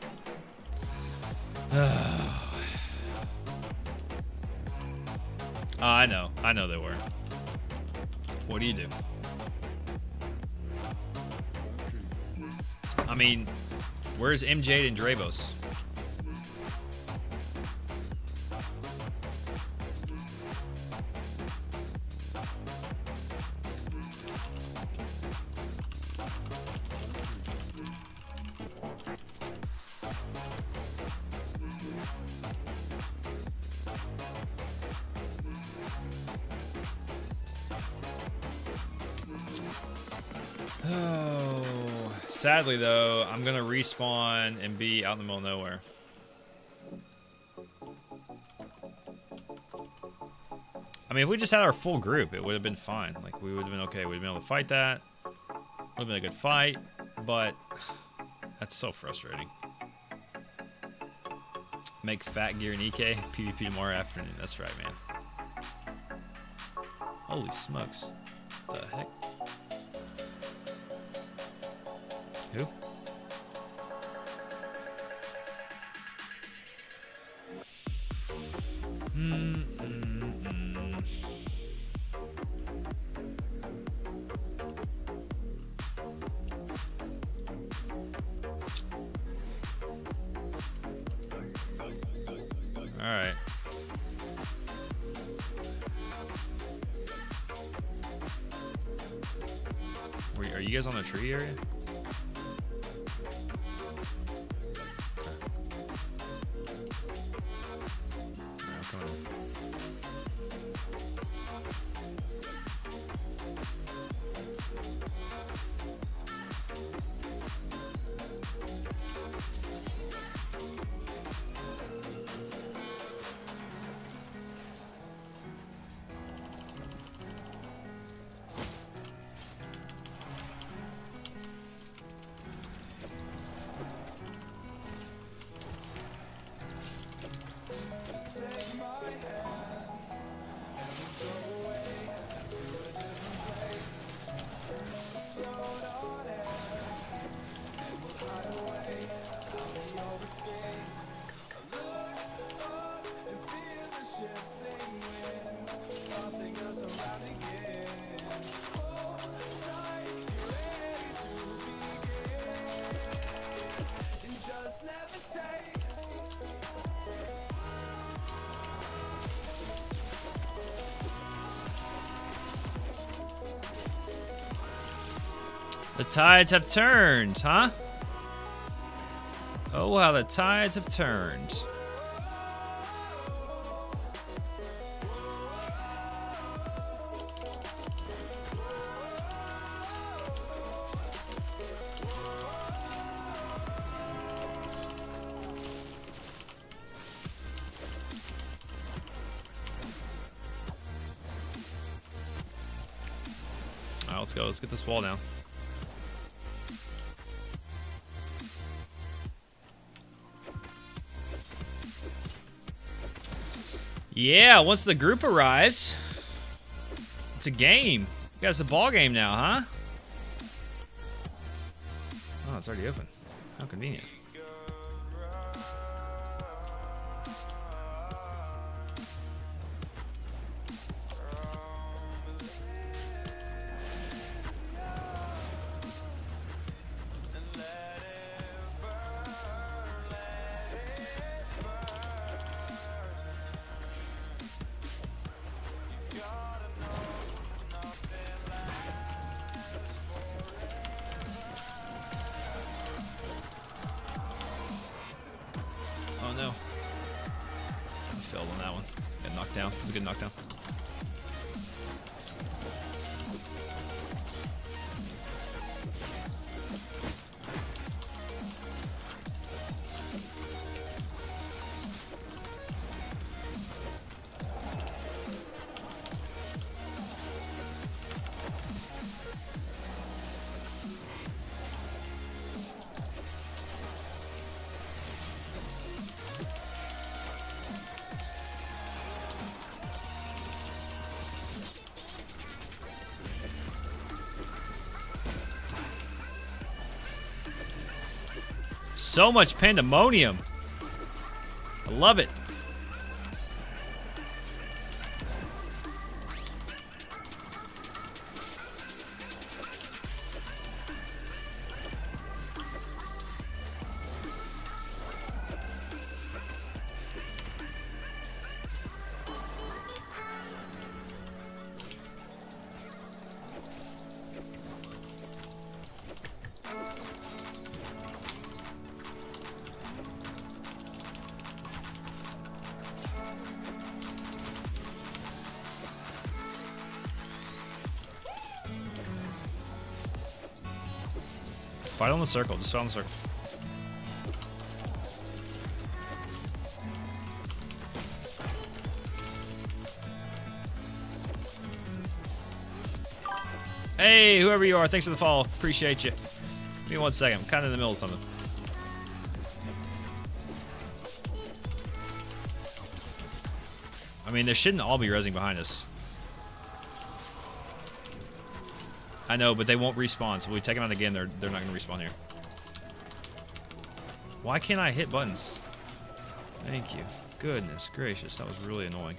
I know they were. What do you do? I mean, where's MJ and Dravos? Oh, sadly though, I'm gonna respawn and be out in the middle of nowhere. I mean, if we just had our full group, it would have been fine. Like, we would have been okay. We'd have been able to fight that. Would have been a good fight, but that's so frustrating. Make Fat Gear and EK PvP tomorrow afternoon. That's right, man. Holy smokes. What the heck? Who? All right. Are you guys on the tree area? The tides have turned, huh? Oh, how the tides have turned. let's go. Let's get this wall down. Yeah, once the group arrives, it's a game. You guys, a ball game now, huh? Oh, it's already open. How convenient. Oh no. I failed on that one. Got knocked down. It was a good knockdown. So much pandemonium. I love it. Fight on the circle. Just fight on the circle. Hey, whoever you are, thanks for the follow. Appreciate you. Give me 1 second. I'm kind of in the middle of something. I mean, there shouldn't all be rezzing behind us. I know, but they won't respawn, so if we take them out again, they're not going to respawn here. Why can't I hit buttons? Thank you. Goodness gracious, that was really annoying.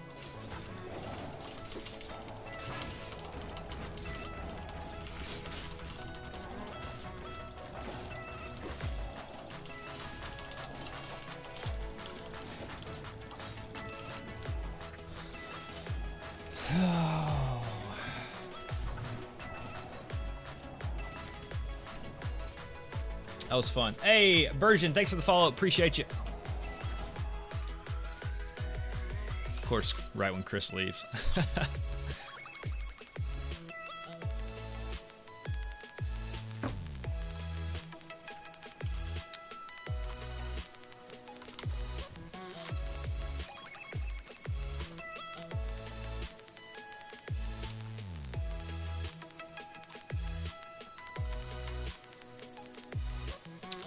That was fun. Hey, Version, thanks for the follow. Appreciate you. Of course, right when Chris leaves.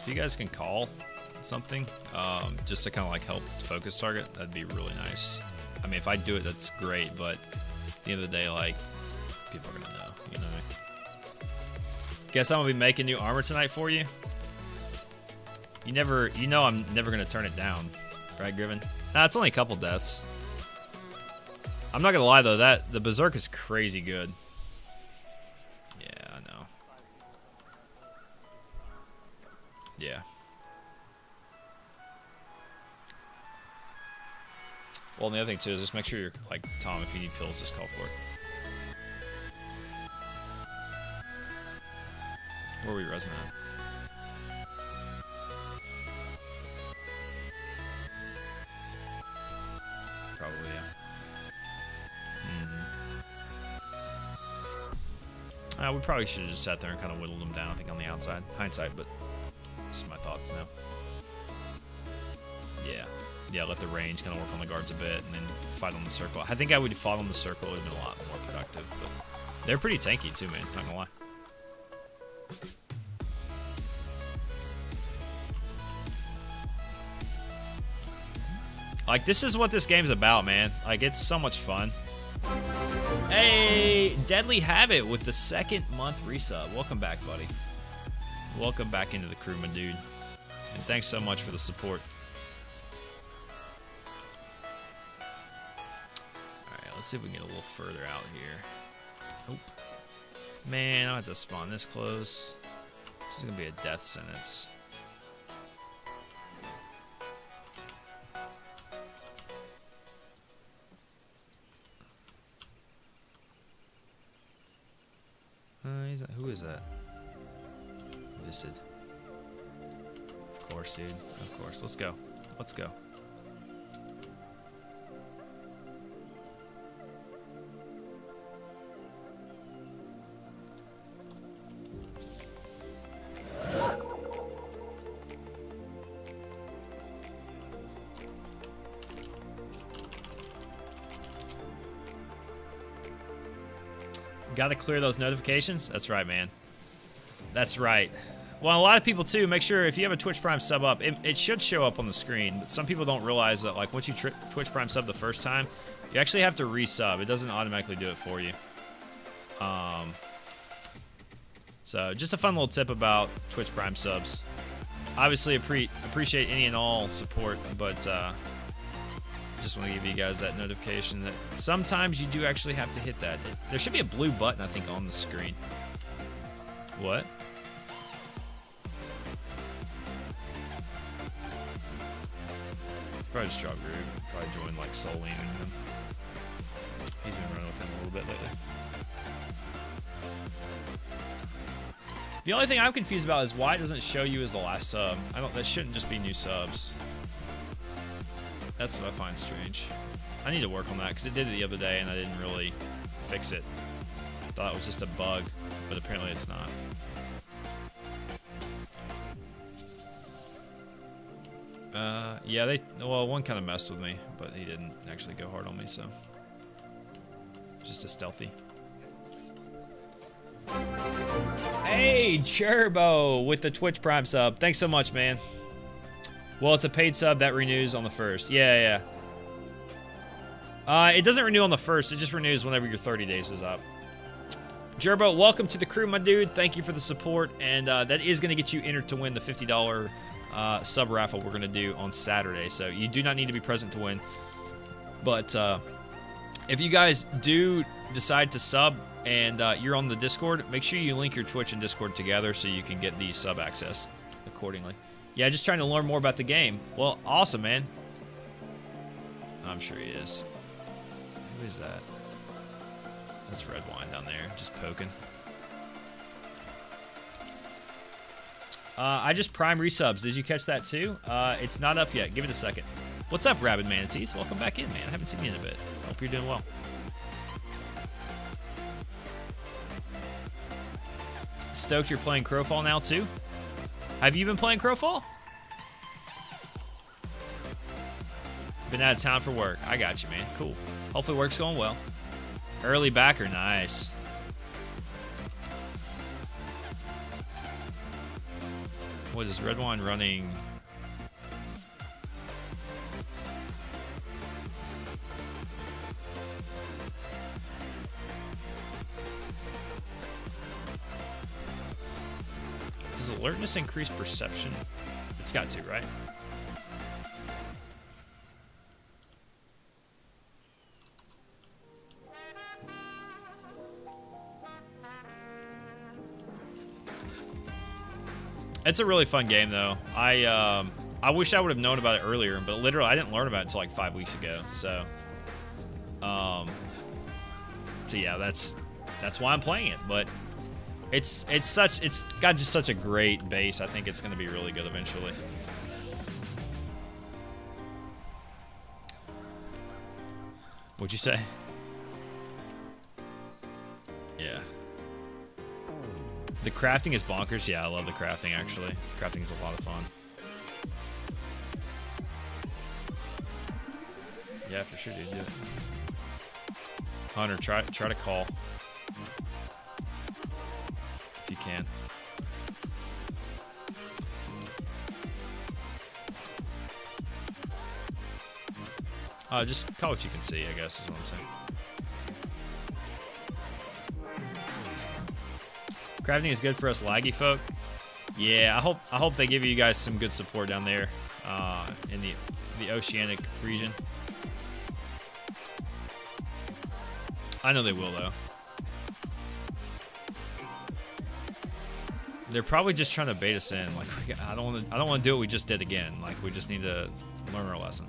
If you guys can call something, just to kind of like help focus target, that'd be really nice. I mean, if I do it, that's great, but at the end of the day, like, people are gonna know, you know what I mean? Guess I'm gonna be making new armor tonight for you. You know I'm never gonna turn it down, right, Griven? Nah, it's only a couple deaths. I'm not gonna lie though, the Berserk is crazy good. Yeah, I know. Yeah. Well, and the other thing too is just make sure you're like Tom. If you need pills, just call for it. Where are we resing at? Probably, yeah. We probably should have just sat there and kind of whittled them down. I think on the outside, hindsight, but just my thoughts now. Yeah, let the range kind of work on the guards a bit, and then fight on the circle. I think I would have fought on the circle. It would have been a lot more productive, but They're pretty tanky too, man. Not gonna lie. Like, this is what this game's about, man. Like, it's so much fun. Hey, Deadly Habit with the 2nd month resub. Welcome back, buddy. Welcome back into the crew, my dude. And thanks so much for the support. Alright, let's see if we can get a little further out here. Nope. Man, I don't have to spawn this close. This is gonna be a death sentence. Who is that? Viscid. Of course, dude. Of course. Let's go. Let's go. Got to clear those notifications? That's right, man. That's right. Well, a lot of people, too, make sure if you have a Twitch Prime sub up, it should show up on the screen. But some people don't realize that, like, once you Twitch Prime sub the first time, you actually have to resub. It doesn't automatically do it for you. So, just a fun little tip about Twitch Prime subs. Obviously, appreciate any and all support, but just want to give you guys that notification that sometimes you do actually have to hit that. There should be a blue button, I think, on the screen. What? Probably just drop Groove. Probably join like Soul Leaning him. He's been running with him a little bit lately. The only thing I'm confused about is why it doesn't show you as the last sub. That shouldn't just be new subs. That's what I find strange. I need to work on that because it did it the other day and I didn't really fix it. Thought it was just a bug, but apparently it's not. Yeah, well, one kind of messed with me, but he didn't actually go hard on me, so. Just a stealthy. Hey, Turbo with the Twitch Prime sub. Thanks so much, man. Well, it's a paid sub that renews on the 1st. Yeah. It doesn't renew on the 1st. It just renews whenever your 30 days is up. Gerbo, welcome to the crew, my dude. Thank you for the support. And that is going to get you entered to win the $50 sub raffle we're going to do on Saturday. So you do not need to be present to win. But if you guys do decide to sub and you're on the Discord, make sure you link your Twitch and Discord together so you can get the sub access accordingly. Yeah, just trying to learn more about the game. Well, awesome, man. I'm sure he is. Who is that? That's Red Wine down there, just poking. I just prime resubs. Did you catch that too? It's not up yet. Give it a second. What's up, Rabid Manatees? Welcome back in, man. I haven't seen you in a bit. Hope you're doing well. Stoked you're playing Crowfall now too? Have you been playing Crowfall? Been out of town for work. I got you, man. Cool. Hopefully work's going well. Early backer, nice. What is Red Wine running? Does alertness increase perception? It's got to, right? It's a really fun game, though. I wish I would have known about it earlier, but literally I didn't learn about it until like 5 weeks ago. So yeah, that's why I'm playing it. But it's got just such a great base. I think it's going to be really good eventually. What'd you say? Yeah. The crafting is bonkers. Yeah, I love the crafting, actually. Crafting is a lot of fun. Yeah, for sure, dude. Do it. Hunter, try to call. can. Just call what you can see, I guess, is what I'm saying. Crafting is good for us laggy folk. Yeah, I hope they give you guys some good support down there in the oceanic region. I know they will though. They're probably just trying to bait us in. Like I don't want to do what we just did again. Like we just need to learn our lesson.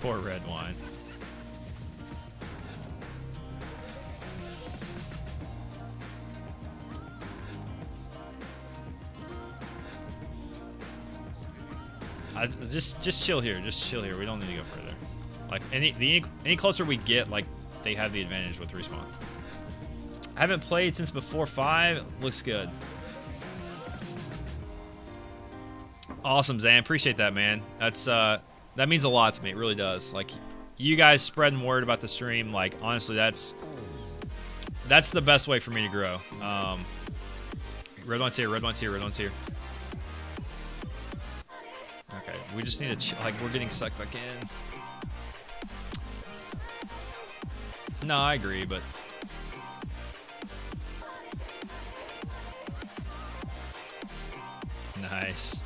Poor red wine. Just chill here. Just chill here. We don't need to go further. Like any closer we get, like they have the advantage with respawn. I haven't played since before 5. Looks good. Awesome, Zan. Appreciate that, man. That means a lot to me. It really does. Like, you guys spreading word about the stream, like, honestly, that's the best way for me to grow. Red one's here, red one's here, red one's here. Okay, we just need to, like, we're getting sucked back in. No, I agree, but... Nice.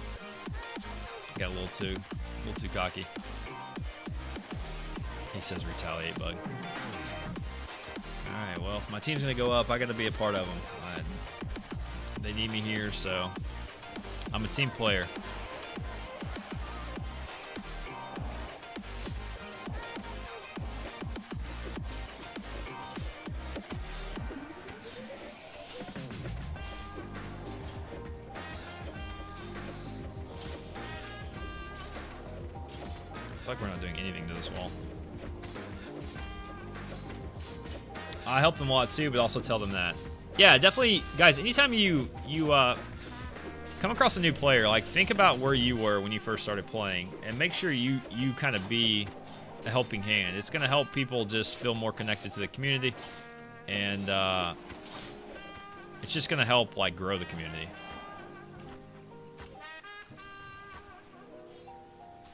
Got a little too cocky. He says retaliate, bug. Alright, well, if my team's gonna go up, I gotta be a part of them. They need me here, so I'm a team player. It's like we're not doing anything to this wall. I help them a lot too, but also tell them that. Yeah, definitely, guys. Anytime you come across a new player, like think about where you were when you first started playing, and make sure you kind of be a helping hand. It's gonna help people just feel more connected to the community, and it's just gonna help like grow the community.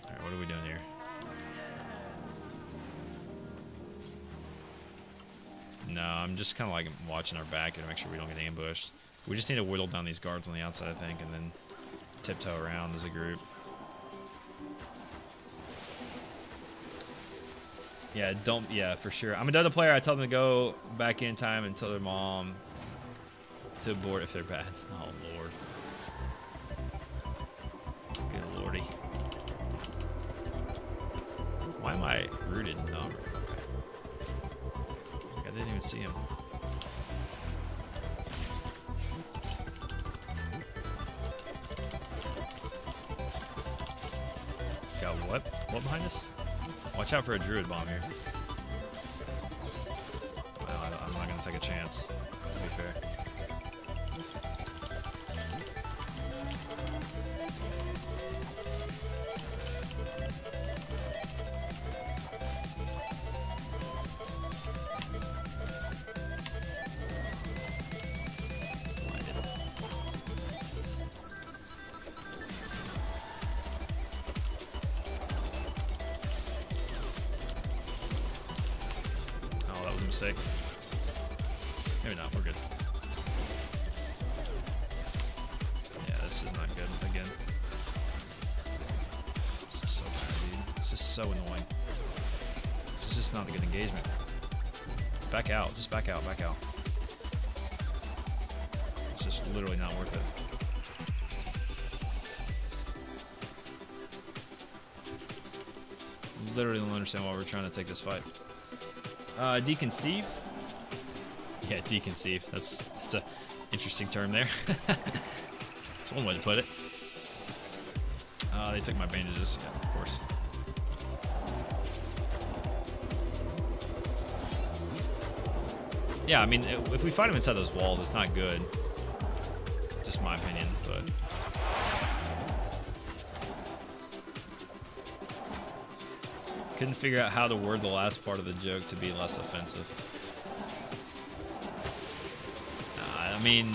All right, what are we doing here? No, I'm just kind of like watching our back to make sure we don't get ambushed. We just need to whittle down these guards on the outside, I think, and then tiptoe around as a group. Yeah, yeah, for sure. I'm a Dota player. I tell them to go back in time and tell their mom to abort if they're bad. Oh, Lord. Good lordy. Why am I rooted? No, okay. I didn't even see him. Got what? What behind us? Watch out for a druid bomb here. Well, I'm not gonna take a chance, to be fair. Mistake. Maybe not, we're good. Yeah, this is not good again. This is so bad, dude. This is so annoying. This is just not a good engagement. Back out, just back out, back out. It's just literally not worth it. Literally don't understand why we're trying to take this fight. Deconceive? Yeah, deconceive. That's an interesting term there. That's one way to put it. They took my bandages. Yeah, of course. Yeah, I mean, if we fight them inside those walls, it's not good. Just my opinion, but... Couldn't figure out how to word the last part of the joke to be less offensive. I mean,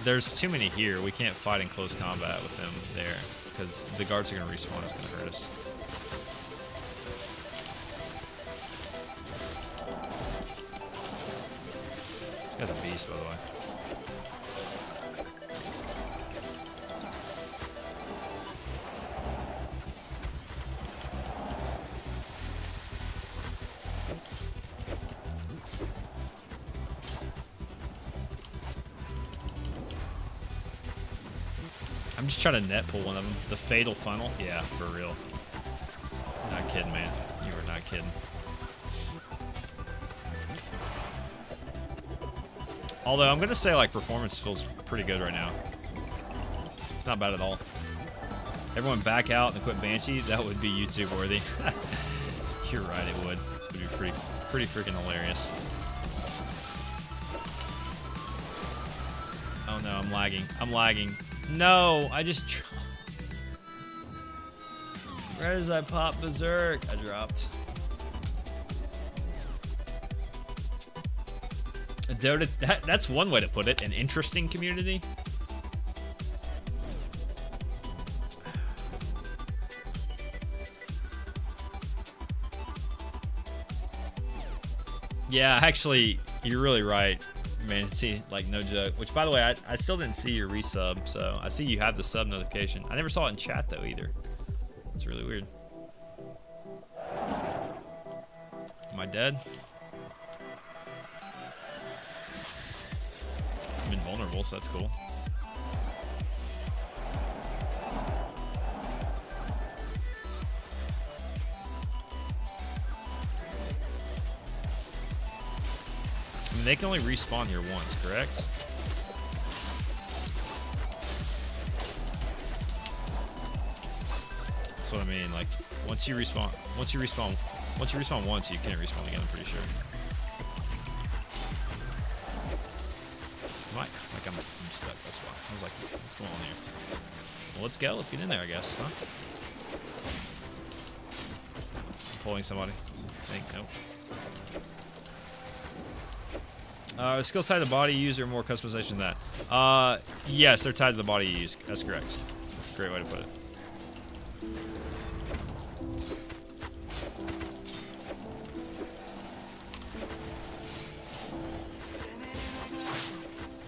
there's too many here. We can't fight in close combat with them there because the guards are going to respawn. It's going to hurt us. This guy's a beast, by the way. I'm just trying to net pull one of them. The fatal funnel? Yeah, for real. Not kidding, man. You are not kidding. Although, I'm going to say, like, performance feels pretty good right now. It's not bad at all. Everyone back out and quit Banshee? That would be YouTube worthy. You're right, it would. It would be pretty freaking hilarious. Oh no, I'm lagging. I'm lagging. No, I just right as I pop berserk, I dropped. A Dota, that's one way to put it. An interesting community. Yeah, actually, you're really right. Man, see, like, no joke. Which, by the way, I still didn't see your resub, so I see you have the sub notification. I never saw it in chat, though, either. It's really weird. Am I dead? I'm invulnerable, so that's cool. I mean, they can only respawn here once, correct? That's what I mean. Like, once you respawn once, you can't respawn again. I'm pretty sure. Like I'm stuck. That's why. I was like, what's going on here? Well, let's go. Let's get in there, I guess, huh? I'm pulling somebody. I think. Nope. Skill side of the body you use or more customization than that? Yes, they're tied to the body you use. That's correct. That's a great way to put it.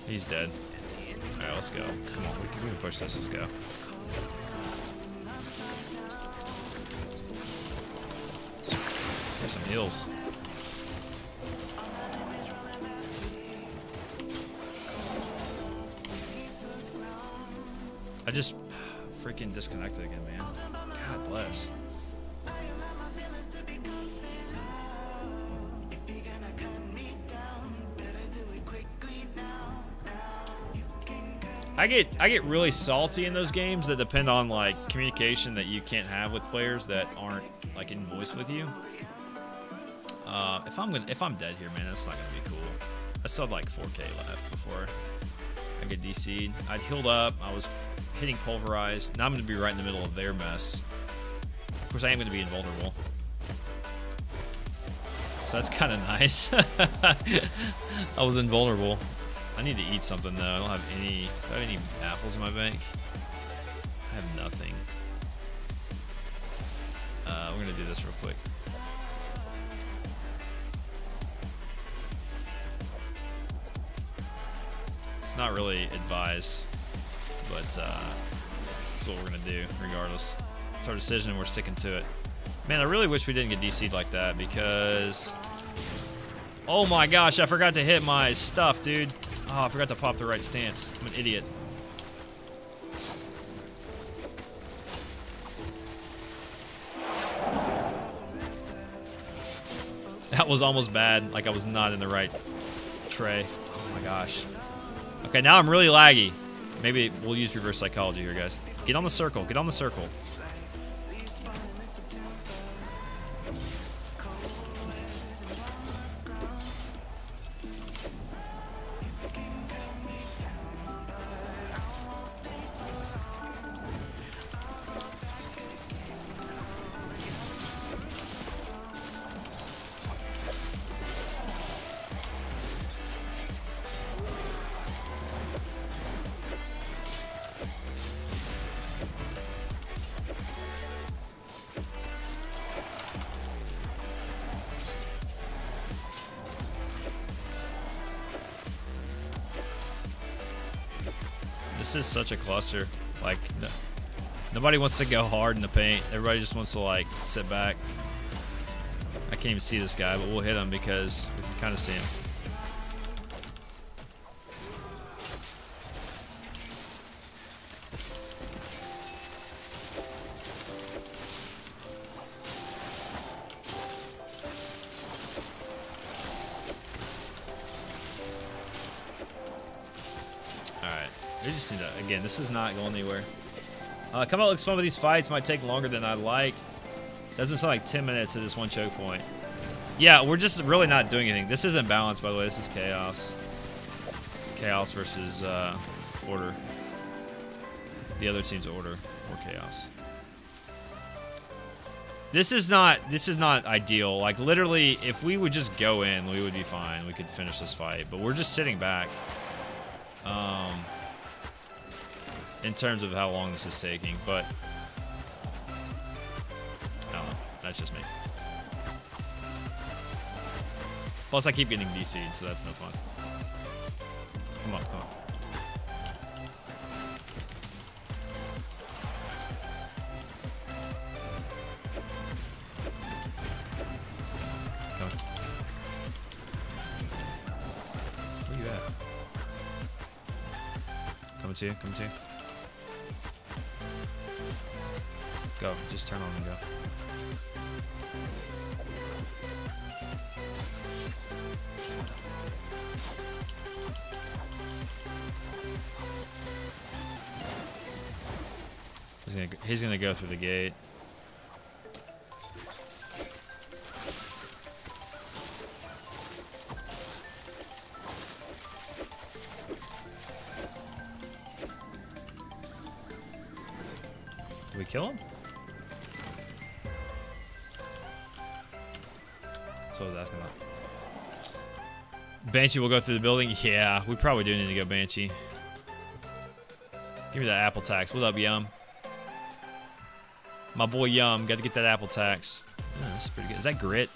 He's dead. Alright, let's go. Come on, we can push this. Let's go. Let's get some heals. I just freaking disconnected again, man. God bless. I get really salty in those games that depend on like communication that you can't have with players that aren't like in voice with you. If I'm dead here, man, that's not gonna be cool. I still had like 4K left before I get DC'd. I'd healed up. I was hitting pulverized. Now I'm gonna be right in the middle of their mess. Of course, I am gonna be invulnerable. So that's kind of nice. I was invulnerable. I need to eat something though. I don't have any. Do I have any apples in my bank? I have nothing. We're gonna do this real quick. It's not really advised, but that's what we're gonna do regardless. It's our decision and we're sticking to it. Man, I really wish we didn't get DC'd like that because... Oh my gosh, I forgot to hit my stuff, dude. Oh, I forgot to pop the right stance. I'm an idiot. That was almost bad. Like I was not in the right tray. Oh my gosh. Okay, now I'm really laggy. Maybe we'll use reverse psychology here, guys. Get on the circle. Get on the circle. This is such a cluster. Like, nobody wants to go hard in the paint. Everybody just wants to, like, sit back. I can't even see this guy, but we'll hit him because we can kind of see him. Alright. We just need to, again, this is not going anywhere. Coming out looks fun with these fights. Might take longer than I'd like. Doesn't sound like 10 minutes at this one choke point. Yeah, we're just really not doing anything. This isn't balanced, by the way. This is chaos. Chaos versus order. The other team's order or chaos. This is not ideal. Like, literally, if we would just go in, we would be fine. We could finish this fight. But we're just sitting back. In terms of how long this is taking, but I don't know. That's just me. Plus, I keep getting DC'd, so that's no fun. Come on, come on. Come on. Where you at? Coming to you, coming to you. Go, just turn on and go. He's gonna go through the gate. Did we kill him? That's what I was asking about. Banshee will go through the building. Yeah, we probably do need to go Banshee. Give me that apple tax. What up, Yum? My boy Yum, got to get that apple tax. Yeah, that's pretty good. Is that grit?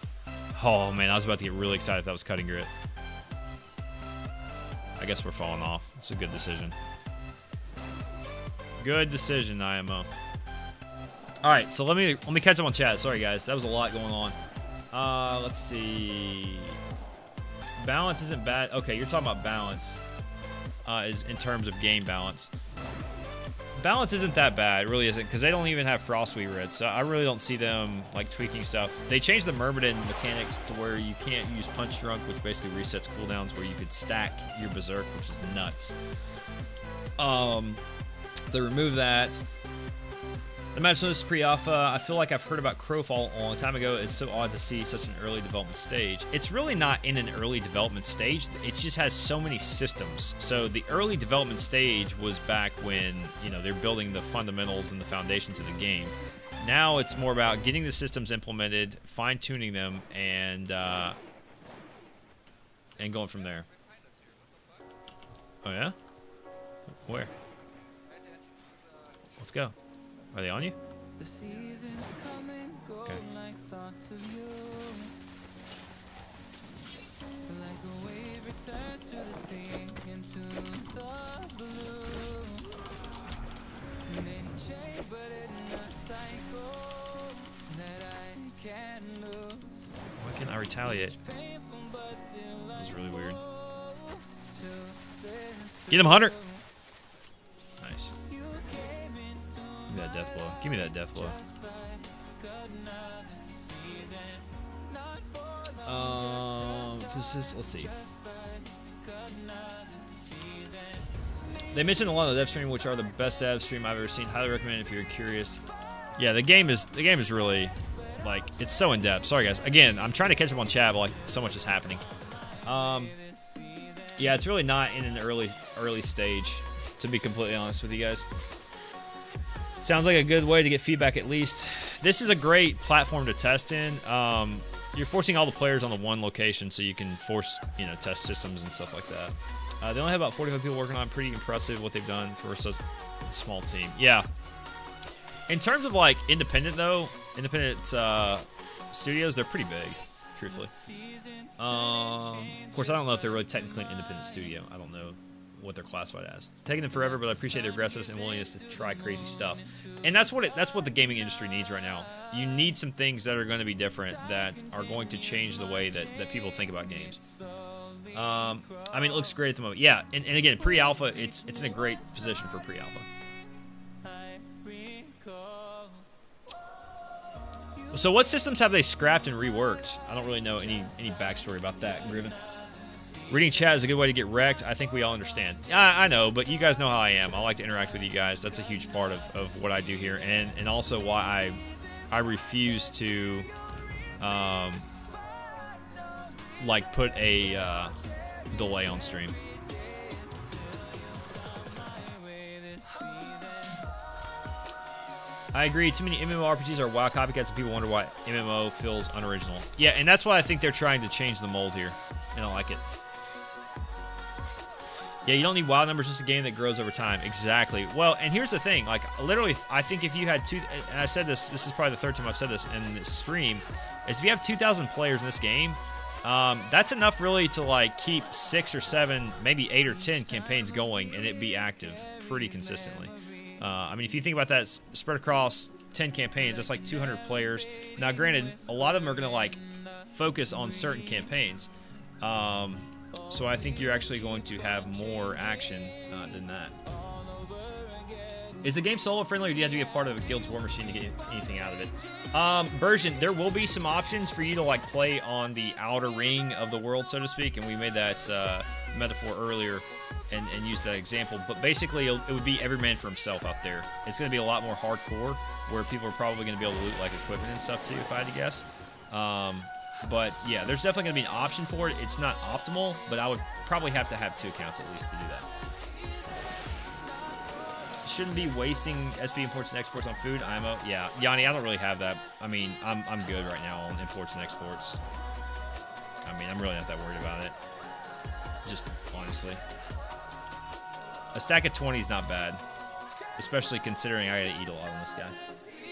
Oh man, I was about to get really excited if that was cutting grit. I guess we're falling off. It's a good decision. Good decision, IMO. All right, so let me catch up on chat. Sorry guys, that was a lot going on. Let's see. Balance isn't bad. Okay, you're talking about balance. Is in terms of game balance. Balance isn't that bad, it really isn't, because they don't even have Frostweed Red, so I really don't see them like tweaking stuff. They changed the Myrmidon mechanics to where you can't use Punch Drunk, which basically resets cooldowns, where you could stack your Berserk, which is nuts. So they removed that. The match notes pre-alpha. I feel like I've heard about Crowfall a long time ago. It's so odd to see such an early development stage. It's really not in an early development stage. It just has so many systems. So the early development stage was back when, you know, they're building the fundamentals and the foundations of the game. Now it's more about getting the systems implemented, fine-tuning them, and going from there. Oh yeah? Where? Let's go. Are they on you? Okay. Why can't I retaliate? That was really weird. Get him, Hunter! Nice. Give me that death blow. Give me that death blow. This is, let's see. They mentioned a lot of the dev stream, which are the best dev stream I've ever seen. Highly recommend if you're curious. Yeah, the game is really, like, it's so in depth. Sorry guys. Again, I'm trying to catch up on chat, but like so much is happening. Yeah, it's really not in an early stage, to be completely honest with you guys. Sounds like a good way to get feedback at least. This is a great platform to test in. You're forcing all the players on the one location so you can force, you know, test systems and stuff like that. They only have about 45 people working on it. Pretty impressive what they've done for such a small team. Yeah. In terms of like independent studios, they're pretty big, truthfully. Of course, I don't know if they're really technically an independent studio. I don't know what they're classified as. It's taking them forever, but I appreciate their aggressiveness and willingness to try crazy stuff. And that's what the gaming industry needs right now. You need some things that are going to be different, that are going to change the way that people think about games. I mean, it looks great at the moment. Yeah, and again, pre-alpha, it's in a great position for pre-alpha. So what systems have they scrapped and reworked? I don't really know any backstory about that, Griven. Reading chat is a good way to get wrecked. I think we all understand. I know, but you guys know how I am. I like to interact with you guys. That's a huge part of what I do here, and also why I refuse to like put a delay on stream. I agree. Too many MMORPGs are WoW copycats, and people wonder why MMO feels unoriginal. Yeah, and that's why I think they're trying to change the mold here. I don't like it. Yeah, you don't need WoW numbers, just a game that grows over time. Exactly. Well, and here's the thing. Like, literally, I think if you had and I said this is probably the third time I've said this in this stream, is if you have 2,000 players in this game, that's enough really to, like, keep 6 or 7, maybe 8 or 10 campaigns going and it be active pretty consistently. I mean, if you think about that, spread across 10 campaigns, that's like 200 players. Now, granted, a lot of them are going to, like, focus on certain campaigns. So I think you're actually going to have more action than that. Is the game solo friendly, or do you have to be a part of a guild's war machine to get anything out of it? Version, there will be some options for you to, like, play on the outer ring of the world, so to speak, and we made that metaphor earlier and used that example. But basically, it would be every man for himself out there. It's going to be a lot more hardcore, where people are probably going to be able to loot, like, equipment and stuff too, if I had to guess. But yeah, there's definitely going to be an option for it. It's not optimal, but I would probably have to have 2 accounts at least to do that. Shouldn't be wasting SP imports and exports on food. IMO. Yeah, Yanni, I don't really have that. I mean, I'm good right now on imports and exports. I mean, I'm really not that worried about it. Just honestly, a stack of 20 is not bad, especially considering I gotta eat a lot on this guy.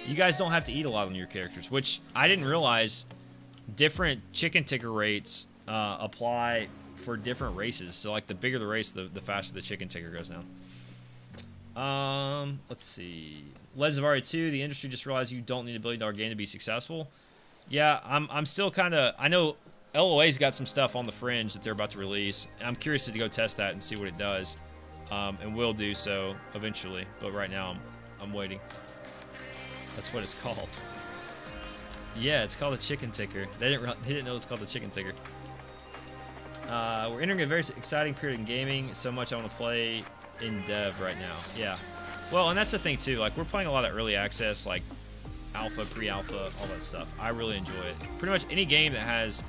You guys don't have to eat a lot on your characters, which I didn't realize. Different chicken ticker rates apply for different races. So, like, the bigger the race, the faster the chicken ticker goes down. Let's see. Legends of Aria 2, the industry just realized you don't need a $1 billion game to be successful. Yeah, I'm still kind of... I know LOA's got some stuff on the fringe that they're about to release. I'm curious to go test that and see what it does. And will do so eventually. But right now, I'm waiting. That's what it's called. Yeah, it's called a chicken ticker. They didn't know it's called a chicken ticker. We're entering a very exciting period in gaming. So much I want to play in dev right now. Yeah. Well, and that's the thing too. Like, we're playing a lot of early access, like alpha, pre-alpha, all that stuff. I really enjoy it. Pretty much any game that has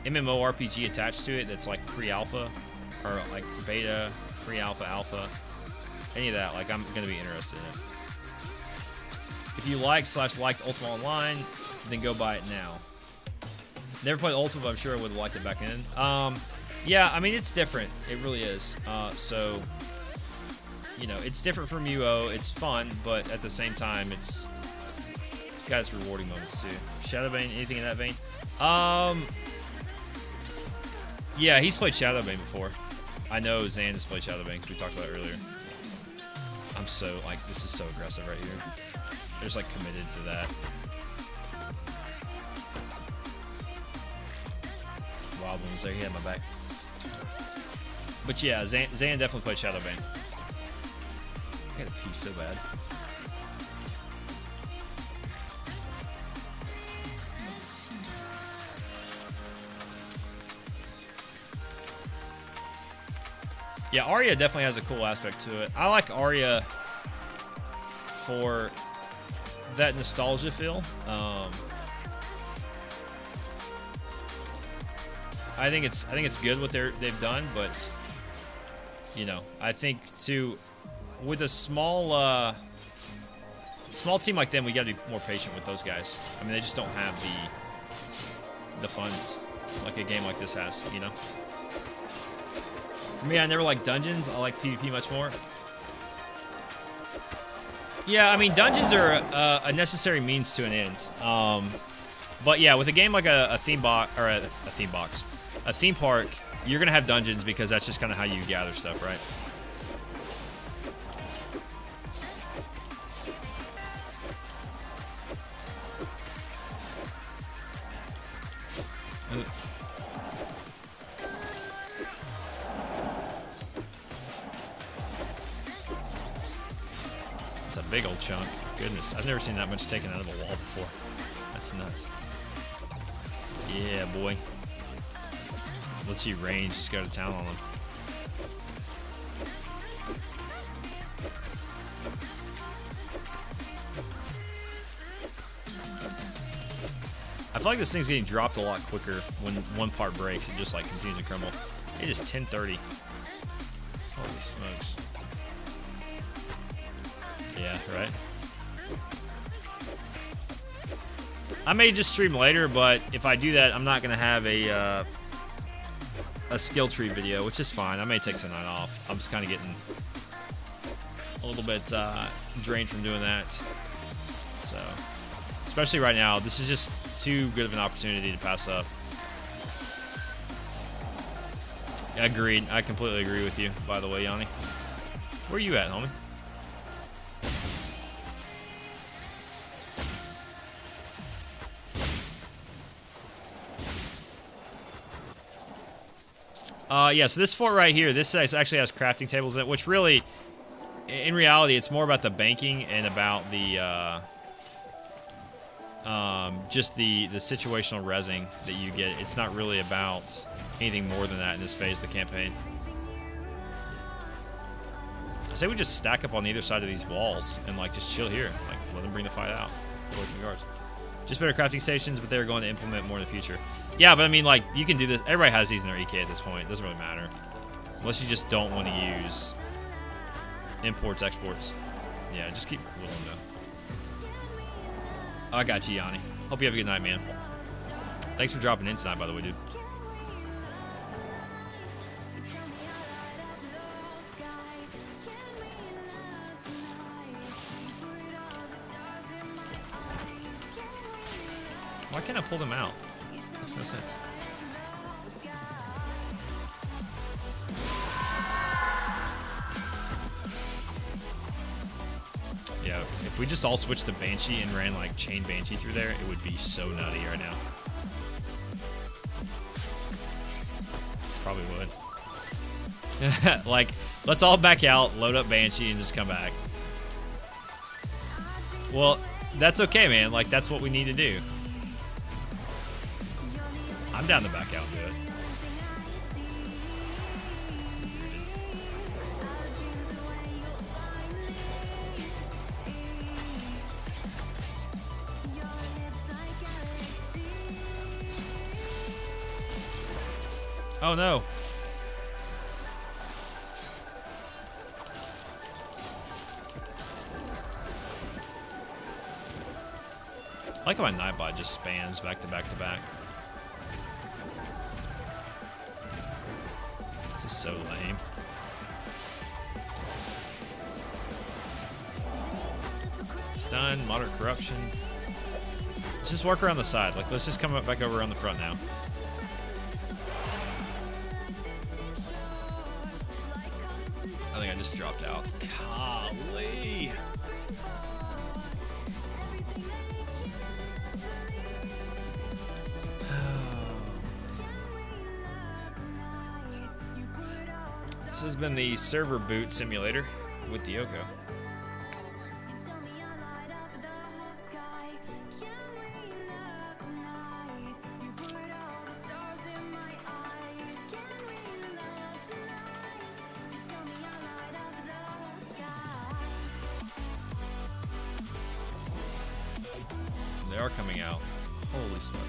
MMORPG attached to it that's like pre-alpha or like beta, pre-alpha, alpha, any of that, like, I'm gonna be interested in it. If you liked Ultima Online, then go buy it now. Never played Ultima, but I'm sure I would have liked it back then. Yeah, I mean, it's different. It really is. So, you know, it's different from UO. It's fun, but at the same time, it's got its rewarding moments too. Shadowbane, anything in that vein? Yeah, he's played Shadowbane before. I know Zan has played Shadowbane because we talked about it earlier. I'm so, like, this is so aggressive right here. They're just, like, committed to that. Wild one was there. He had my back. But yeah, Zan definitely played Shadowbane. I gotta pee so bad. Yeah, Arya definitely has a cool aspect to it. I like Arya for that nostalgia feel. I think it's good what they've done, but you know, I think too, with a small team like them, we gotta be more patient with those guys. I mean, they just don't have the funds like a game like this has, you know. For me, I never liked dungeons. I like PvP much more. Yeah, I mean, dungeons are a necessary means to an end. But yeah, with a game like a theme park, you're gonna have dungeons because that's just kind of how you gather stuff, right? That's a big old chunk. Goodness, I've never seen that much taken out of a wall before. That's nuts. Yeah, boy. Lets you range, just go to town on them. I feel like this thing's getting dropped a lot quicker when one part breaks. It just like continues to crumble. It is 10:30. Holy smokes. Yeah, right. I may just stream later, but if I do that, I'm not gonna have a skill tree video, which is fine. I may take tonight off. I'm just kind of getting a little bit drained from doing that. So, especially right now, this is just too good of an opportunity to pass up. Agreed. I completely agree with you, by the way, Yanni. Where are you at, homie? Yeah, so this fort right here, this actually has crafting tables in it, which really, in reality, it's more about the banking and about the, just the situational resing that you get. It's not really about anything more than that in this phase of the campaign. I say we just stack up on either side of these walls and, like, just chill here. Like, let them bring the fight out. Away from the guards. Just better crafting stations, but they're going to implement more in the future. Yeah, but I mean, like, you can do this. Everybody has these in their EK at this point. It doesn't really matter. Unless you just don't want to use imports, exports. Yeah, just keep whittling though. I got you, Yanni. Hope you have a good night, man. Thanks for dropping in tonight, by the way, dude. Why can't I pull them out? Makes no sense. Yeah, if we just all switched to Banshee and ran like chain Banshee through there, it would be so nutty right now. Probably would. Like, let's all back out, load up Banshee, and just come back. Well, that's okay, man. Like, that's what we need to do. I'm down to back out and do it. Oh no. I like how my Nightbot just spans back to back to back. This is so lame. Stun, moderate corruption. Let's just work around the side. Like, let's just come up back over on the front now. I think I just dropped out. Golly. This has been the server boot simulator with Dioko. They are coming out. Holy smoke.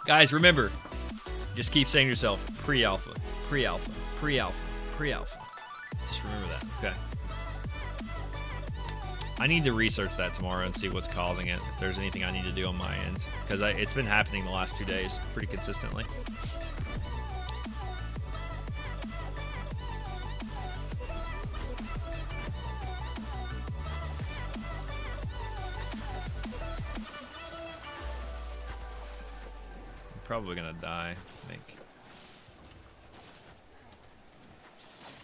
Guys, remember, just keep saying to yourself, pre-alpha, pre-alpha, pre-alpha, pre-alpha. Just remember that, okay? I need to research that tomorrow and see what's causing it, if there's anything I need to do on my end. Because it's been happening the last 2 days pretty consistently. Probably gonna die, I think.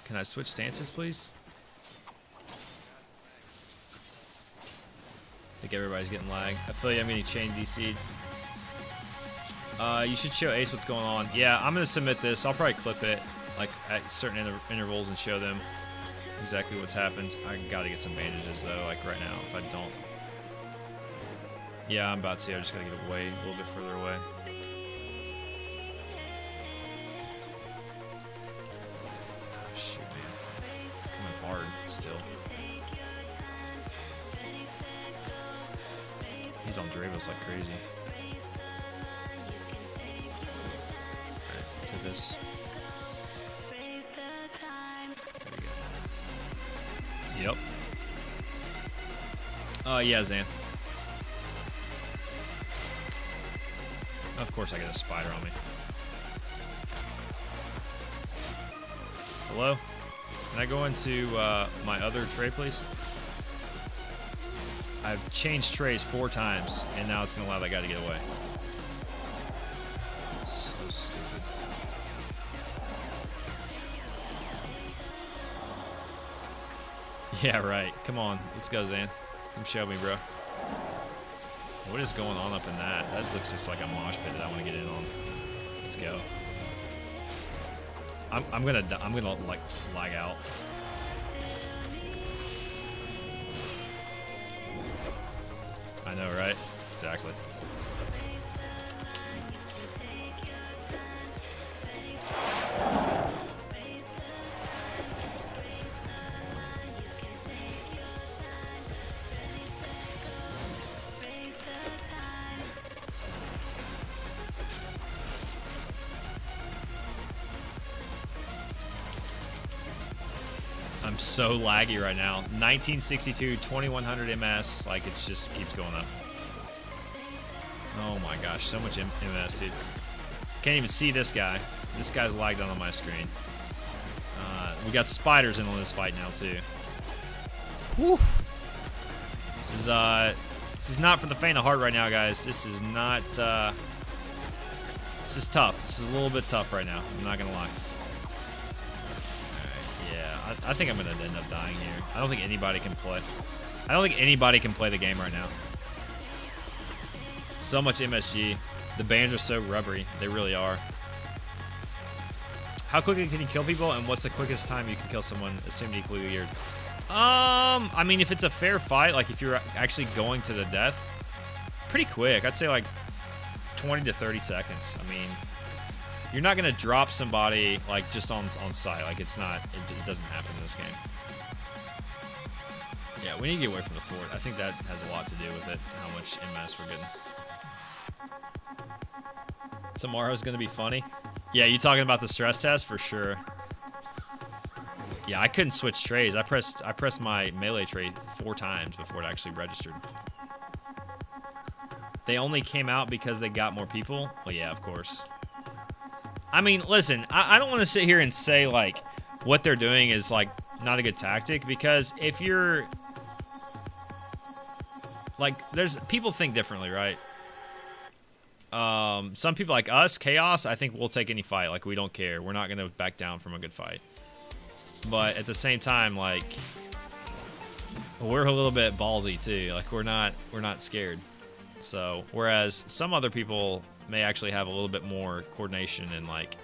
Can I switch stances, please? I think everybody's getting lag. I feel like I'm getting chain DC'd. You should show Ace what's going on. Yeah, I'm gonna submit this. I'll probably clip it like at certain intervals and show them exactly what's happened. I gotta get some bandages though, like right now. If I don't, yeah, I'm about to. I just gotta get away a little bit further away. Oh, shoot, man, coming hard still. He's on Dravos like crazy. Alright, let's hit this. There we go. Yep. Yeah, Zan. Of course I got a spider on me. Hello? Can I go into my other tray, please? I've changed trays 4 times, and now it's going to allow that guy to get away. So stupid. Yeah, right. Come on. Let's go, Zan. Come show me, bro. What is going on up in that? That looks just like a mosh pit that I want to get in on. Let's go. I'm gonna like lag out. I know, right? Exactly. I'm so laggy right now. 1962, 2100 MS. Like, it just keeps going up. Oh my gosh, so much MS, dude. Can't even see this guy. This guy's lagged on my screen. We got spiders in on this fight now, too. Whew. This is not for the faint of heart right now, guys. This is not, this is tough. This is a little bit tough right now. I'm not gonna lie. I think I'm going to end up dying here. I don't think anybody can play. I don't think anybody can play the game right now. So much MSG. The bands are so rubbery. They really are. How quickly can you kill people, and what's the quickest time you can kill someone, assumed equally weird? I mean, if it's a fair fight, like if you're actually going to the death, pretty quick. I'd say like 20 to 30 seconds. I mean, you're not going to drop somebody like just on sight. Like it's not, it doesn't happen in this game. Yeah, we need to get away from the fort. I think that has a lot to do with it, how much MS we're getting. Tomorrow's going to be funny. Yeah, you talking about the stress test? For sure. Yeah, I couldn't switch trays. I pressed my melee tray 4 times before it actually registered. They only came out because they got more people? Well, yeah, of course. I mean, listen, I don't want to sit here and say, like, what they're doing is, like, not a good tactic, because if you're, like, people think differently, right? Some people like us, Chaos, I think we'll take any fight. Like, we don't care. We're not going to back down from a good fight. But at the same time, like, we're a little bit ballsy, too. Like, we're not scared. So, whereas some other people may actually have a little bit more coordination, and like,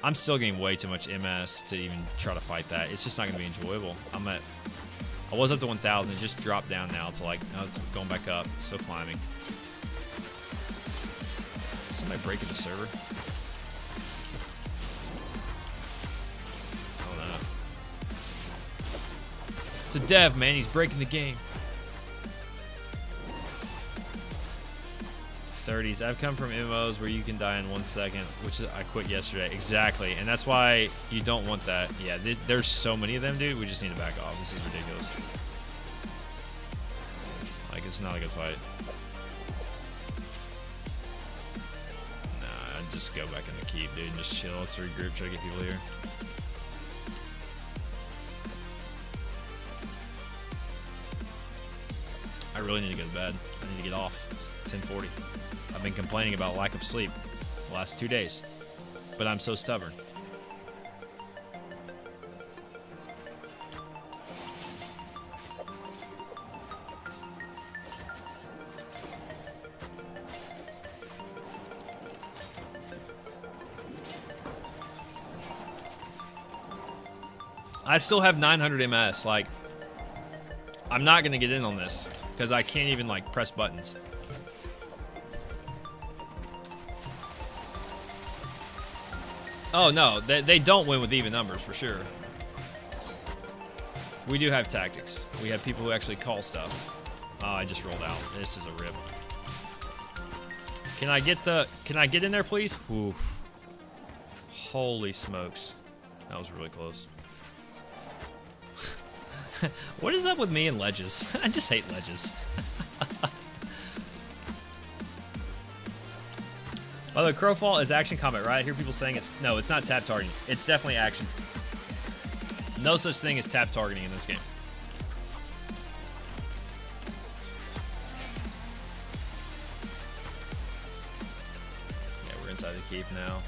I'm still getting way too much MS to even try to fight that. It's just not gonna be enjoyable. I was up to 1,000, it just dropped down now to like, now it's going back up, still climbing. Is somebody breaking the server? I don't know. It's a dev, man, he's breaking the game. 30s. I've come from MMOs where you can die in 1 second, which is, I quit yesterday. Exactly, and that's why you don't want that. Yeah, there's so many of them, dude. We just need to back off. This is ridiculous. Like, it's not a good fight. Nah, I'd just go back in the keep, dude, and just chill. Let's regroup, try to get people here. I really need to go to bed. I need to get off. It's 10:40. I've been complaining about lack of sleep the last 2 days, but I'm so stubborn. I still have 900 MS. Like, I'm not gonna get in on this because I can't even like press buttons. Oh no, they don't win with even numbers for sure. We do have tactics. We have people who actually call stuff. Oh, I just rolled out. This is a rip. Can I get in there, please? Oof. Holy smokes. That was really close. What is up with me and ledges? I just hate ledges. By the way, Crowfall is action combat, right? I hear people saying it's not tap targeting. It's definitely action. No such thing as tap targeting in this game. Yeah, we're inside the keep now.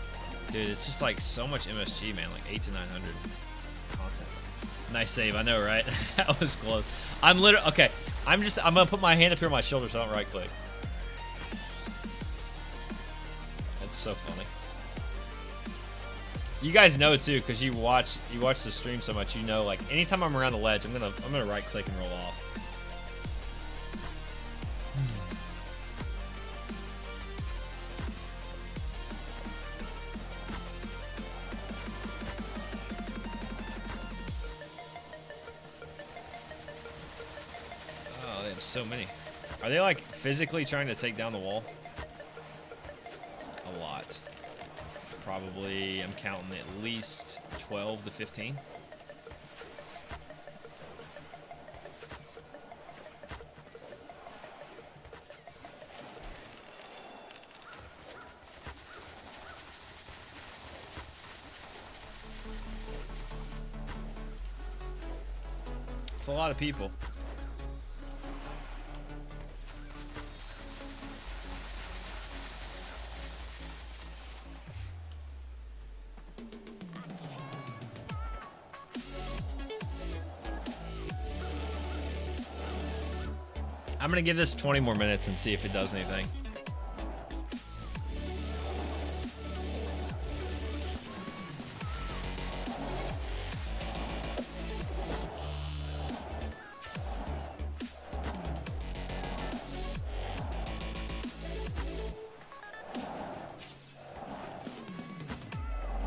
Dude, it's just like so much MSG, man. Like 8 to 900. Constant. Nice save, I know, right? That was close. I'm literally, okay. I'm gonna put my hand up here on my shoulder so I don't right click. That's so funny. You guys know too, because you watch the stream so much. You know, like anytime I'm around the ledge, I'm gonna right click and roll off. Oh, they have so many. Are they like physically trying to take down the wall? A lot. Probably, I'm counting at least 12 to 15. It's a lot of people. I'm gonna give this 20 more minutes and see if it does anything.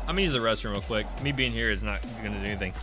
I'm gonna use the restroom real quick. Me being here is not gonna do anything.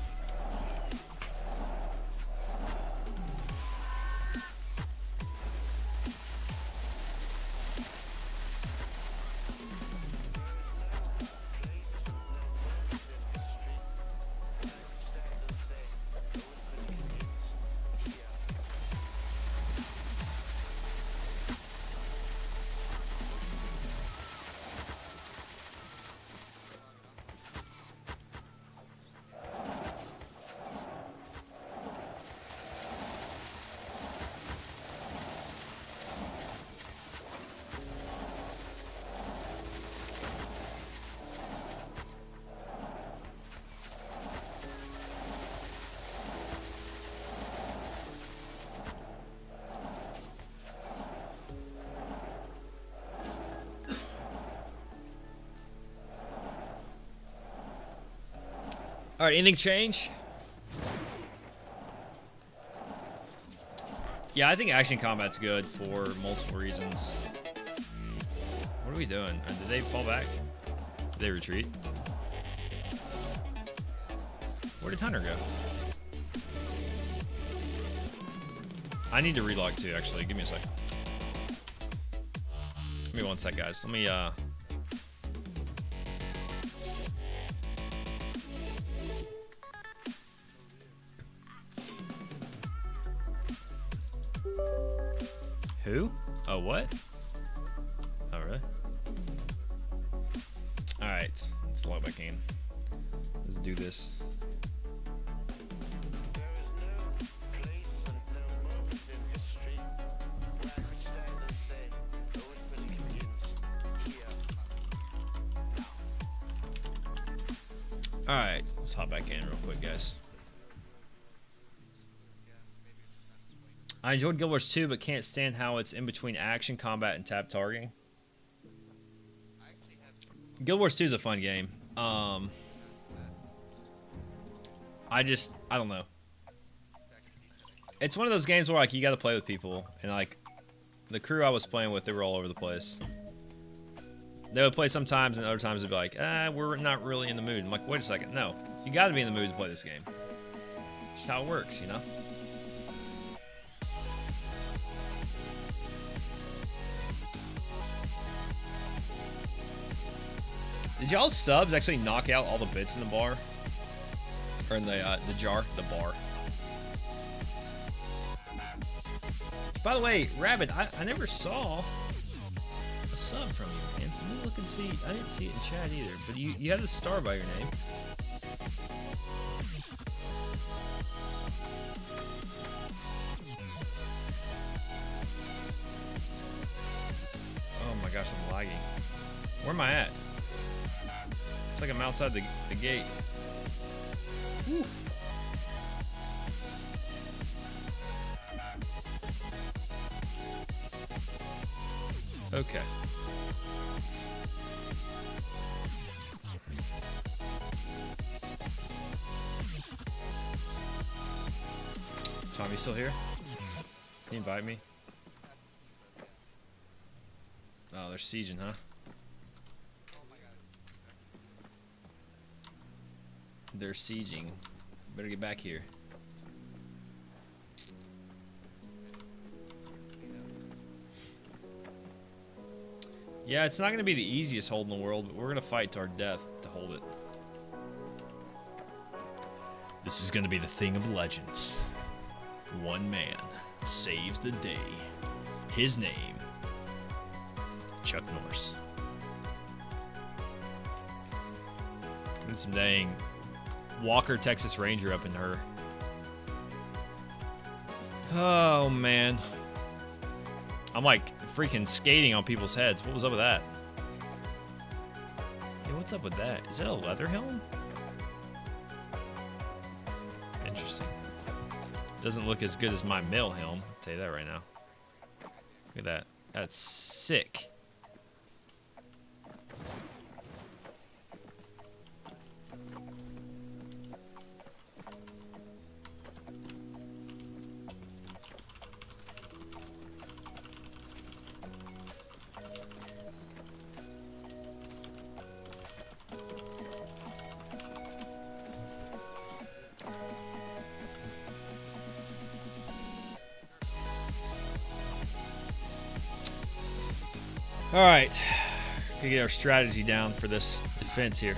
All right, anything change? Yeah, I think action combat's good for multiple reasons. What are we doing? Did they fall back? Did they retreat? Where did Hunter go? I need to relog too, actually. Give me a sec. Give me one sec, guys. Let me, Who? Oh, what? Oh, really? Alright, let's log back in. Let's do this. There is no place and no moment in history where I could stand and say, always really begins here. Alright, let's hop back in real quick, guys. I enjoyed Guild Wars 2, but can't stand how it's in between action, combat, and tap targeting. Guild Wars 2 is a fun game. I don't know. It's one of those games where like you got to play with people, and like the crew I was playing with, they were all over the place. They would play sometimes, and other times they'd be like, we're not really in the mood. I'm like, wait a second, no, you got to be in the mood to play this game. Just how it works, you know. Did y'all's subs actually knock out all the bits in the bar? Or in the jar? The bar. By the way, Rabbit, I never saw a sub from you, man. Let me look and see. I didn't see it in chat either. But you have the star by your name. Oh my gosh, I'm lagging. Where am I at? It's like I'm outside the gate. Woo. Okay. Tom, you still here? Can you invite me? Oh, they're sieging, huh? They're sieging. Better get back here. Yeah, it's not going to be the easiest hold in the world, but we're going to fight to our death to hold it. This is going to be the thing of legends. One man saves the day. His name, Chuck Norris. And some dang Walker, Texas Ranger up in her. Oh, man. I'm like freaking skating on people's heads. What was up with that? Yeah, what's up with that? Is that a leather helm? Interesting. Doesn't look as good as my mill helm. I'll tell you that right now. Look at that. That's sick. All right, we get our strategy down for this defense here.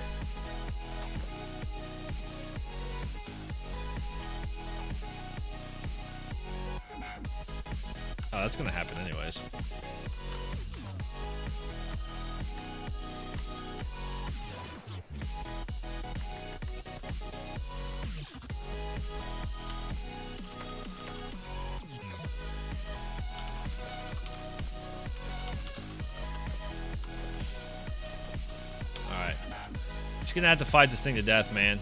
Oh, that's gonna happen anyways. Just gonna have to fight this thing to death, man.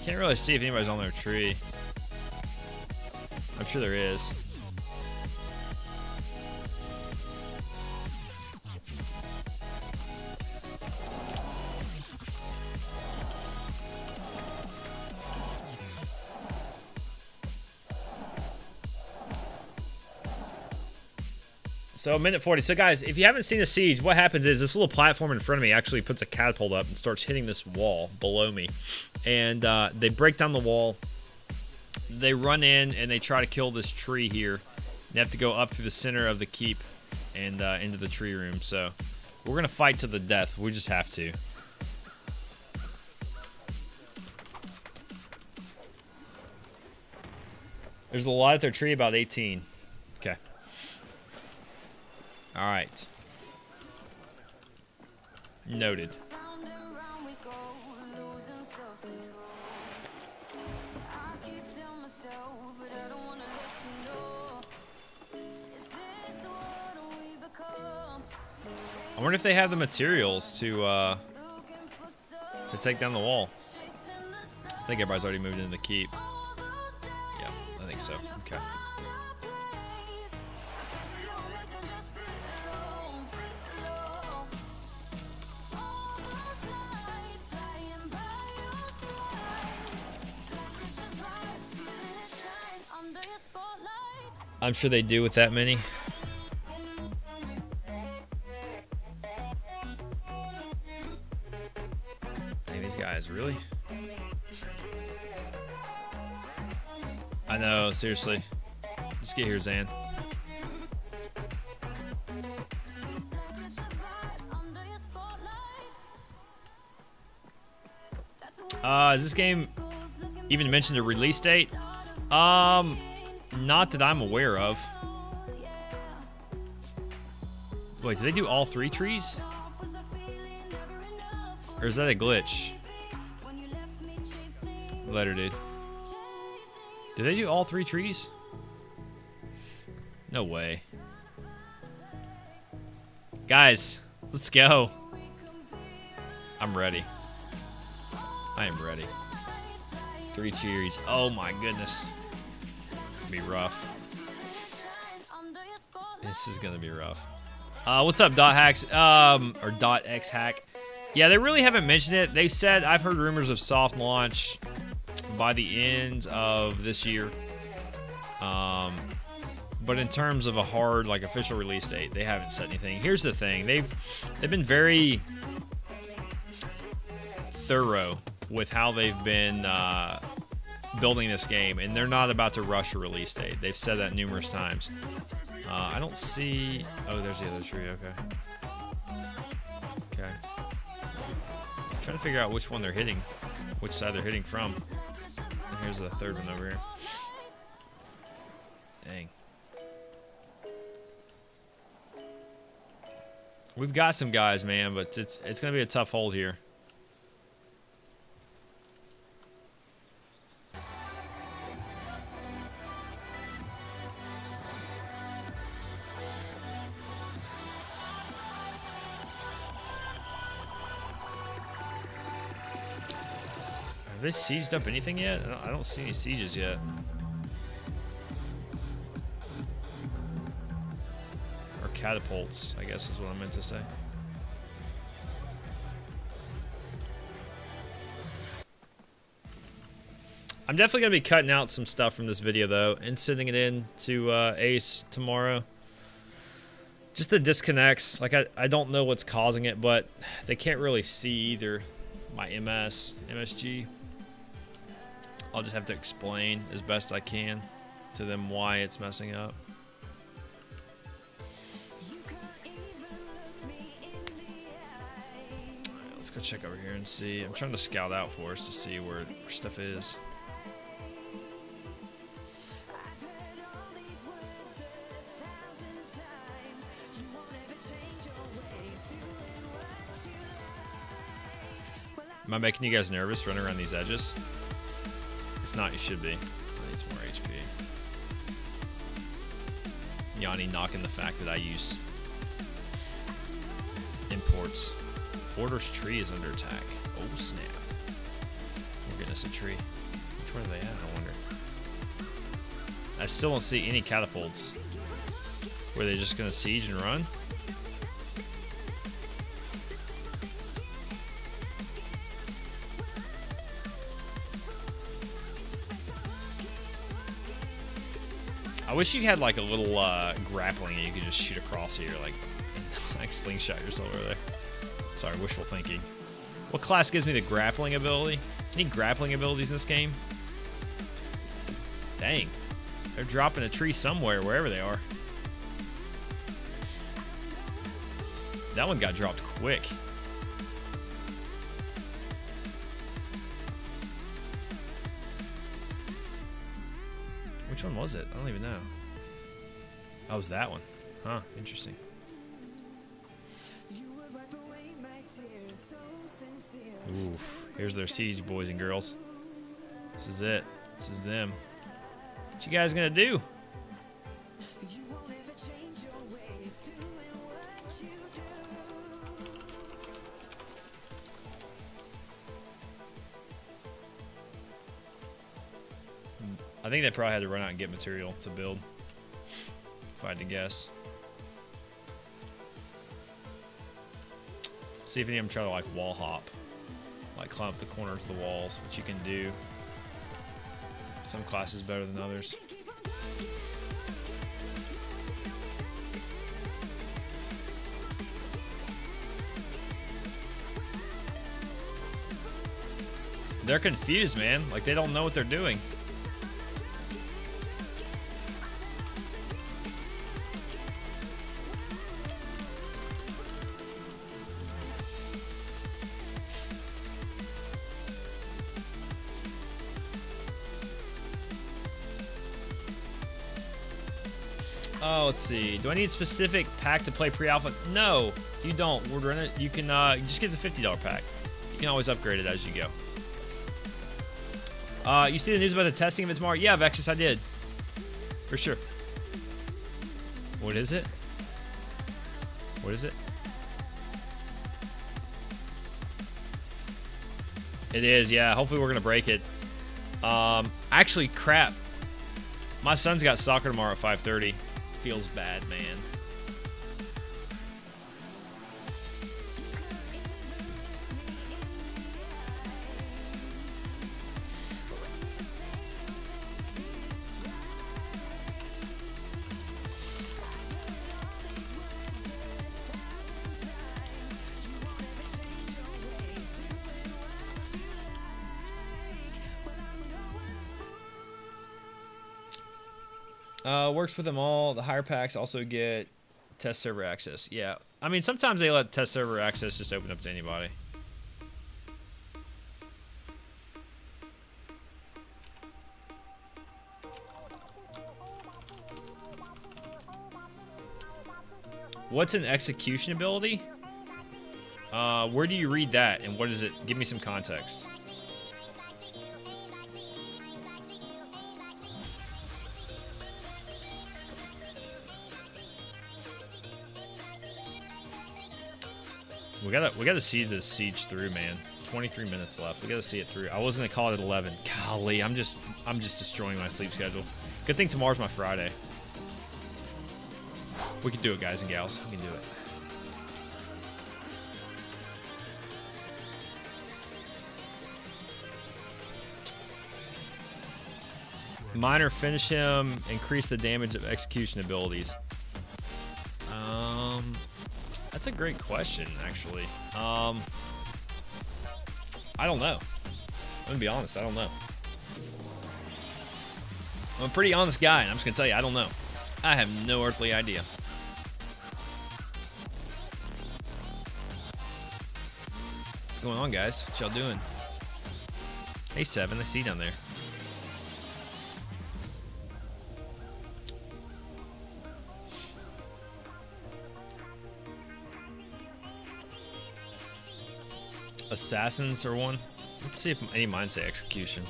Can't really see if anybody's on their tree. I'm sure there is. So, minute 40. So, guys, if you haven't seen a siege, what happens is this little platform in front of me actually puts a catapult up and starts hitting this wall below me. And they break down the wall. They run in and they try to kill this tree here. They have to go up through the center of the keep and into the tree room. So, we're going to fight to the death. We just have to. There's a lot at their tree, about 18. Okay. All right. Noted. Round and round we go, losing self-control. I keep telling myself, but I don't wanna let you know. Is this what we become? I wonder if they have the materials to Looking for take down the wall. chasing the sun. I think everybody's already moved into the keep. All those Yeah, I think so. Okay. find a place. They don't make them just spit alone. All those I'm sure they do with that many. Dang, these guys, really? I know, seriously. Just get here, Zan. Is this game even mentioned a release date? Not that I'm aware of. Wait, did they do all 3 trees? Or is that a glitch? Letter, dude. Did they do all 3 trees? No way. Guys, let's go. I'm ready. I am ready. 3 cheers. Oh my goodness. Be rough. This is gonna be rough. What's up, Dot Hacks? Or Dot X Hack? Yeah, they really haven't mentioned it. They said I've heard rumors of soft launch by the end of this year. But in terms of a hard, like, official release date, they haven't said anything. Here's the thing: they've been very thorough with how they've been building this game, and they're not about to rush a release date. They've said that numerous times. I don't see... Oh, there's the other tree. Okay. I'm trying to figure out which one they're hitting, which side they're hitting from. And here's the third one over here. Dang. We've got some guys, man, but it's gonna be a tough hold here. Have they sieged up anything yet? I don't see any sieges yet. Or catapults, I guess is what I meant to say. I'm definitely going to be cutting out some stuff from this video, though, and sending it in to Ace tomorrow. Just the disconnects. Like, I don't know what's causing it, but they can't really see either my MSG. I'll just have to explain as best I can to them why it's messing up. Alright, let's go check over here and see. I'm trying to scout out for us to see where stuff is. Am I making you guys nervous running around these edges? If not, you should be. I need some more HP. Yanni knocking the fact that I use imports. Border's tree is under attack. Oh snap. We're getting us a tree. Which one are they at, I wonder? I still don't see any catapults. Were they just gonna siege and run? I wish you had like a little grappling and you could just shoot across here, like slingshot yourself over there. Sorry, wishful thinking. What class gives me the grappling ability? Any grappling abilities in this game? Dang. They're dropping a tree somewhere, wherever they are. That one got dropped quick. Which one was it? I don't even know. Oh, it was that one. Huh, interesting. Ooh, here's their siege, boys and girls. This is it. This is them. What you guys gonna do? I think they probably had to run out and get material to build, if I had to guess. See if any of them try to like wall hop, like climb up the corners of the walls, which you can do. Some classes better than others. they're confused, man. Like they don't know what they're doing. Oh, let's see. Do I need a specific pack to play pre-alpha? No, you don't. We're running. You can just get the $50 pack. You can always upgrade it as you go. You see the news about the testing of it tomorrow? Yeah, Vexus, I did. For sure. What is it? What is it? It is, yeah. Hopefully we're gonna break it. Actually, crap. My son's got soccer tomorrow at 5:30. Feels bad, man. Works with them all. The higher packs also get test server access. Yeah, I mean sometimes they let test server access just open up to anybody. What's an execution ability? Where do you read that and what is it? Give me some context. We gotta see this siege through, man. 23 minutes left. We gotta see it through. I was gonna call it at 11. Golly, I'm just destroying my sleep schedule. Good thing tomorrow's my Friday. We can do it, guys and gals. We can do it. Minor, finish him. Increase the damage of execution abilities. That's a great question, actually. I don't know. I'm gonna be honest, I don't know. I'm a pretty honest guy, and I'm just gonna tell you, I don't know. I have no earthly idea. What's going on, guys? What y'all doing? Hey, Seven, I see you down there. Assassins are one. Let's see if any of mine say execution.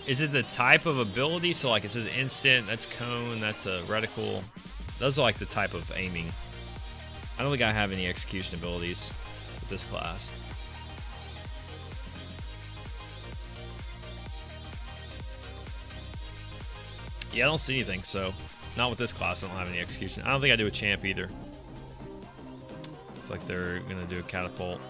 Is it the type of ability? So like it says instant, that's cone, that's a reticle. Those are like the type of aiming. I don't think I have any execution abilities with this class. Yeah, I don't see anything, so not with this class. I don't have any execution. I don't think I do a champ either. Looks like they're gonna do a catapult.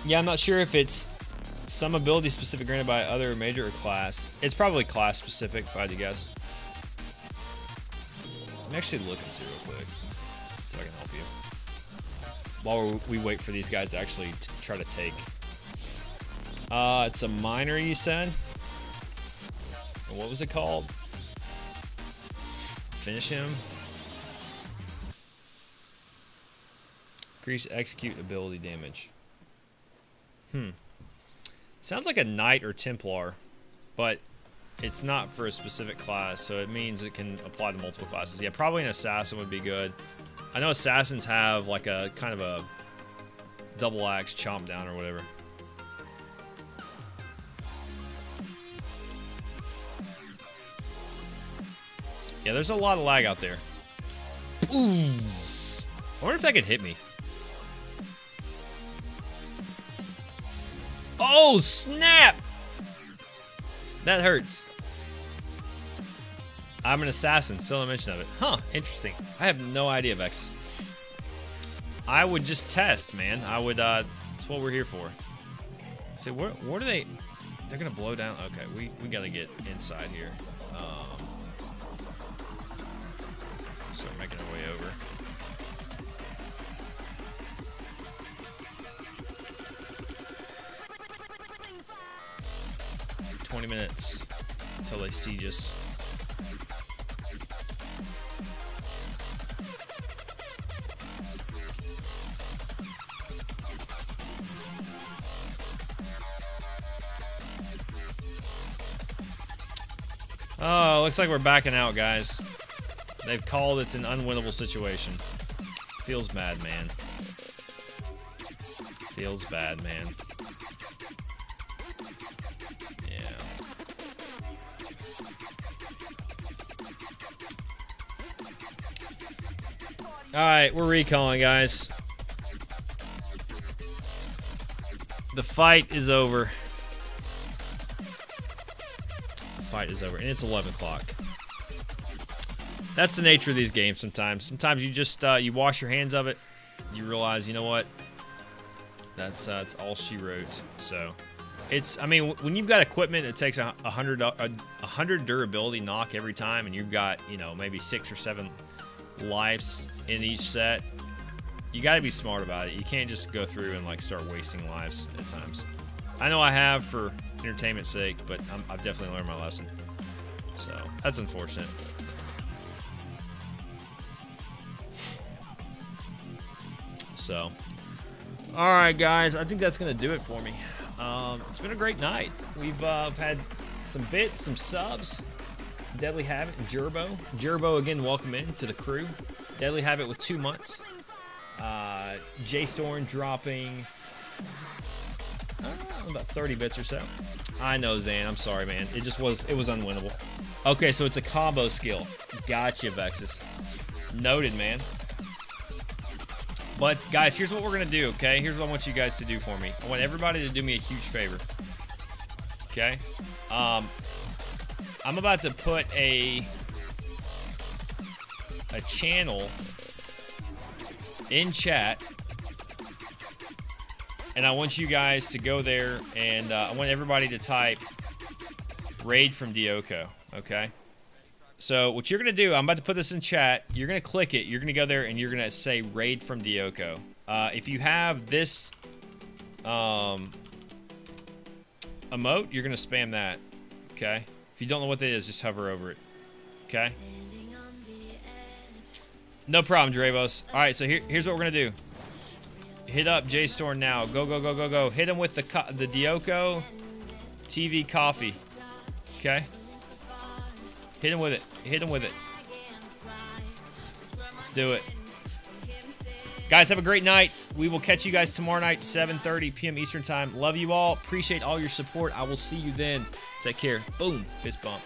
Yeah, I'm not sure if it's some ability specific granted by other major or class. It's probably class specific if I had to guess. Let me actually look and see real quick so I can help you. While we wait for these guys to actually try to take. It's a minor, you said? What was it called? Finish him. Increase execute ability damage. Sounds like a knight or Templar, but it's not for a specific class, so it means it can apply to multiple classes. Yeah, probably an assassin would be good. I know assassins have like a kind of a double axe chomp down or whatever. Yeah, there's a lot of lag out there. Ooh. I wonder if that could hit me. Oh, snap! That hurts. I'm an assassin, still a mention of it. Huh, interesting. I have no idea, Vexus. I would just test, man. I would That's what we're here for. So what are they? They're gonna blow down. Okay, we gotta get inside here. Start making our way over. 20 minutes until they siege us. Oh, looks like we're backing out, guys. They've called it's an unwinnable situation. Feels bad, man. Feels bad, man. Yeah. Alright, we're recalling, guys. The fight is over. Fight is over, and it's 11 o'clock. That's the nature of these games sometimes. Sometimes you just you wash your hands of it. You realize, you know what? That's all she wrote. So it's, I mean, when you've got equipment that takes a 100 durability knock every time, and you've got, you know, maybe 6 or 7 lives in each set, you got to be smart about it. You can't just go through and like start wasting lives at times. I know I have for entertainment's sake, but I've definitely learned my lesson. So that's unfortunate. So, all right, guys, I think that's gonna do it for me. It's been a great night. We've had some bits, some subs. Deadly Habit and Gerbo. Gerbo again, welcome in to the crew. Deadly Habit with 2 months. J-Storm dropping about 30 bits or so. I know, Zan. I'm sorry, man. It was unwinnable. Okay, so it's a combo skill. Gotcha, Vexus. Noted, man. But, guys, here's what we're going to do, okay? Here's what I want you guys to do for me. I want everybody to do me a huge favor. Okay? I'm about to put a channel in chat, and I want you guys to go there, and I want everybody to type raid from dioko, okay? So what you're going to do, I'm about to put this in chat. You're going to click it. You're going to go there, and you're going to say raid from dioko. If you have this emote, you're going to spam that, okay? If you don't know what that is, just hover over it, okay? No problem, Dravos. All right, so here's what we're going to do. Hit up J-Storm now. Go, go, go, go, go. Hit him with the dioko TV coffee, okay? Hit him with it. Hit him with it. Let's do it. Guys, have a great night. We will catch you guys tomorrow night, 7:30 p.m. Eastern Time. Love you all. Appreciate all your support. I will see you then. Take care. Boom. Fist bump.